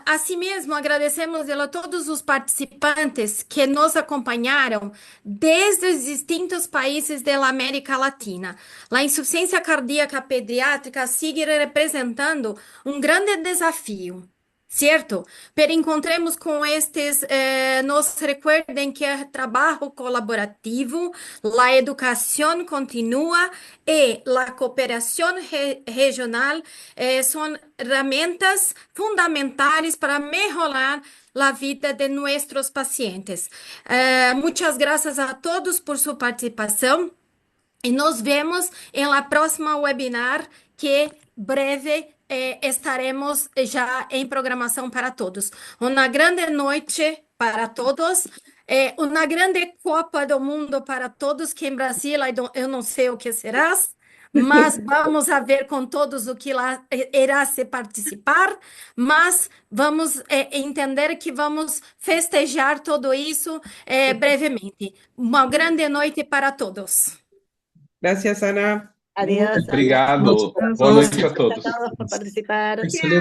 Assim mesmo, agradecemos a todos os participantes que nos acompanharam desde os distintos países da América Latina. A insuficiência cardíaca pediátrica segue representando um grande desafio. certo? Pero encontremos com estes, nos recuerden que é trabalho colaborativo, a educação continua e a cooperação regional são ferramentas fundamentais para melhorar a vida de nossos pacientes. Muitas graças a todos por sua participação e nos vemos em la próxima webinar que breve estaremos já em programação para todos. Uma grande noite para todos, uma grande Copa do Mundo para todos, que em Brasil eu não sei o que será, mas vamos a ver com todos o que lá irá se participar, mas vamos entender que vamos festejar tudo isso brevemente. Uma grande noite para todos. Gracias, Ana. Adiós. Obrigado. Adiós. Boa noite a Gracias todos. a todos por participar. Excelente.